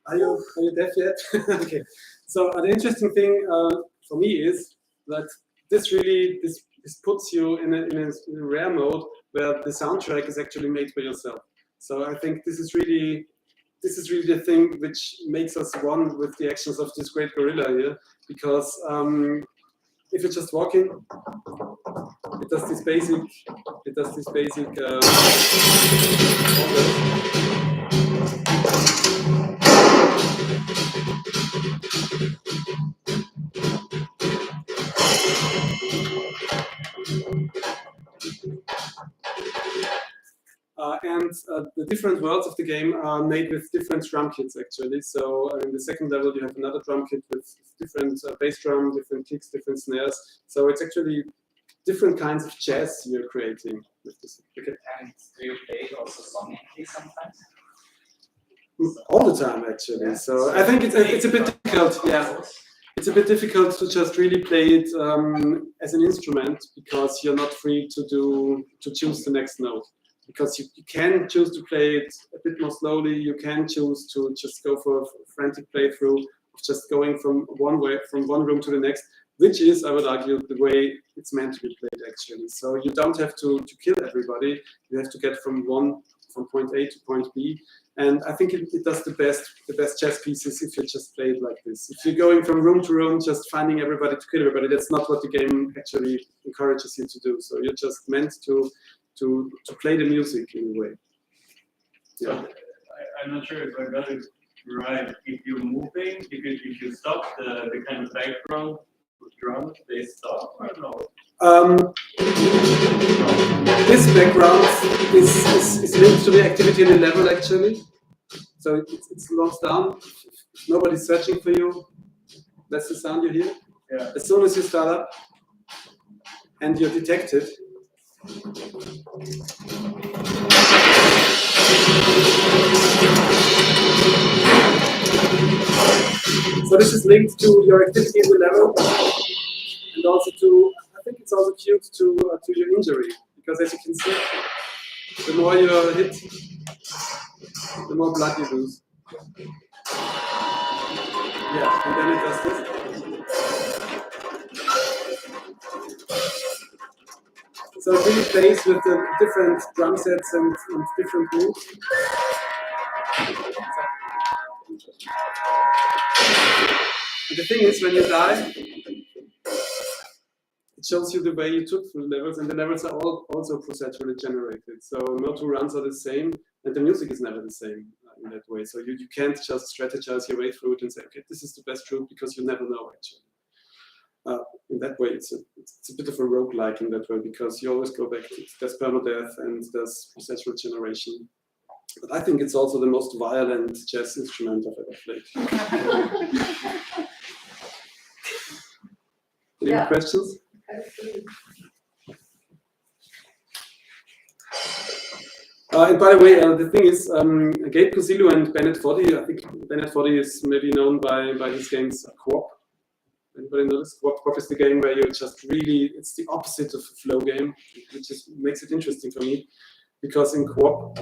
Are you deaf yet? Okay. So the interesting thing for me is that this puts you in a rare mode where the soundtrack is actually made by yourself. So I think this is really the thing which makes us one with the actions of this great gorilla here, because if you're just walking, it does this basic the different worlds of the game are made with different drum kits, actually. So in the second level, you have another drum kit with different bass drum, different kicks, different snares. So it's actually different kinds of jazz you're creating with this. Okay. And do you play it also sonically sometimes? All the time, actually. Yeah. So I think it's a bit difficult. Yeah. It's a bit difficult to just really play it as an instrument, because you're not free to choose the next note. Because you can choose to play it a bit more slowly. You can choose to just go for a frantic playthrough of just going from one room to the next, which is, I would argue, the way it's meant to be played, actually. So you don't have to kill everybody. You have to get from point A to point B. And I think it does the best chess pieces if you just play it like this. If you're going from room to room, just finding everybody to kill everybody, that's not what the game actually encourages you to do. So you're just meant to play the music in a way. Yeah. So, I'm not sure if I got it right. If you're moving, if you stop the kind of background drum, they stop or no? This background is linked to the activity in the level, actually. So it slows down. If nobody's searching for you, that's the sound you hear. Yeah. As soon as you start up and you're detected, so this is linked to your activity in the level, and also to, I think it's also cute to your injury, because as you can see, the more you're hit, the more blood you lose. Yeah, and then it does this. So it really plays with the different drum sets and different moves. And the thing is, when you die, it shows you the way you took through the levels, and the levels are all also procedurally generated. So no two runs are the same, and the music is never the same in that way. So you can't just strategize your way through it and say, okay, this is the best route, because you never know actually. In that way, it's a bit of a roguelike in that way, because you always go back to there's permadeath and there's procedural generation. But I think it's also the most violent jazz instrument I've ever played. Any questions? And by the way, the thing is, Gabe Cosillo and Bennett Foddy, I think Bennett Foddy is maybe known by his games Co-op. Anybody know this? Co-op is the game where you just really, it's the opposite of a flow game, which just makes it interesting for me. Because in co-op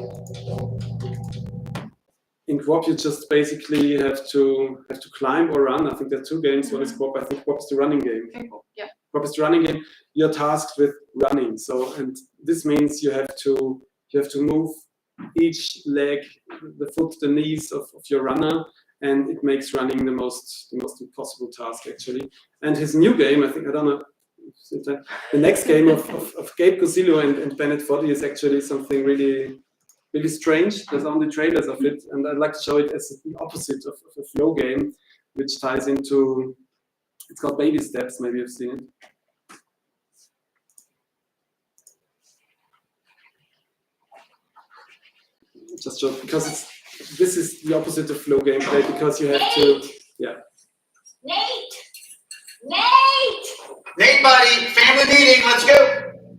you just basically have to climb or run. I think there are two games. One is co-op. I think co-op is the running game. Yeah. Co-op is the running game. You're tasked with running. So, and this means you have to move each leg, the foot, the knees of your runner, and it makes running the most impossible task actually. And his new game, I don't know. The next game of Gabe Cosillo and Bennett Foddy is actually something really, really strange. There's only trailers of it, and I'd like to show it as the opposite of a flow game, which ties into, it's called Baby Steps, maybe you've seen it. Just show, because this is the opposite of flow gameplay, because you have to, yeah. Nate, buddy, family meeting, let's go.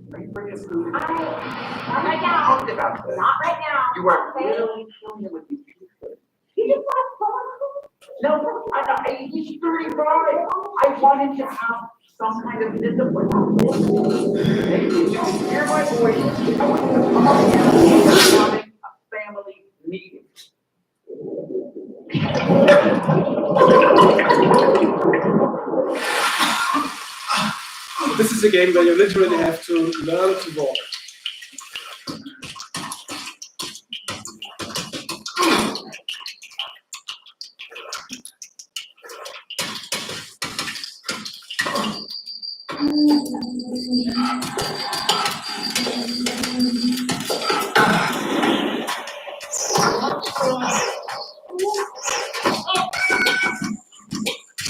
Not right now. Not right now. You are really killing it with these people. You just want to no, he's 35. I wanted to have some kind of discipline. Hey, you can hear my voice. I want to come up here and having a family meeting. This is a game where you literally have to learn to walk.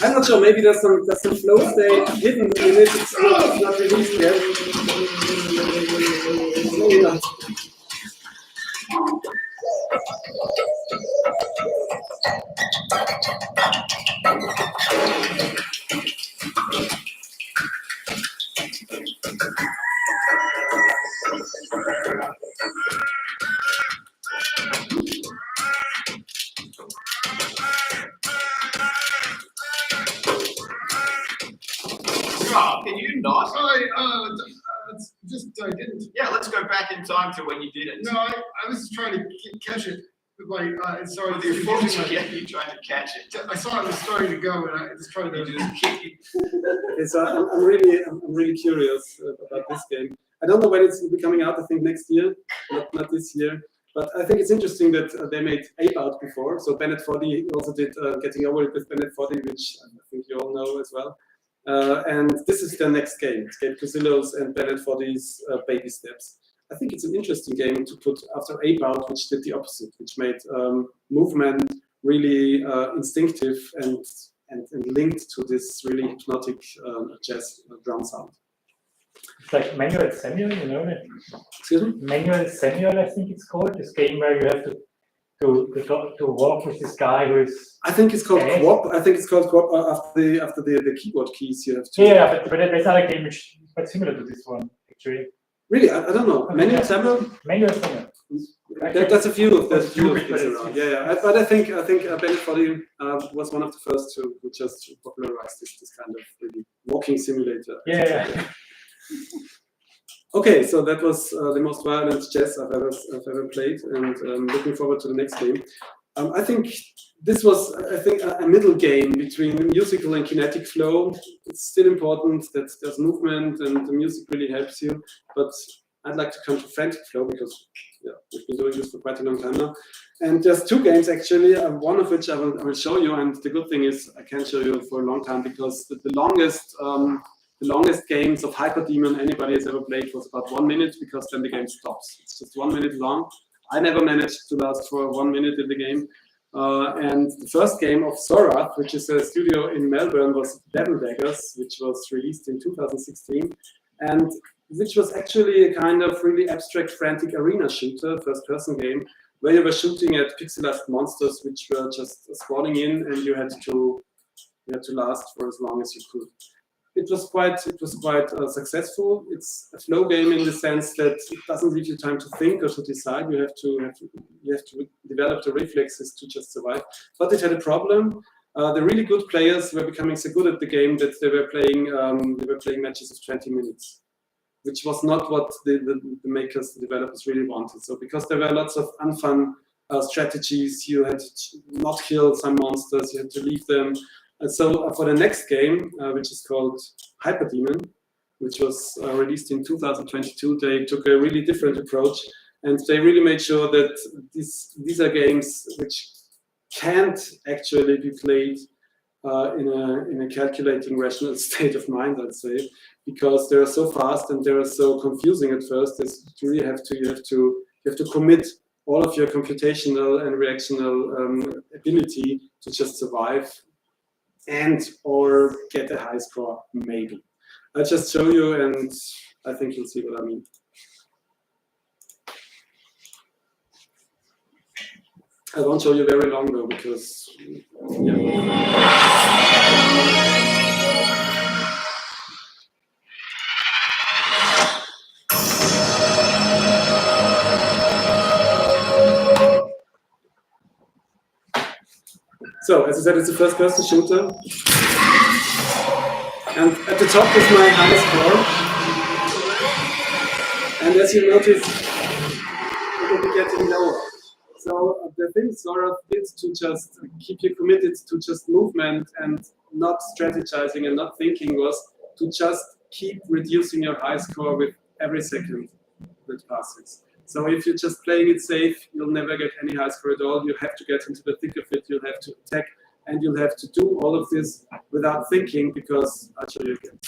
I'm not sure, maybe there's some flow state hidden in it, it's not released yet. Maybe not. Can you not? I didn't. Yeah, let's go back in time to when you did it. No, I was trying to catch it. Sorry. With your foot, you trying to catch it. I saw it was starting to go, and I just tried to just kick it. Okay, so I'm really curious about this game. I don't know when it's be coming out. I think next year, not this year. But I think it's interesting that they made Ape Out before. So Bennett Foddy also did Getting Over It with Bennett Foddy, which I think you all know as well. And this is their next game. It's Gabe Cosillo's and Bennett Foddy's Baby Steps. I think it's an interesting game to put after Ape Out, which did the opposite, which made movement really instinctive and linked to this really hypnotic jazz drum sound. It's like Manuel Samuel, you know that? Excuse me? Manuel Samuel, I think it's called. This game where you have to walk with this guy who is. I think it's called Co-op. I think it's called Co-op after the keyboard keys you have to. Yeah, but there's another game which is quite similar to this one actually. Really, I don't know. Manuel Samuel. Manuel Samuel. That's a few of these around. Yeah. But I think Bennett Foddy was one of the first who just popularized this kind of really walking simulator. Yeah. Okay, so that was the most violent jazz I've ever played, and looking forward to the next game. I think this was, I think, a middle game between musical and kinetic flow. It's still important that there's movement and the music really helps you, but I'd like to come to frantic flow because we've been doing this for quite a long time now. And there's two games actually, one of which I will show you, and the good thing is I can show you for a long time because the longest games of Hyperdemon anybody has ever played was about 1 minute, because then the game stops. It's just 1 minute long. I never managed to last for 1 minute in the game. And the first game of Zorath, which is a studio in Melbourne, was Devil Daggers, which was released in 2016, and which was actually a kind of really abstract, frantic arena shooter, first-person game, where you were shooting at pixelized monsters which were just spawning in, and you had to last for as long as you could. It was quite successful. It's a flow game in the sense that it doesn't leave you time to think or to decide. You have to develop the reflexes to just survive. But it had a problem. The really good players were becoming so good at the game that they were playing matches of 20 minutes, which was not what the makers, the developers really wanted. So because there were lots of unfun strategies, you had to not kill some monsters, you had to leave them. And so for the next game, which is called Hyperdemon, which was released in 2022, they took a really different approach, and they really made sure that these are games which can't actually be played in a calculating, rational state of mind, I'd say, because they are so fast and they are so confusing at first. You really have to commit all of your computational and reactional ability to just survive and or get a high score, maybe. I'll just show you, and I think you'll see what I mean. I won't show you very long though, because So, as I said, it's a first-person shooter. And at the top is my high score. And as you notice, it will be getting lower. So the thing Zorath did to just keep you committed to just movement and not strategizing and not thinking was to just keep reducing your high score with every second that passes. So if you're just playing it safe, you'll never get any high score at all. You have to get into the thick of it, you'll have to attack, and you'll have to do all of this without thinking, because I'll show you again.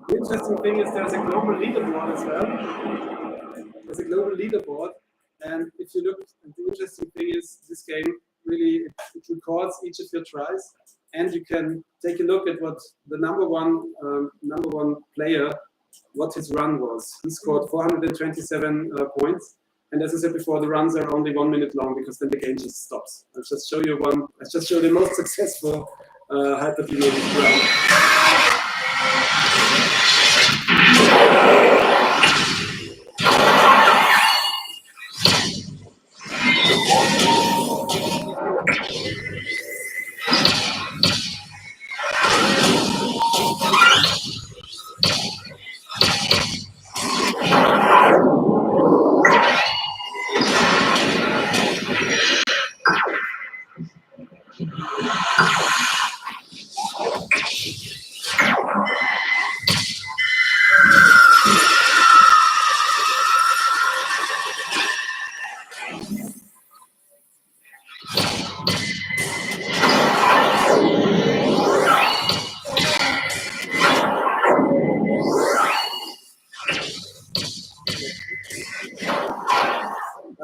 The interesting thing is there's a global leaderboard as well. There's a global leaderboard, and if you look, the interesting thing is this game really it records each of your tries, and you can take a look at what the number one player, what his run was. He scored 427 points, and as I said before, the runs are only 1 minute long because then the game just stops. I'll just show you one. I'll just show the most successful Hyperdemon run.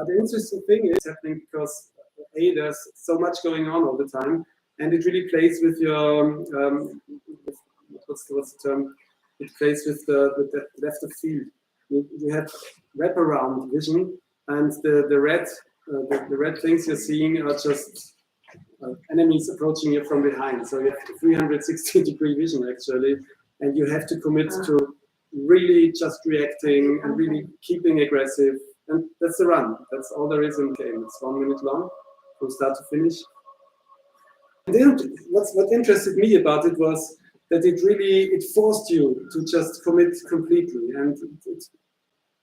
The interesting thing is happening because there's so much going on all the time, and it really plays with your what's the term? It plays with the depth of field. You have wraparound vision, and the red things you're seeing are just enemies approaching you from behind. So you have 360-degree vision actually, and you have to commit to really just reacting and really keeping aggressive. And that's the run. That's all there is in the game. It's 1 minute long from start to finish. And then what interested me about it was that it forced you to just commit completely. And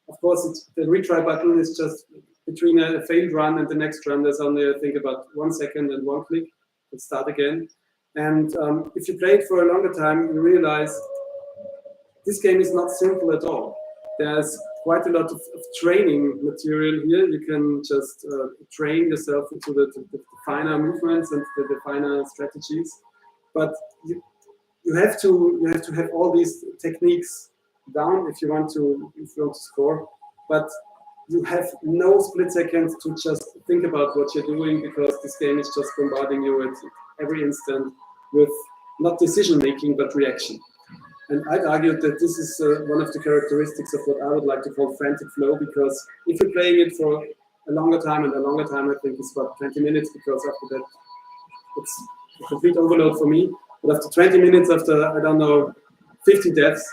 of course, the retry button is just between a failed run and the next run. There's only, I think, about 1 second and 1 click to start again. And if you play it for a longer time, you realize this game is not simple at all. There's quite a lot of training material here. You can just train yourself into the finer movements and the finer strategies. But you have to have all these techniques down if you want to score. But you have no split second to just think about what you're doing, because this game is just bombarding you at every instant with not decision making but reaction. And I'd argue that this is one of the characteristics of what I would like to call frantic flow, because if you're playing it for a longer time, and a longer time I think is about 20 minutes, because after that it's a complete overload for me. But after 20 minutes, after, I don't know, 50 deaths,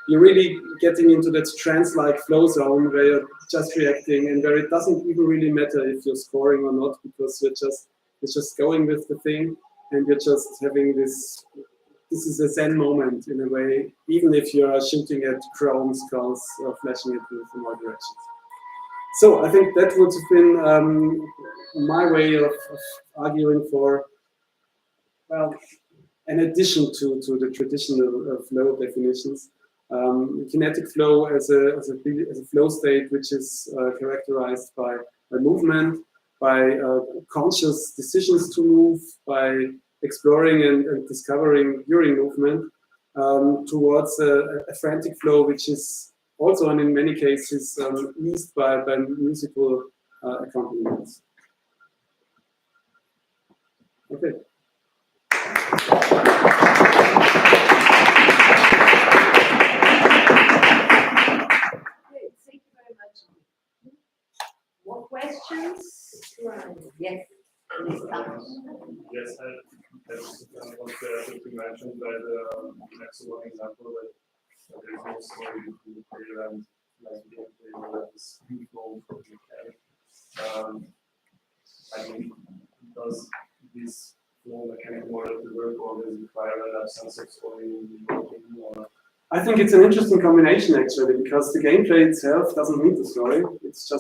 you're really getting into that trance-like flow zone where you're just reacting, and where it doesn't even really matter if you're scoring or not, because you're just going with the thing, and you're just having this is a Zen moment in a way, even if you're shooting at chrome skulls or flashing it from all directions. So I think that would have been my way of arguing for, well, an addition to the traditional flow definitions. Kinetic flow as a flow state which is characterized by movement, by conscious decisions to move, by exploring and discovering during movement, towards a frantic flow, which is also, and in many cases, eased by musical accompaniments. Okay. Thank you very much. More questions? Yes. Yes, I was want to mention that that's one example that there is no story to the player and like the gameplay is flow for the mechanic. I mean, does this flow mechanic model to work, or does it require an absence of story working, or? I think it's an interesting combination actually, because the gameplay itself doesn't need the story. It's a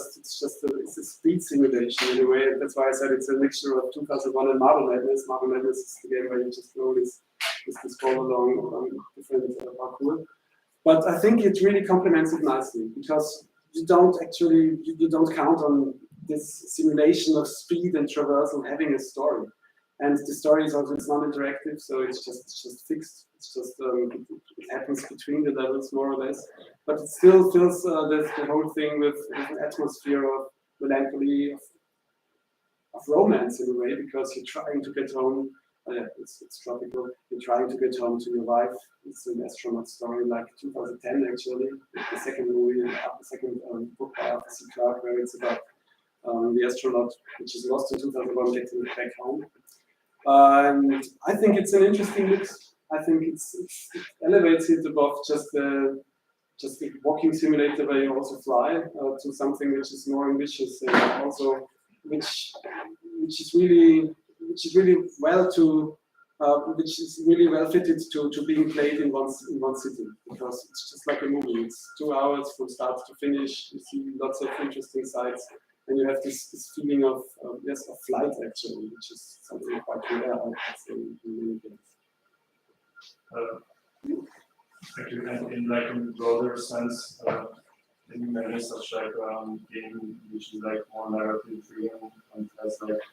speed simulation in a way. That's why I said it's a mixture of 2001 and Marble Madness. Marble Madness is the game where you just throw this ball along different parkour. But I think it really complements it nicely, because you don't count on this simulation of speed and traversal having a story. And the story is also, it's non-interactive, so it's just fixed. It's just it happens between the levels more or less, but it still fills the whole thing with an atmosphere of melancholy, of romance in a way, because you're trying to get home. It's tropical. You're trying to get home to your wife. It's an astronaut story, like 2010 actually, the second movie, the second book by Arthur C. Clarke, where it's about the astronaut which is lost in 2001 getting back home. And I think it's an interesting mix. I think it elevates it above just the walking simulator where you also fly to something which is more ambitious, and also which is really well fitted to being played in one sitting, because it's just like a movie. It's 2 hours from start to finish. You see lots of interesting sights. And you have this feeling of flight actually, which is something quite rare, I would say, in many games. Actually, and in like a broader sense, in many such like game which is like more narrative driven and has like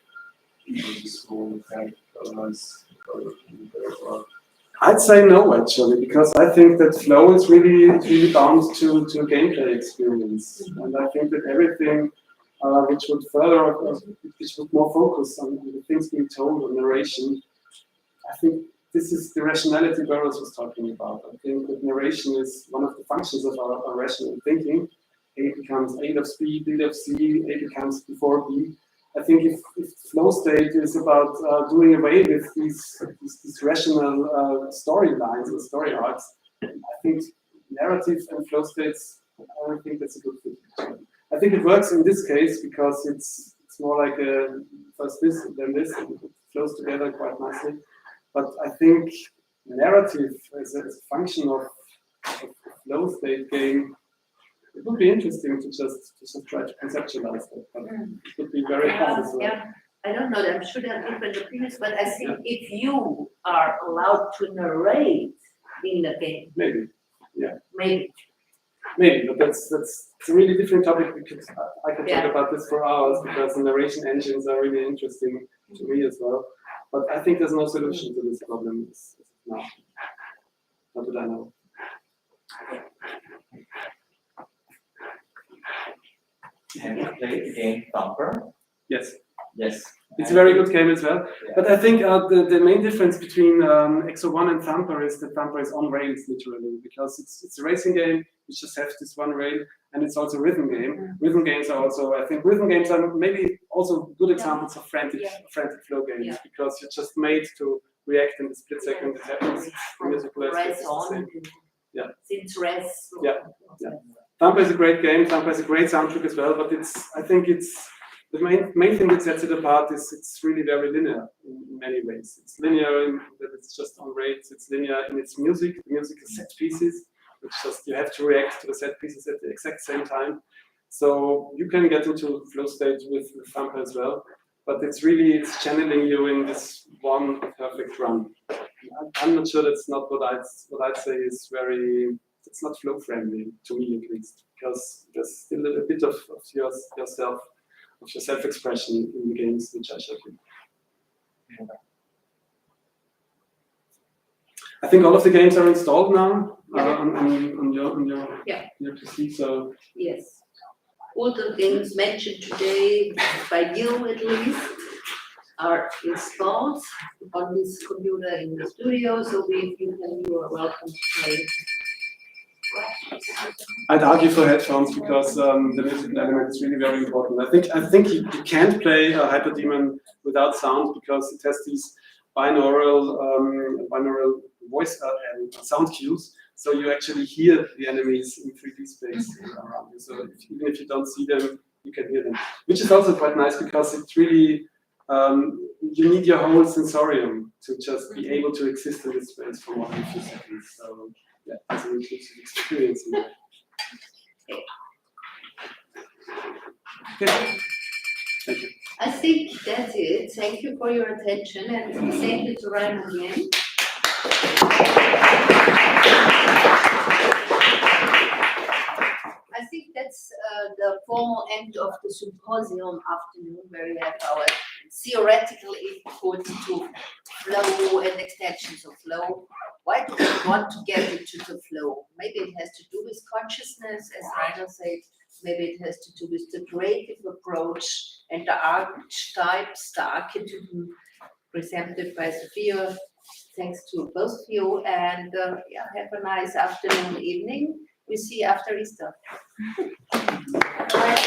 this whole mechanic elements. I'd say no actually, because I think that flow is really bound to gameplay experience, and I think that everything which would more focus on the things being told, on narration. I think this is the rationality Burroughs was talking about. I think that narration is one of the functions of our rational thinking. A becomes A of B, B of C, A becomes before B. I think if flow state is about doing away with these rational storylines or story arcs, I think narrative and flow states, I don't think that's a good fit. I think it works in this case because it's more like first this, then this, and it flows together quite nicely. But I think narrative as a function of flow state game, it would be interesting to just try to conceptualize that, but it would be very hard as well. Yeah. I don't know, I'm sure there are different opinions, but I think if you are allowed to narrate in the game. Maybe, yeah. Maybe, but that's a really different topic because I can talk about this for hours because the narration engines are really interesting to me as well. But I think there's no solution to this problem now. Not that I know. Have you played the game Thumper? Yes. Yes. It's a very good game as well. Yeah. But I think the main difference between XO1 and Thumper is that Thumper is on rails literally because it's a racing game. You just have this one rail, and it's also a rhythm game. Rhythm games are also, I think, rhythm games are maybe also good examples of frantic flow games because you're just made to react in the split second. It happens. Musical aspects. Yeah. Since rest. Yeah. Thumper is a great game. Thumper has a great soundtrack as well. But I think the main thing that sets it apart is it's really very linear in many ways. It's linear in that it's just on rails. It's linear in its music. The music is set pieces, which just you have to react to the set pieces at the exact same time. So you can get into flow state with Thumper as well. But it's channeling you in this one perfect run. I'm not sure that's not what I'd say is it's not flow friendly to me at least, because there's still a bit of yourself, of your self-expression in the games which I showed you. I think all of the games are installed now on your PC. So yes, all the games mentioned today by you at least are installed on this computer in the studio. So you are welcome to play. I'd argue for headphones because the musical element is really very important. I think you can't play a Hyperdemon without sound because it has these binaural voice and sound cues. So you actually hear the enemies in 3D space around you. So even if you don't see them, you can hear them, which is also quite nice because it's really you need your whole sensorium to just be able to exist in this space for more than a few seconds. So yeah, it's an inclusive experience. Okay. Thank you. I think that's it. Thank you for your attention and thank you to Ryan again. I think that's the formal end of the symposium afternoon where we have our theoretical input to flow and extensions of flow. Why do we want to get into the flow? Maybe it has to do with consciousness, as Rainer said. Maybe it has to do with the creative approach and the archetypes, the archetype presented by Sophia. Thanks to both of you, and have a nice afternoon, evening. We see you after Easter. Bye.